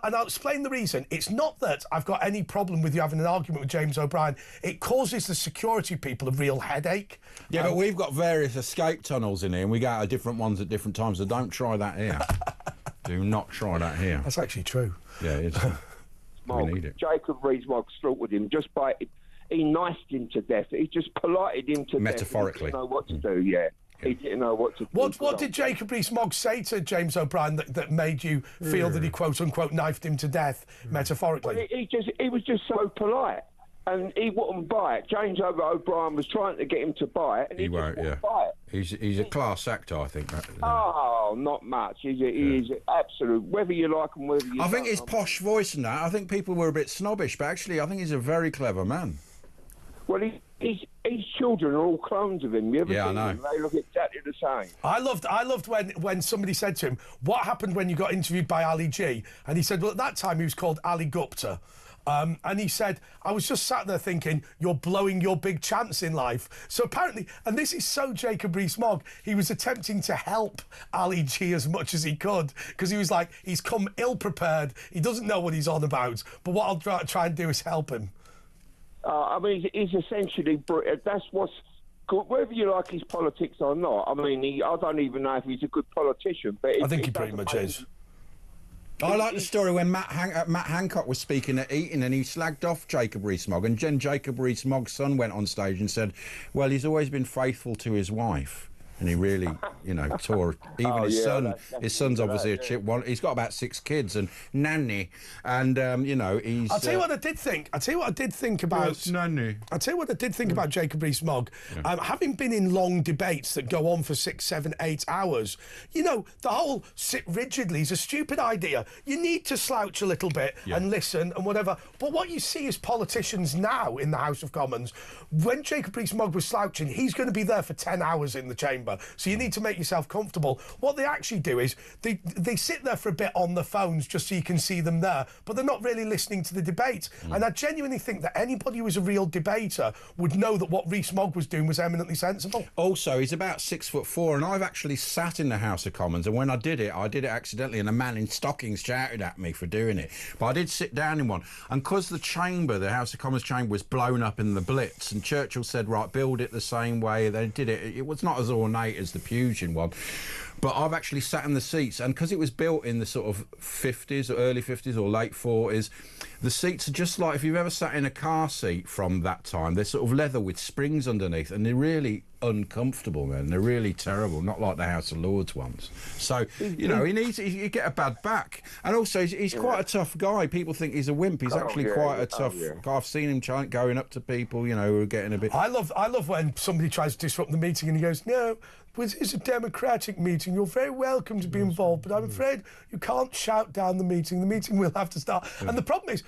and I'll explain the reason. It's not that I've got any problem with you having an argument with James O'Brien. It causes the security people a real headache. Yeah, but we've got various escape tunnels in here, and we go out of different ones at different times, so don't try that here. Do not try that here. That's actually true. Yeah, it is. We need it. Jacob Rees-Mogg slaughtered him just by... He niced him to death. He just polited him to Metaphorically. death. He didn't know what to do, yeah. He didn't know what to do. What did Jacob Rees-Mogg say to James O'Brien that made you feel that he quote-unquote knifed him to death, metaphorically? Well, he was just so polite, and he wouldn't buy it. James O'Brien was trying to get him to buy it, and he won't buy it. He's a class actor, I think. Oh, not much. He's absolute. Whether you like him, whether you I think his posh voice and that, I think people were a bit snobbish, but actually I think he's a very clever man. Well, his children are all clones of him. You ever Yeah, I seen know. them? They look exactly the same. I loved when somebody said to him, what happened when you got interviewed by Ali G? And he said, well, at that time he was called Ali Gupta. And he said, I was just sat there thinking, you're blowing your big chance in life. So apparently, and this is so Jacob Rees-Mogg, he was attempting to help Ali G as much as he could, because he was like, he's come ill-prepared, he doesn't know what he's on about, but what I'll try and do is help him. I mean, he's essentially... That's what's good. Whether you like his politics or not, I mean, I don't even know if he's a good politician, but... I think he pretty much is. I like the story when Matt Hancock was speaking at Eton and he slagged off Jacob Rees-Mogg, and then Jacob Rees-Mogg's son went on stage and said, well, he's always been faithful to his wife. And he really, tore... Even his son... His son's obviously a chip one. He's got about 6 kids and nanny. And, he's... I'll tell you what I did think. About... Yes, nanny. I'll tell you what I did think about Jacob Rees-Mogg. Having been in long debates that go on for 6, 7, 8 hours, the whole sit rigidly is a stupid idea. You need to slouch a little bit and listen and whatever. But what you see is politicians now in the House of Commons, when Jacob Rees-Mogg was slouching, he's going to be there for 10 hours in the chamber. chamber, so you need to make yourself comfortable. What they actually do is they sit there for a bit on the phones just so you can see them there, but they're not really listening to the debate. And I genuinely think that anybody who is a real debater would know that what Rees-Mogg was doing was eminently sensible. Also, he's about 6'4", and I've actually sat in the House of Commons, and when I did it accidentally, and a man in stockings shouted at me for doing it. But I did sit down in one, and because the chamber, the House of Commons chamber, was blown up in the Blitz, and Churchill said, right, build it the same way they did it. It was not as ornate as the Pugian one. But I've actually sat in the seats, and because it was built in the sort of 50s or early 50s or late 40s, the seats are just like, if you've ever sat in a car seat from that time, they're sort of leather with springs underneath, and they're really uncomfortable, man. They're really terrible, not like the House of Lords ones. So, you know, he get a bad back. And also, he's quite a tough guy. People think he's a wimp. He's actually quite a tough guy. I've seen him going up to people, you know, who are getting a bit... I love when somebody tries to disrupt the meeting and he goes, no, it's a democratic meeting. You're very welcome to be involved, but I'm afraid you can't shout down the meeting. The meeting will have to start. And the problem is,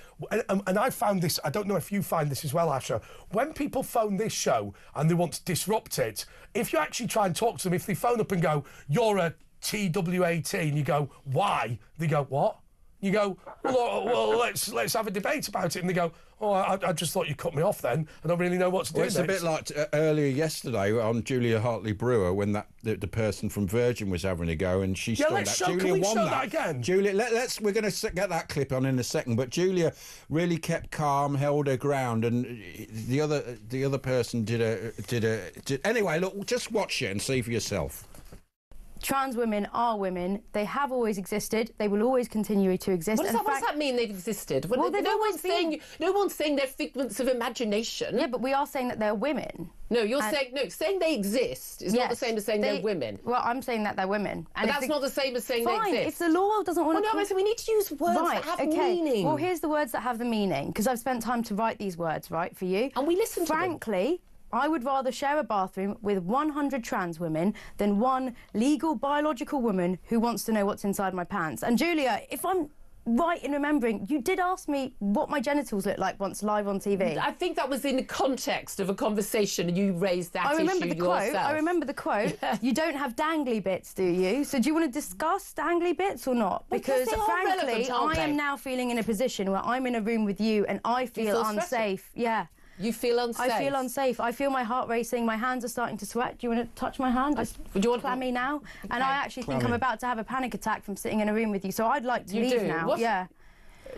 and I found this, I don't know if you find this as well, Asha, when people phone this show and they want to disrupt it, if you actually try and talk to them, if they phone up and go, you're a TW18, you go, why? They go, what? You go, well, let's have a debate about it. And they go, oh, I just thought you cut me off then. I don't really know what to do. Well, it's a bit like earlier yesterday on Julia Hartley-Brewer when the person from Virgin was having a go and she stormed that. Julia won that again. Julia, we're going to get that clip on in a second. But Julia really kept calm, held her ground, and the other person did anyway. Look, just watch it and see for yourself. Trans women are women. They have always existed. They will always continue to exist. What does that mean, they've existed? Well, no one's saying they're figments of imagination. Yeah, but we are saying that they're women. No, saying they exist is not the same as saying they're women. Well, I'm saying that they're women. And that's not the same as saying they exist. Fine, if the law doesn't want to... No, we need to use words that have meaning. Well, here's the words that have the meaning, because I've spent time to write these words, right, for you. And we listen to them. Frankly, I would rather share a bathroom with 100 trans women than one legal biological woman who wants to know what's inside my pants. And Julia, if I'm right in remembering, you did ask me what my genitals look like once live on TV. I think that was in the context of a conversation and you raised that issue yourself. I remember the quote. You don't have dangly bits, do you? So do you want to discuss dangly bits or not? Because frankly, I am now feeling in a position where I'm in a room with you and I feel unsafe. Yeah. You feel unsafe? I feel unsafe. I feel my heart racing. My hands are starting to sweat. Do you want to touch my hand? Would you want clammy now? Okay. And I actually think I'm about to have a panic attack from sitting in a room with you. So I'd like to leave now. Yeah.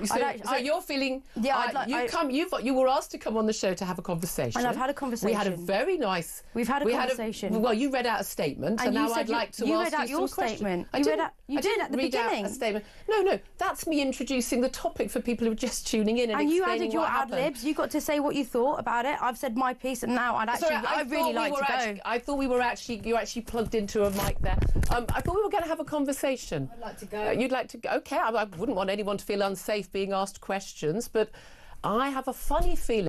So you're feeling... Yeah, you were asked to come on the show to have a conversation. And I've had a conversation. We had a very nice... We've had a conversation. Well, you read out a statement, and now I'd like to ask you some questions. You read out your statement. You did at the beginning. A statement. No, that's me introducing the topic for people who are just tuning in and you added your ad-libs. You got to say what you thought about it. I've said my piece, and now I'd really like to go. I thought you actually plugged into a mic there. I thought we were going to have a conversation. I'd like to go. You'd like to go? OK, I wouldn't want anyone to feel unsafe being asked questions, but I have a funny feeling.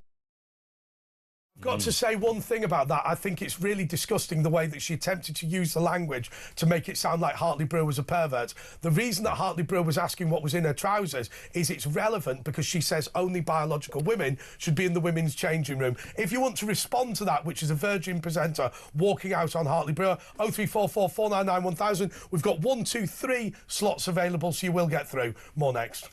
I've got to say one thing about that. I think it's really disgusting the way that she attempted to use the language to make it sound like Hartley-Brewer was a pervert. The reason that Hartley-Brewer was asking what was in her trousers is it's relevant because she says only biological women should be in the women's changing room. If you want to respond to that, which is a Virgin presenter walking out on Hartley-Brewer, 0344 499 1000. We've got 1, 2, 3 slots available, so you will get through. More next.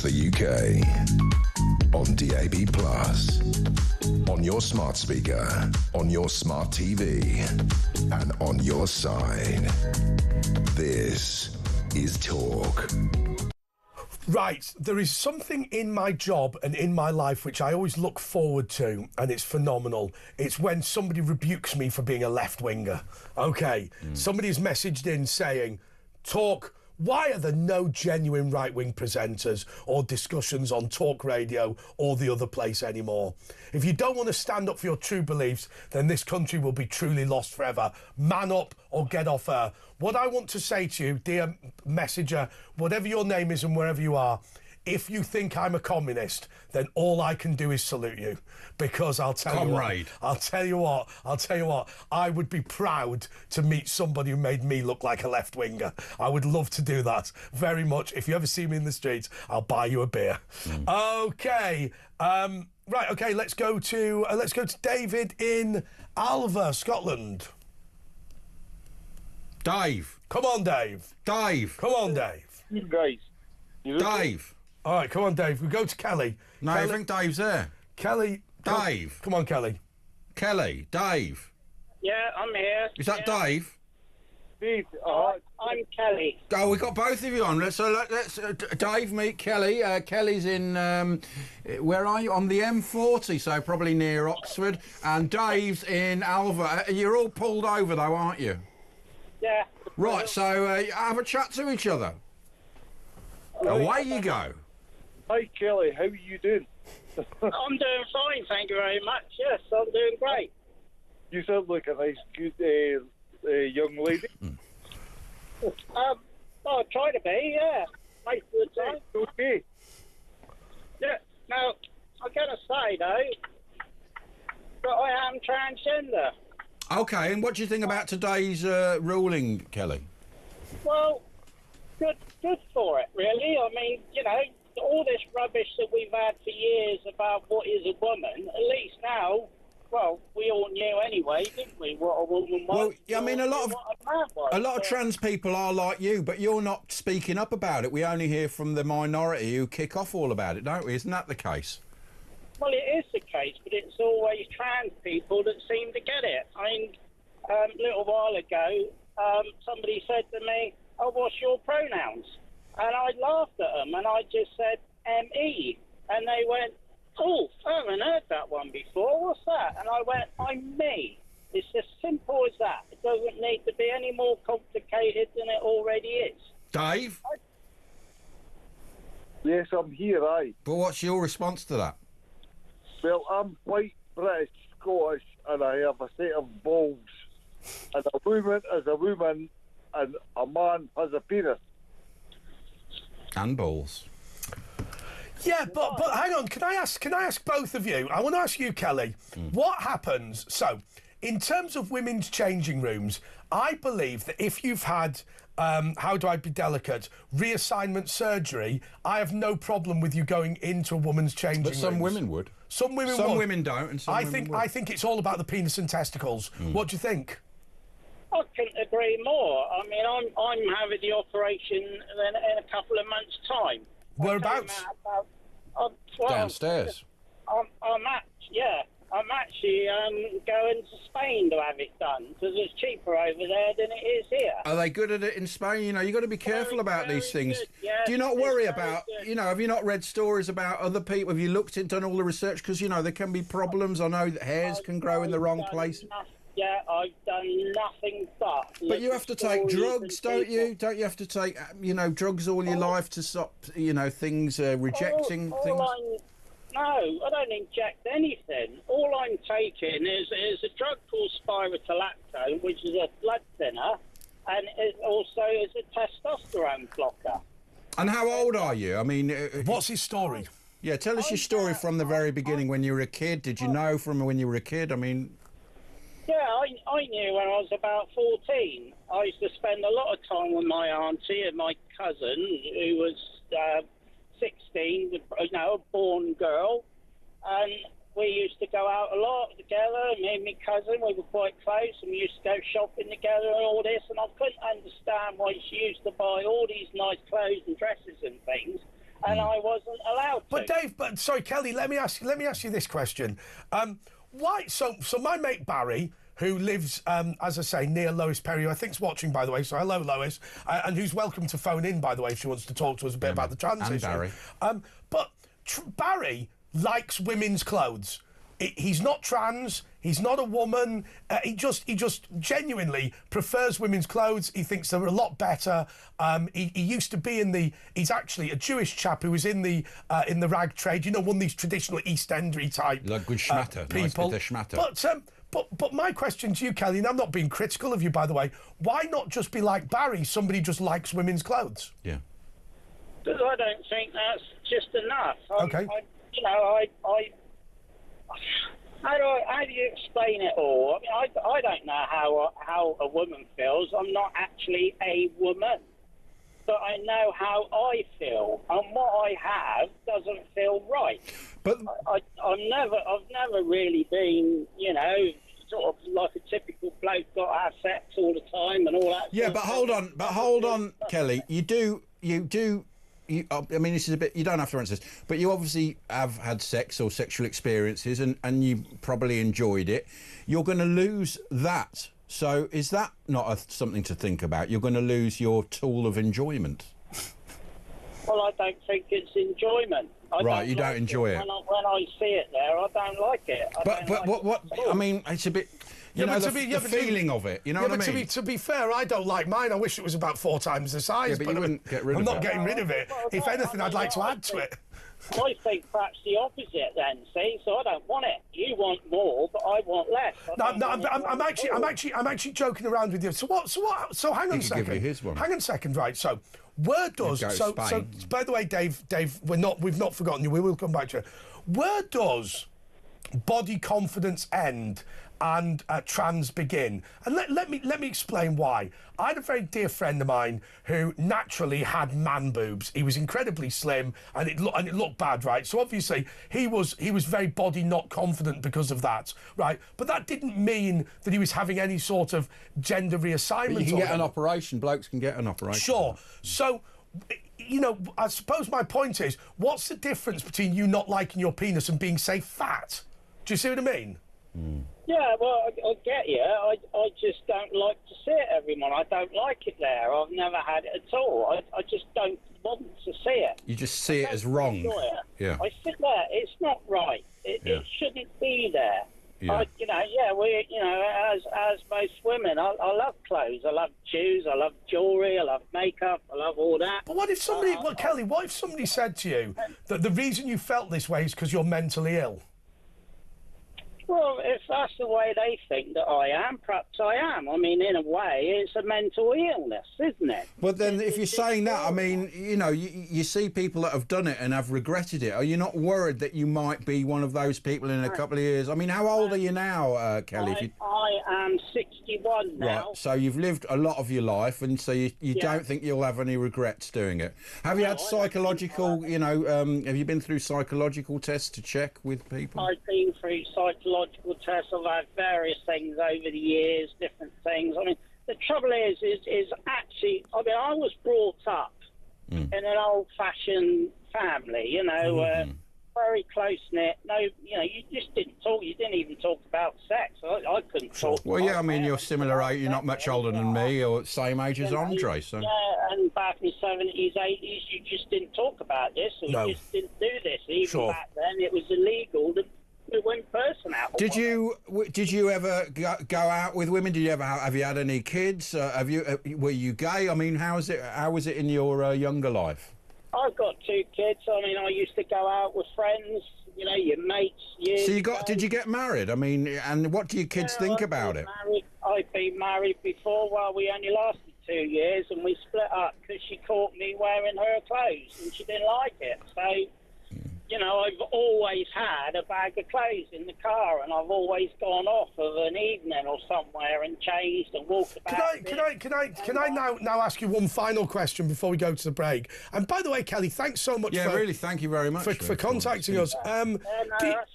the UK. On DAB+. On your smart speaker. On your smart TV. And on your side. This is Talk. Right, there is something in my job and in my life which I always look forward to, and it's phenomenal. It's when somebody rebukes me for being a left-winger. Okay, somebody's messaged in saying, Talk, why are there no genuine right-wing presenters or discussions on Talk Radio or the other place anymore? If you don't want to stand up for your true beliefs, then this country will be truly lost forever. Man up or get off her. What I want to say to you, dear messenger, whatever your name is and wherever you are, if you think I'm a communist, then all I can do is salute you. Because I'll tell you what, I would be proud to meet somebody who made me look like a left-winger. I would love to do that very much. If you ever see me in the streets, I'll buy you a beer. Okay. Right, okay, let's go to David in Alva, Scotland. Dave. Come on, Dave. Dave. Come on, Dave. You guys. Dave. All right, come on, Dave. We go to Kelly. No, Kelly, I think Dave's there. Kelly. Dave. Come on, Kelly. Kelly. Dave. Yeah, I'm here. Is that Dave? Dave. I'm Kelly. Oh, we got both of you on. Let's Dave meet Kelly. Kelly's in where are you? On the M40, so probably near Oxford. And Dave's in Alva. You're all pulled over though, aren't you? Yeah. Right. So have a chat to each other. Away you go. Hi, Kelly. How are you doing? I'm doing fine, thank you very much. Yes, I'm doing great. You sound like a nice, good young lady. I try to be, yeah. Most of the time. Okay. Yeah. Now, I'm going to say, though, that I am transgender. Okay, and what do you think about today's ruling, Kelly? Well, good for it, really. I mean, you know, all this rubbish that we've had for years about what is a woman, at least now, well, we all knew anyway, didn't we, what a woman was? Well, I mean, a lot of trans people are like you, but you're not speaking up about it. We only hear from the minority who kick off all about it, don't we? Isn't that the case? Well, it is the case, but it's always trans people that seem to get it. I mean, a little while ago, somebody said to me, oh, what's your pronouns? And I laughed at them, and I just said, M-E. And they went, oh, I haven't heard that one before. What's that? And I went, I'm me. It's as simple as that. It doesn't need to be any more complicated than it already is. Dave? Yes, I'm here, aye. But what's your response to that? Well, I'm white, British, Scottish, and I have a set of balls. And a woman is a woman, and a man has a penis. And balls. Yeah, but hang on. Can I ask both of you? I want to ask you, Kelly. What happens? So, in terms of women's changing rooms, I believe that if you've had, how do I be delicate, reassignment surgery, I have no problem with you going into a woman's changing room. But some women would. Some women would. Some women don't, and some women would. I think it's all about the penis and testicles. What do you think? I couldn't agree more. I mean, I'm having the operation in a couple of months' time. Whereabouts? Downstairs. I'm actually going to Spain to have it done because it's cheaper over there than it is here. Are they good at it in Spain? You know, you've got to be careful about these things. Yeah, do you not worry about, you know, have you not read stories about other people? Have you looked into, done all the research? Because, you know, there can be problems. I know that hairs can grow in the wrong place. Yeah, I've done nothing but. But you have to take drugs, don't you? Don't you have to take, you know, drugs all your life to stop, you know, things, rejecting things? No, I don't inject anything. All I'm taking is a drug called spironolactone, which is a blood thinner, and it also is a testosterone blocker. And how old are you? I mean... what's his story? Yeah, tell us your story from the very beginning when you were a kid. Did you know from when you were a kid? I mean... Yeah, I knew when I was about 14. I used to spend a lot of time with my auntie and my cousin, who was 16, you know, a born girl. And we used to go out a lot together. Me and my cousin, we were quite close, and we used to go shopping together and all this. And I couldn't understand why she used to buy all these nice clothes and dresses and things, and I wasn't allowed to. But Dave, sorry, Kelly, let me ask you this question. Why? So my mate Barry, who lives, as I say, near Lois Perry, who I think's watching, by the way. So hello, Lois, and who's welcome to phone in, by the way, if she wants to talk to us a bit about the trans issue. Barry. But Barry likes women's clothes. He's not trans. He's not a woman. He just genuinely prefers women's clothes. He thinks they're a lot better. He used to be in the. He's actually a Jewish chap who was in the rag trade. You know, one of these traditional East Endery type like good schmatter, people. Nice bit of schmatter. But my question to you, Kelly, and I'm not being critical of you, by the way. Why not just be like Barry? Somebody just likes women's clothes. Yeah. Because I don't think that's just enough. Okay. How do you explain it all? I mean, I don't know how a woman feels. I'm not actually a woman, but I know how I feel, and what I have doesn't feel right. But I've never really been, you know, sort of like a typical bloke, got to have sex all the time and all that. Yeah, but hold on, Kelly. You do. I mean, this is a bit. You don't have to answer this, but you obviously have had sex or sexual experiences, and you probably enjoyed it. You're going to lose that. So, is that not something to think about? You're going to lose your tool of enjoyment. Well, I don't think it's enjoyment. You don't enjoy it. When I see it there, I don't like it. But what? I mean, it's a bit. You know, the feeling of it. You know what I mean? To be fair, I don't like mine. I wish it was about 4 times the size. Yeah, but you wouldn't get rid of it. I'm not getting rid of it. If anything, I'd like to add to it. I think perhaps the opposite then, see? So I don't want it. You want more, but I want less. I'm actually joking around with you. So hang on a second. Give you his one. Hang on a second, right? So where does so by the way, Dave, we've not forgotten you. We will come back to it. Where does body confidence end and trans begin? And let me explain why. I had a very dear friend of mine who naturally had man boobs. He was incredibly slim, and it looked bad, right? So obviously he was very body not confident because of that, right? But that didn't mean that he was having any sort of gender reassignment. But you can get an operation. Blokes can get an operation. Sure. So, you know, I suppose my point is, what's the difference between you not liking your penis and being, say, fat? Do you see what I mean? Yeah, well, I get you. I just don't like to see it, everyone. I don't like it there. I've never had it at all. I just don't want to see it. You just see it as wrong. Yeah. I sit there. It's not right. It shouldn't be there. Yeah. As most women, I love clothes. I love shoes. I love jewellery. I love makeup. I love all that. But what if somebody, Kelly, what if somebody said to you that the reason you felt this way is because you're mentally ill? Well, if that's the way they think that I am, perhaps I am. I mean, in a way, it's a mental illness, isn't it? But then if you're saying that, I mean, you know, you see people that have done it and have regretted it. Are you not worried that you might be one of those people in a couple of years? I mean, how old are you now, Kelly? I am 61 now. Right, so you've lived a lot of your life, and so you don't think you'll have any regrets doing it. Have you had psychological, have you been through psychological tests to check with people? I've been through psychological tests. I've had various things over the years, different things. I mean, the trouble is actually, I mean, I was brought up in an old-fashioned family, you know, very close-knit. No, you know, you just didn't talk. You didn't even talk about sex. I couldn't talk. Well, yeah, I mean, you're similar age. You're not much older than me, or same age as Andre. So. Yeah, and back in the 70s, 80s, you just didn't talk about this, or you just didn't do this. Even back then, it was illegal to one person out. Did you ever go out with women? Did you ever have you had any kids? Were you gay? I mean, how was it in your younger life? I've got 2 kids. I mean, I used to go out with friends, you know, your mates. So did you get married? I mean, and what do your kids think about it? I've been married before. Well, we only lasted 2 years, and we split up because she caught me wearing her clothes, and she didn't like it. So, you know, I've always had a bag of clothes in the car, and I've always gone off of an evening or somewhere and changed and walked about. Can I now ask you one final question before we go to the break? And by the way, Kelly, thanks so much. Yeah, really, thank you very much for contacting us. That's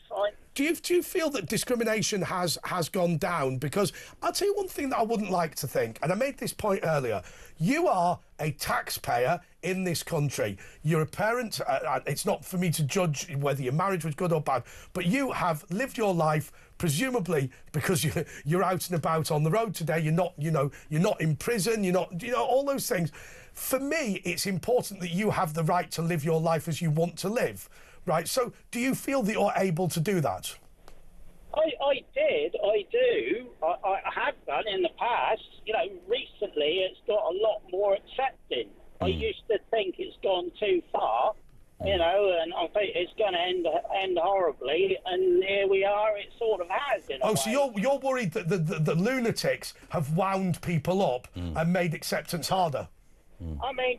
fine. Do you feel that discrimination has gone down? Because I'll tell you one thing that I wouldn't like to think, and I made this point earlier. You are a taxpayer in this country. You're a parent. It's not for me to judge whether your marriage was good or bad, but you have lived your life, presumably because you're out and about on the road today. You're not, you're not in prison. You're not, all those things. For me, it's important that you have the right to live your life as you want to live, right? So do you feel that you're able to do that? I do. I have done in the past. Recently it's got a lot more accepting. I used to think it's gone too far, and I think it's going to end horribly, and here we are, it sort of has. So you're worried that the lunatics have wound people up and made acceptance harder? I mean,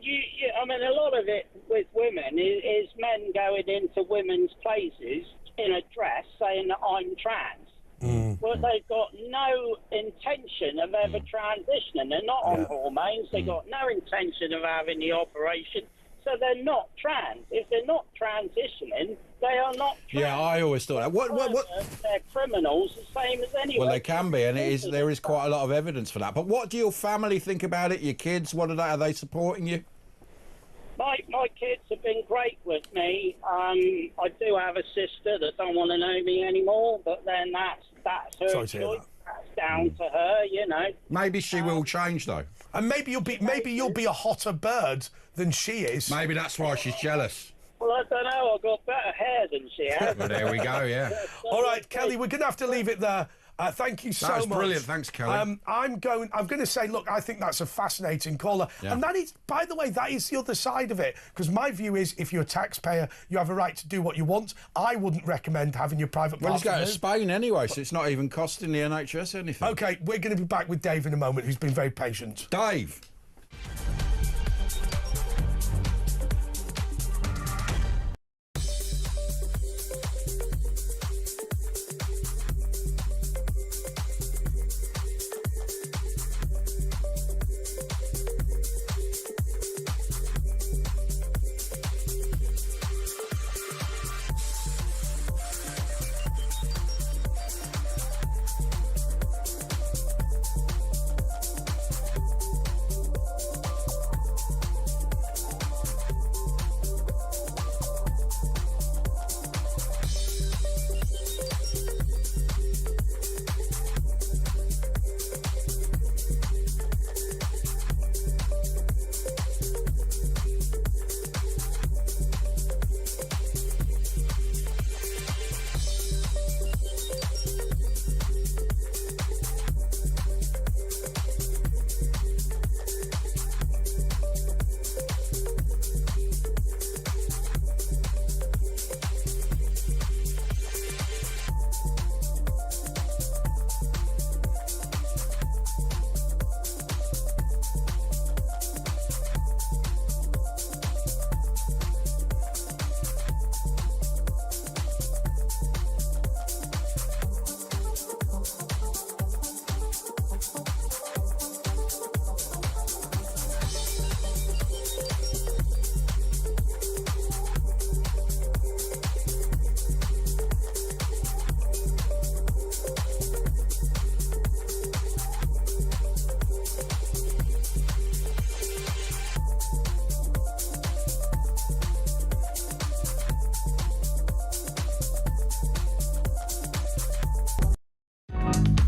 a lot of it with women is men going into women's places in a dress saying that I'm trans. Well, they've got no intention of ever transitioning. They're not on hormones. They've got no intention of having the operation. So they're not trans. If they're not transitioning, they are not trans. Yeah, I always thought that. What? They're criminals the same as anyone. Well, they can be, and there is quite a lot of evidence for that. But what do your family think about it? Your kids, are they supporting you? My kids have been great with me. I do have a sister that don't want to know me anymore, but then that's her choice. That's down to her, Maybe she will change though, and maybe you'll be a hotter bird than she is. Maybe that's why she's jealous. Well, I don't know. I've got better hair than she has. Well, there we go. Yeah. All right, Kelly, we're going to have to leave it there. Thank you so much. That was brilliant. Thanks, Kelly. I'm going to say, look, I think that's a fascinating caller. Yeah. And that is, by the way, that is the other side of it. Because my view is, if you're a taxpayer, you have a right to do what you want. I wouldn't recommend having your private part. Well, he's going to Spain anyway, so it's not even costing the NHS anything. OK, we're going to be back with Dave in a moment, who's been very patient. Dave.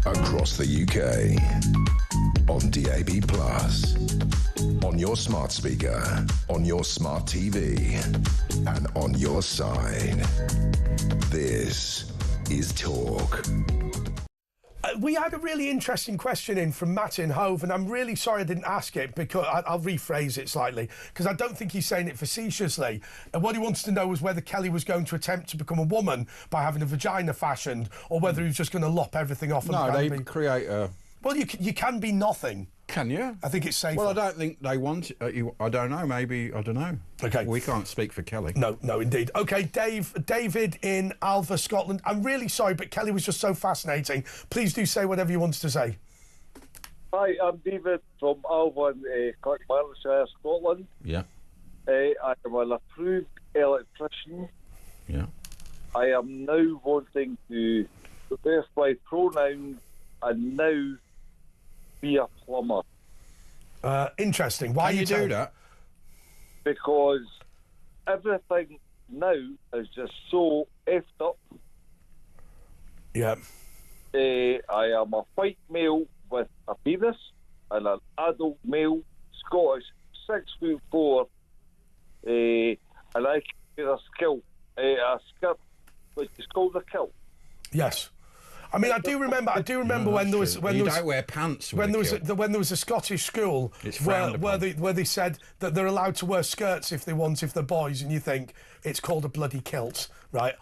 Across the UK, on DAB+, on your smart speaker, on your smart TV, and on your side. This is Talk. We had a really interesting question in from Matt in Hove, and I'm really sorry I didn't ask it, because I'll rephrase it slightly, because I don't think he's saying it facetiously. And what he wants to know was whether Kelly was going to attempt to become a woman by having a vagina fashioned, or whether he was just going to lop everything off. No, they create a... Well, you can be nothing. Can you? I think it's safer. Well, I don't think they want it. I don't know. Maybe, I don't know. OK. We can't speak for Kelly. No, indeed. OK, David in Alva, Scotland. I'm really sorry, but Kelly was just so fascinating. Please do say whatever you wanted to say. Hi, I'm David from Alva in Carrickmannshire, Scotland. Yeah. I am an approved electrician. Yeah. I am now wanting to reverse my pronouns and now be a plumber. Interesting. Why Can you do that? Because everything now is just so effed up. Yeah. I am a white male with a penis and an adult male, Scottish, 6'4", and I can wear a skirt, which is called a kilt. Yes. I mean, I do remember when there was you don't wear pants when there when was a Scottish school where they said that they're allowed to wear skirts if they want, if they're boys, and you think it's called a bloody kilt, right?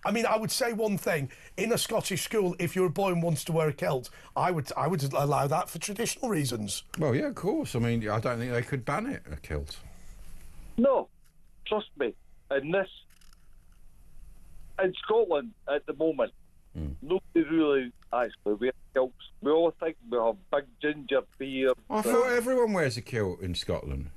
I mean, I would say one thing: in a Scottish school, if you're a boy and wants to wear a kilt, I would allow that for traditional reasons. Well, yeah, of course. I mean, I don't think they could ban it, a kilt. No, trust me. In Scotland at the moment, nobody really actually wears kilts. We all think we have big ginger beard. I thought everyone wears a kilt in Scotland.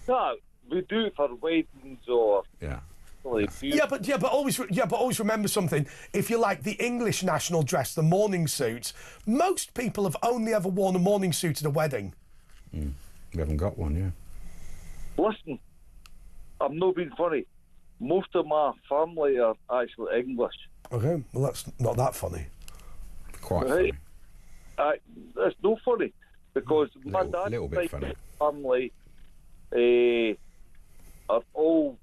No, we do it for weddings or. Yeah. But always remember something. If you like the English national dress, the morning suit, most people have only ever worn a morning suit at a wedding. We haven't got one, yeah. Listen, I'm not being funny. Most of my family are actually English. Okay, well that's not that funny. Quite funny. It's no funny because my dad's family are all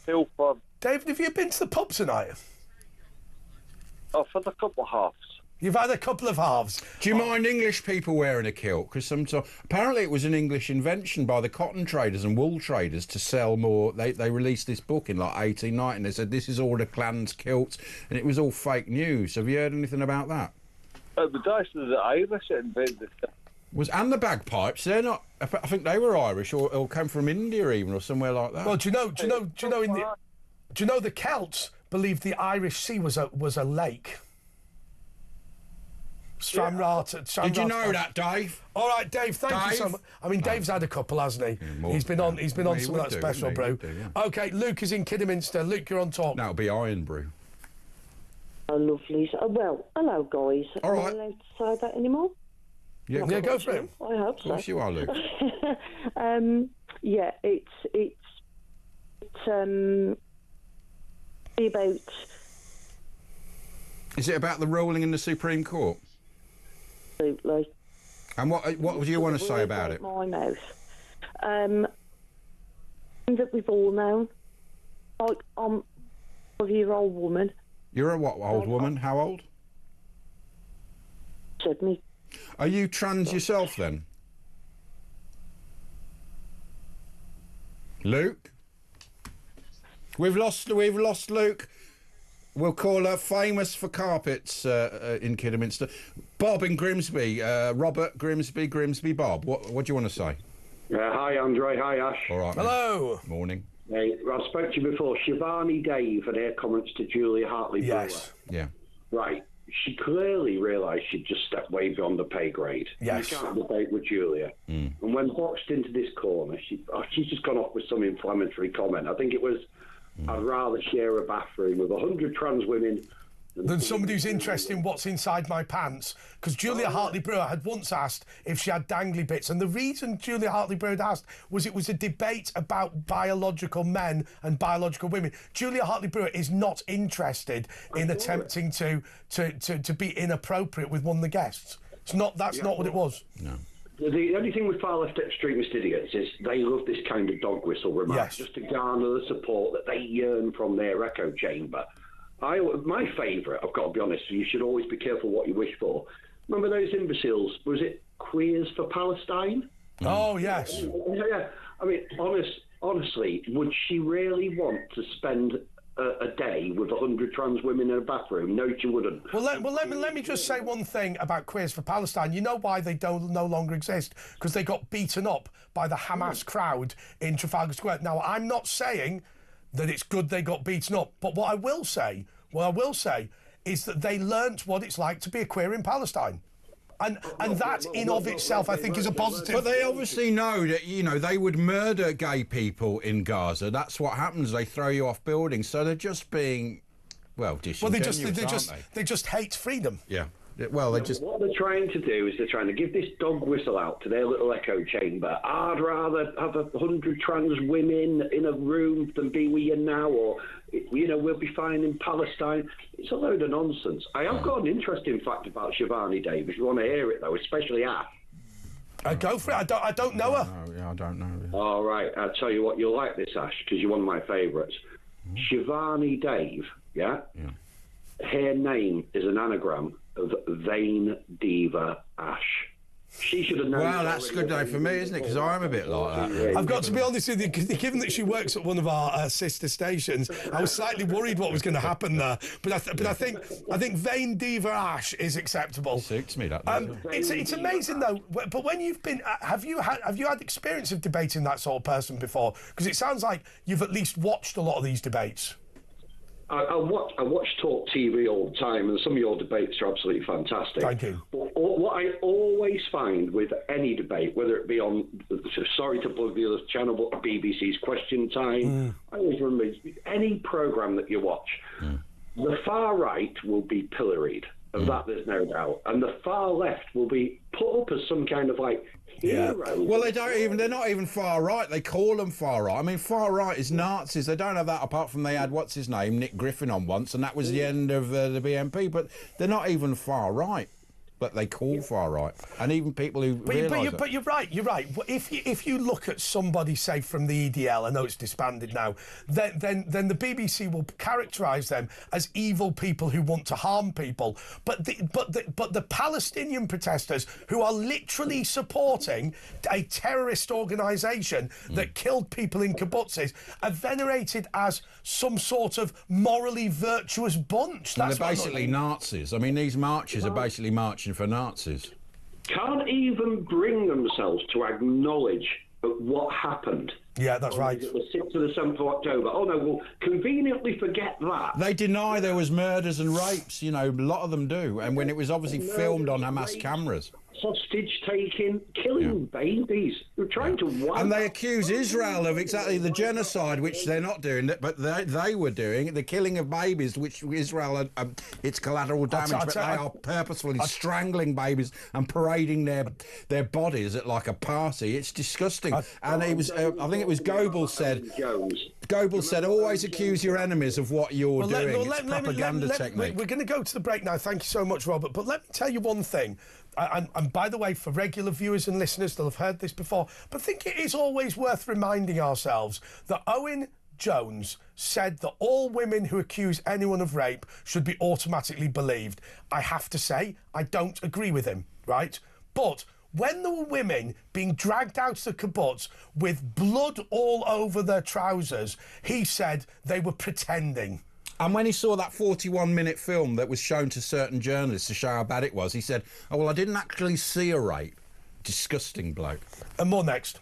Telford. David, have you been to the pub tonight? I've had a couple of halves. You've had a couple of halves. Do you mind English people wearing a kilt? Because apparently it was an English invention by the cotton traders and wool traders to sell more. They released this book in like 1890 and they said this is all the clan's kilts, and it was all fake news. Have you heard anything about that? It was actually the Irish that invented it. And the bagpipes? They're not. I think they were Irish or came from India even or somewhere like that. Well, do you know the Celts believed the Irish Sea was a lake. Stranraer. Did you know that, Dave? All right, Dave. Thank you so much. I mean, Dave's had a couple, hasn't he? Yeah, he's been on some of that special brew. Okay, Luke is in Kidderminster. Luke, you're on top. That'll be Iron Brew. Oh, lovely. Well, hello, guys. All right. Am I allowed to say that anymore? Yeah, go for it. I hope so. Of course you are, Luke. Yeah, it's about. Is it about the ruling in the Supreme Court? Absolutely. And what do you want to say about it? My mouth. That we've all known. Like, I'm a 12-year-old woman. You're a what, old woman? How old? 70. Are you trans yourself then? Luke? We've lost Luke. We'll call her famous for carpets in Kidderminster. Bob in Grimsby. Robert Grimsby Bob. What do you want to say? Hi, Andre. Hi, Ash. All right. Hello. Morning. I spoke to you before. Shivani Dave and her comments to Julia Hartley-Brewer. Yes. Yeah. Right. She clearly realised she'd just stepped way beyond the pay grade. Yes. You can't debate with Julia. And when boxed into this corner, she's just gone off with some inflammatory comment. I think it was, I'd rather share a bathroom with 100 trans women than somebody who's interested in what's inside my pants. Because Julia Hartley-Brewer had once asked if she had dangly bits, and the reason Julia Hartley-Brewer asked was it was a debate about biological men and biological women. Julia Hartley-Brewer is not interested in attempting to be inappropriate with one of the guests. That's not what it was. No. The only thing with far left extremist idiots is they love this kind of dog whistle remark just to garner the support that they yearn from their echo chamber. My favourite, I've got to be honest, you should always be careful what you wish for. Remember those imbeciles? Was it Queers for Palestine? Oh, yes. Yeah. I mean, honestly, would she really want to spend a day with 100 trans women in a bathroom? No, she wouldn't. Well, let me just say one thing about Queers for Palestine. You know why they no longer exist? Because they got beaten up by the Hamas crowd in Trafalgar Square. Now, I'm not saying that it's good they got beaten up, but what I will say is that they learnt what it's like to be a queer in Palestine. And that in of itself, I think, is a positive. But they obviously know that, they would murder gay people in Gaza. That's what happens. They throw you off buildings. So they're just being Well, they just hate freedom. Yeah. Well, what they're trying to do is they're trying to give this dog whistle out to their little echo chamber. I'd rather have 100 trans women in a room than be with you now, or we'll be fine in Palestine. It's a load of nonsense. I have got an interesting fact about Shivani, Dave. If you want to hear it, though, especially Ash. Go for it. I don't know her. Yeah, I don't know. All right, I'll tell you what, you'll like this, Ash, because you're one of my favourites. Shivani Dave, yeah? Her name is an anagram of Vain Diva Ash. She should have known. Well, that's a good day for me, isn't it? Because I'm a bit like that. Really. I've got to be honest with you, given that she works at one of our sister stations, I was slightly worried what was going to happen there. But I think Vain Diva Ash is acceptable. Suits me, that. It's amazing though. But when you've been, have you had experience of debating that sort of person before? Because it sounds like you've at least watched a lot of these debates. I watch talkTV all the time, and some of your debates are absolutely fantastic. Thank you. But what I always find with any debate, whether it be on, sorry to plug the other channel, but BBC's Question Time, I always remember any programme that you watch, the far right will be pilloried. Of that, there's no doubt. And the far left will be put up as some kind of hero. Well, they're not even far right. They call them far right. I mean, far right is Nazis. They don't have that apart from they had, what's his name, Nick Griffin on once, and that was the end of the BNP. But they're not even far right. But they call far right, and even people who but you're right. If you look at somebody, say from the EDL, I know it's disbanded now, then the BBC will characterise them as evil people who want to harm people. But the Palestinian protesters, who are literally supporting a terrorist organisation that killed people in kibbutzes, are venerated as some sort of morally virtuous bunch. They're basically Nazis. I mean, these marches are basically marching for Nazis. Can't even bring themselves to acknowledge what happened. Yeah, that's right. The 6th or the 7th of October. Oh, no, we'll conveniently forget that. They deny there was murders and rapes, a lot of them do, and when it was obviously filmed on Hamas cameras. Hostage taking, killing babies. They're trying to wipe. And they accuse Israel of exactly the genocide, which they're not doing, but they were doing, the killing of babies, which Israel, it's collateral damage, but they are purposefully strangling babies and parading their bodies at like a party. It's disgusting. And it was, I think it was Gould said, always accuse your enemies of what you're doing. It's propaganda technique. We're going to go to the break now. Thank you so much, Robert. But let me tell you one thing. And by the way, for regular viewers and listeners, they'll have heard this before, but I think it is always worth reminding ourselves that Owen Jones said that all women who accuse anyone of rape should be automatically believed. I have to say, I don't agree with him, right? But when there were women being dragged out of the kibbutz with blood all over their trousers, he said they were pretending. And when he saw that 41-minute film that was shown to certain journalists to show how bad it was, he said, oh, well, I didn't actually see a rape. Disgusting bloke. And more next.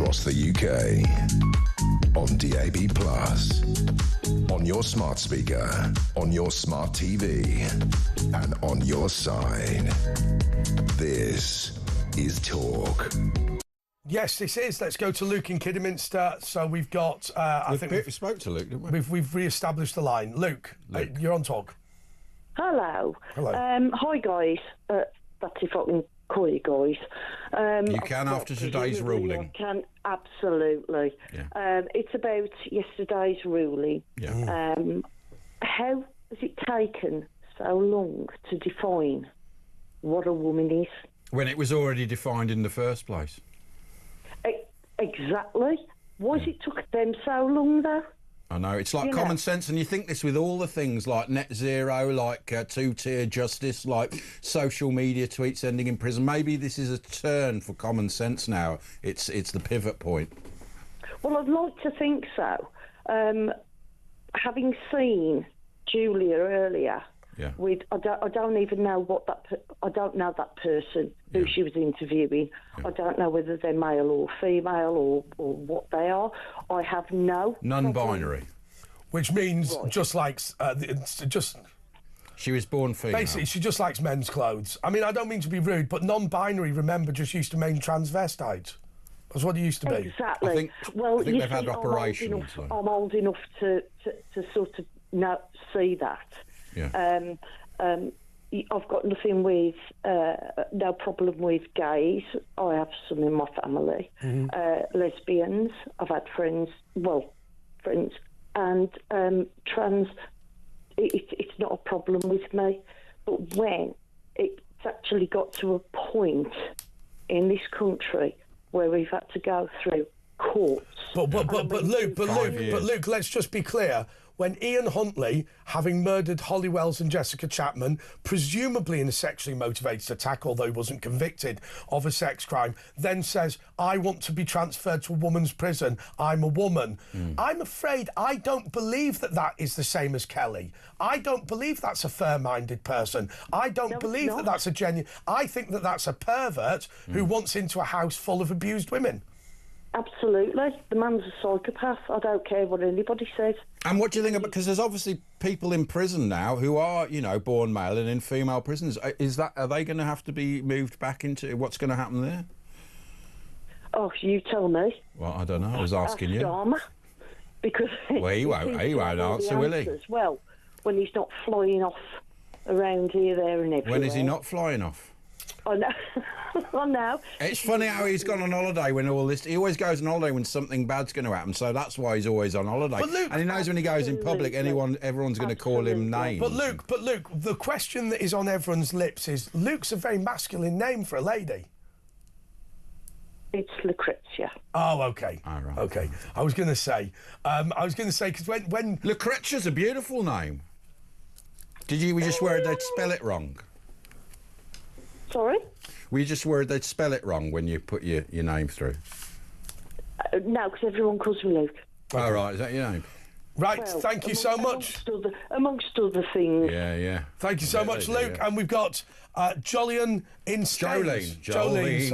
across the UK. On DAB+, on your smart speaker, on your smart TV, and on your side. This is Talk. Yes, this is. Let's go to Luke in Kidderminster. So we've got... I think we spoke to Luke, didn't we? We've re-established the line. Luke. You're on Talk. Hello. Hello. Hi, guys. That's if I can call you guys. You can after today's ruling. I can, absolutely. Yeah. It's about yesterday's ruling. Yeah. How has it taken so long to define what a woman is? When it was already defined in the first place. Exactly. Why has it took them so long, though? I know, it's like common sense, and you think this with all the things like net zero, like two-tier justice, like social media tweets ending in prison. Maybe this is a turn for common sense now. It's the pivot point. Well, I'd like to think so. Having seen Julia earlier, with I don't even know what I don't know that person who she was interviewing. I don't know whether they're male or female or what they are. I have no non-binary, which means just likes just. She was born female. Basically, she just likes men's clothes. I mean, I don't mean to be rude, but non-binary, remember, just used to mean transvestites. That's what it used to be. Exactly. I think they've had operations. I'm old enough to sort of see that. Yeah. I've got nothing with, no problem with gays. I have some in my family. Lesbians. I've had friends, and trans. It's not a problem with me. But when it's actually got to a point in this country where we've had to go through courts. But Luke, let's just be clear. When Ian Huntley, having murdered Holly Wells and Jessica Chapman, presumably in a sexually motivated attack, although he wasn't convicted of a sex crime, then says, I want to be transferred to a woman's prison, I'm a woman. I'm afraid I don't believe that is the same as Kelly. I don't believe that's a fair-minded person. I don't believe that that's a genuine... I think that that's a pervert who wants into a house full of abused women. Absolutely. The man's a psychopath. I don't care what anybody says. And what do you think about... Because there's obviously people in prison now who are, born male and in female prisons. Are they going to have to be moved back into... What's going to happen there? Oh, you tell me. Well, I don't know. I was asking you. Dharma, because... Well, he won't answer, will he? Well, when he's not flying off around here, there and everywhere. When is he not flying off? I know. I know. It's funny how he's gone on holiday when all this... He always goes on holiday when something bad's going to happen, so that's why he's always on holiday. But Luke, and he knows when he goes in public, everyone's going to call him names. But Luke, the question that is on everyone's lips is, Luke's a very masculine name for a lady. It's Lucrezia. Oh, okay. All right. Okay. I was going to say, because when... Lucrezia's a beautiful name. Did you just worried they'd spell it wrong? Sorry? Were you just worried they'd spell it wrong when you put your name through? No, because everyone calls me Luke. Oh, right, is that your name? Right, thank you so much. Amongst other things. Yeah. Thank you so much, Luke. Yeah. And we've got Jolyon in Staines. Jolene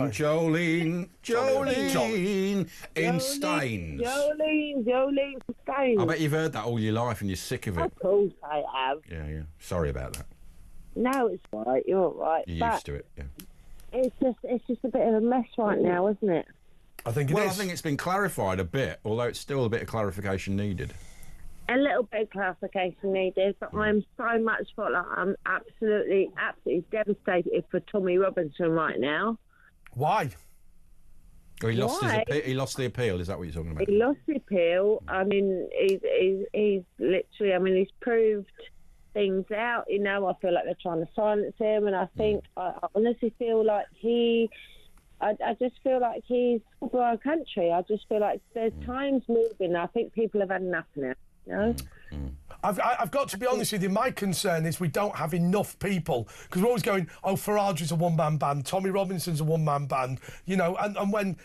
in Staines. Jolene in Staines. I bet you've heard that all your life and you're sick of it. Of course I have. Yeah. Sorry about that. No, it's all right. You're all right. You're used to it, yeah. It's just a bit of a mess right now, isn't it? I think it is. I think it's been clarified a bit, although it's still a bit of clarification needed. A little bit of clarification needed, but I'm so much for I'm absolutely devastated for Tommy Robinson right now. Why? Oh, he lost the appeal. Is that what you're talking about? He lost the appeal. I mean, he's literally. I mean, he's proved things out. I feel like they're trying to silence him, and I think I honestly feel like I just feel like he's for our country. I just feel like there's times moving. I think people have had enough now. I've got to be honest with you. My concern is we don't have enough people, because we're always going, Farage is a one-man band, Tommy Robinson's a one-man band, and when,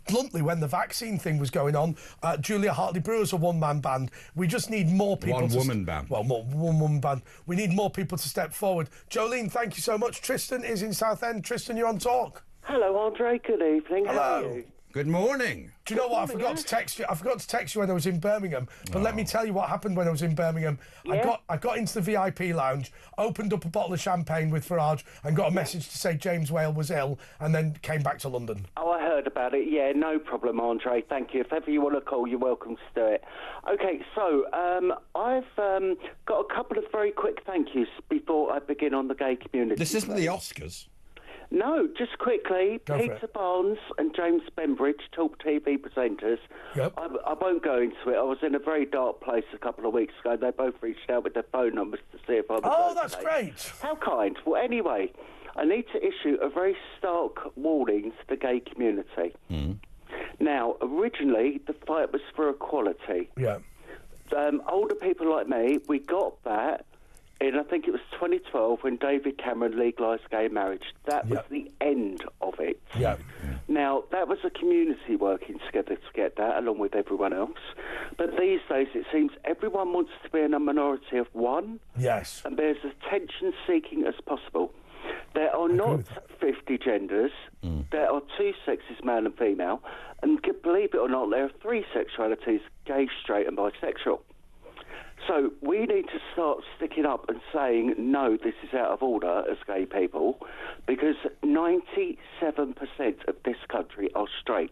bluntly, when the vaccine thing was going on, Julia Hartley-Brewer's a one-man band. We just need more people. One-woman band. Well, one-woman band. We need more people to step forward. Jolene, thank you so much. Tristan is in Southend. Tristan, you're on Talk. Hello, Andre. Good evening. Hello. How are you? Good morning. Do you know what? I forgot to text you. I forgot to text you when I was in Birmingham. But let me tell you what happened when I was in Birmingham. I got into the VIP lounge, opened up a bottle of champagne with Farage, and got a message to say James Whale was ill, and then came back to London. Oh, I heard about it. Yeah, no problem, Andre. Thank you. If ever you want to call, you're welcome to do it. Okay, so I've got a couple of very quick thank yous before I begin on the gay community. This isn't the Oscars. No, just quickly, Peter Barnes and James Bembridge, talkTV presenters. Yep. I won't go into it. I was in a very dark place a couple of weeks ago. They both reached out with their phone numbers to see if I was Oh, okay. that's great. How kind. Well, anyway, I need to issue a very stark warning to the gay community. Now, originally, the fight was for equality. Yeah. Older people like me, we got that in, I think it was 2012, when David Cameron legalised gay marriage. That was the end of it. Yeah. Now, that was a community working together to get that, along with everyone else. But these days, it seems everyone wants to be in a minority of one. Yes. And there's attention-seeking as possible. There are not 50 genders. There are 2 sexes, male and female. And believe it or not, there are 3 sexualities, gay, straight and bisexual. So we need to start sticking up and saying, no, this is out of order as gay people, because 97% of this country are straight,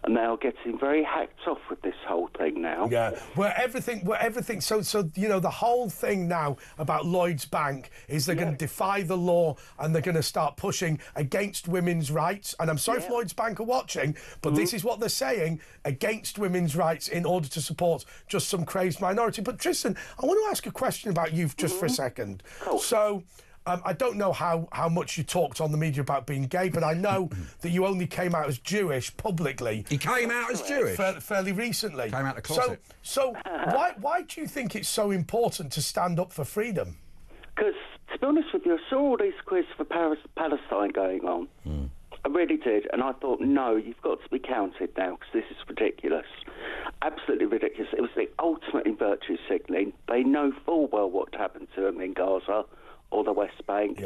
and they are getting very hacked off with this whole thing now. Yeah, where everything. So you know, the whole thing now about Lloyd's Bank is they're going to defy the law and they're going to start pushing against women's rights. And I'm sorry if Lloyd's Bank are watching, but this is what they're saying, against women's rights in order to support just some crazed minority. But Tristan, I want to ask a question about you just for a second. So. I don't know how much you talked on the media about being gay, but I know that you only came out as Jewish publicly. He came out as Jewish? Fairly recently. Came out the closet. So why do you think it's so important to stand up for freedom? Because, to be honest with you, I saw all these quizzes for Palestine going on. I really did, and I thought, no, you've got to be counted now, because this is ridiculous. Absolutely ridiculous. It was the ultimate in virtue signalling. They know full well what happened to them in Gaza or the West Bank.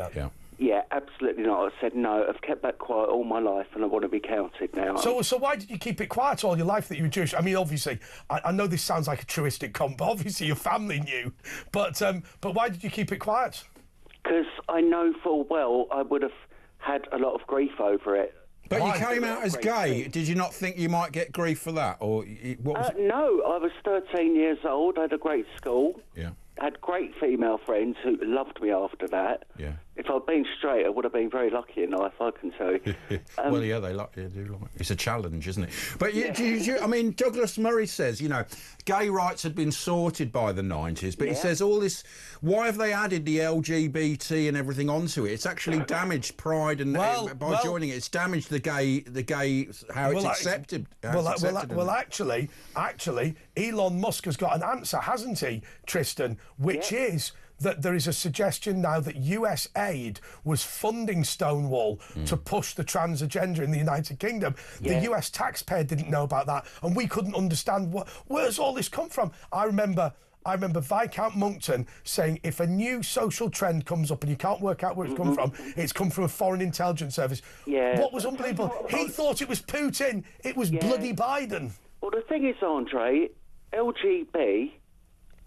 Yeah, absolutely not. I said, no, I've kept that quiet all my life, and I want to be counted now. So why did you keep it quiet all your life that you were Jewish? I mean, obviously, I know this sounds like a truistic comment, but obviously your family knew. But why did you keep it quiet? Because I know full well I would have had a lot of grief over it. But you came out as gay. Did you not think you might get grief for that? Or what was No, I was 13 years old. I had a great school. Yeah. Had great female friends who loved me after that. Yeah. If I'd been straight, I would have been very lucky in life, I can tell you. Well, yeah, they do like it. It's a challenge, isn't it? But I mean, Douglas Murray says, you know, gay rights had been sorted by the 90s, but he says all this, why have they added the LGBT and everything onto it? It's actually damaged pride, and by joining it, it's damaged the gay how it's accepted. Actually, Elon Musk has got an answer, hasn't he, Tristan? Which is that there is a suggestion now that US aid was funding Stonewall to push the trans agenda in the United Kingdom. The US taxpayer didn't know about that, and we couldn't understand where's all this come from. I remember Viscount Monckton saying, if a new social trend comes up and you can't work out where it's come from, it's come from a foreign intelligence service. What was unbelievable, he thought it was Putin, it was bloody Biden. Well, the thing is, Andre, LGB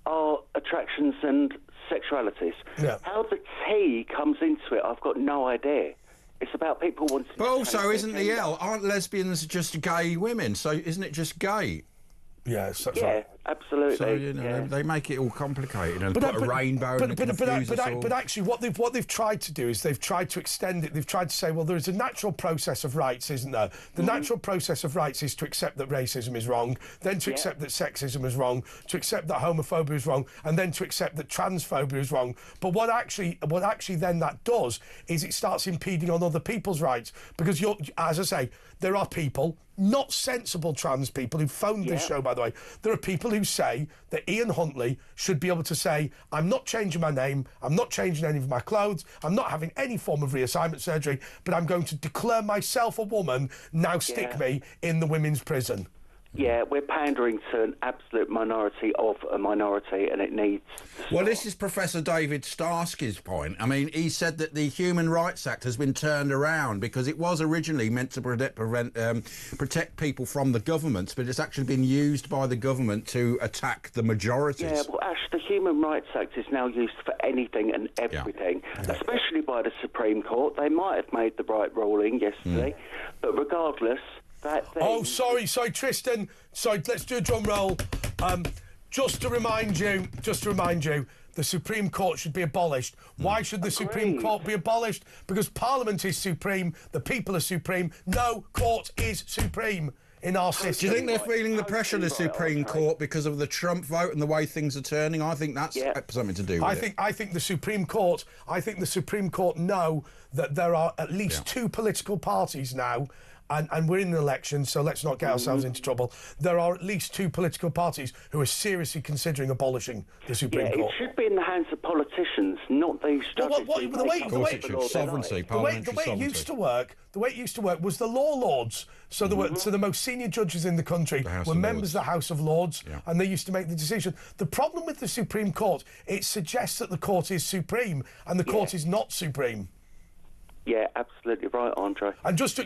are attractions and sexualities. How the T comes into it, I've got no idea. It's about people wanting But also, isn't the L, aren't lesbians just gay women? So isn't it just gay? Yeah, absolutely. So, you know, they make it all complicated and put a rainbow in the But actually, what they've tried to do is they've tried to extend it. They've tried to say, well, there is a natural process of rights, isn't there? The natural process of rights is to accept that racism is wrong, then to accept that sexism is wrong, to accept that homophobia is wrong, and then to accept that transphobia is wrong. But what actually then that does is it starts impeding on other people's rights, because as I say, there are people, not sensible trans people, who phoned this show, by the way. There are people who say that Ian Huntley should be able to say, I'm not changing my name, I'm not changing any of my clothes, I'm not having any form of reassignment surgery, but I'm going to declare myself a woman, now stick me in the women's prison. Yeah, we're pandering to an absolute minority of a minority, and it needs... Well, this is Professor David Starsky's point. I mean, he said that the Human Rights Act has been turned around because it was originally meant to protect people from the government, but it's actually been used by the government to attack the majorities. Yeah, well, Ash, the Human Rights Act is now used for anything and everything, especially by the Supreme Court. They might have made the right ruling yesterday, but regardless... Oh, sorry, Tristan. Sorry, let's do a drum roll. Just to remind you, the Supreme Court should be abolished. Why should the Supreme Court be abolished? Because Parliament is supreme, the people are supreme. No court is supreme in our system. Do you think they're feeling the pressure of the Supreme Court because of the Trump vote and the way things are turning? I think that's something to do with it. I think the Supreme Court know that there are at least two political parties now. And we're in an election, so let's not get ourselves into trouble. There are at least two political parties who are seriously considering abolishing the Supreme Court. It should be in the hands of politicians, not these judges. The way it used to work was the law lords. So the most senior judges in the country were members of the House of Lords, and they used to make the decision. The problem with the Supreme Court, it suggests that the court is supreme, and the court is not supreme. Yeah, absolutely right, Andre. And just to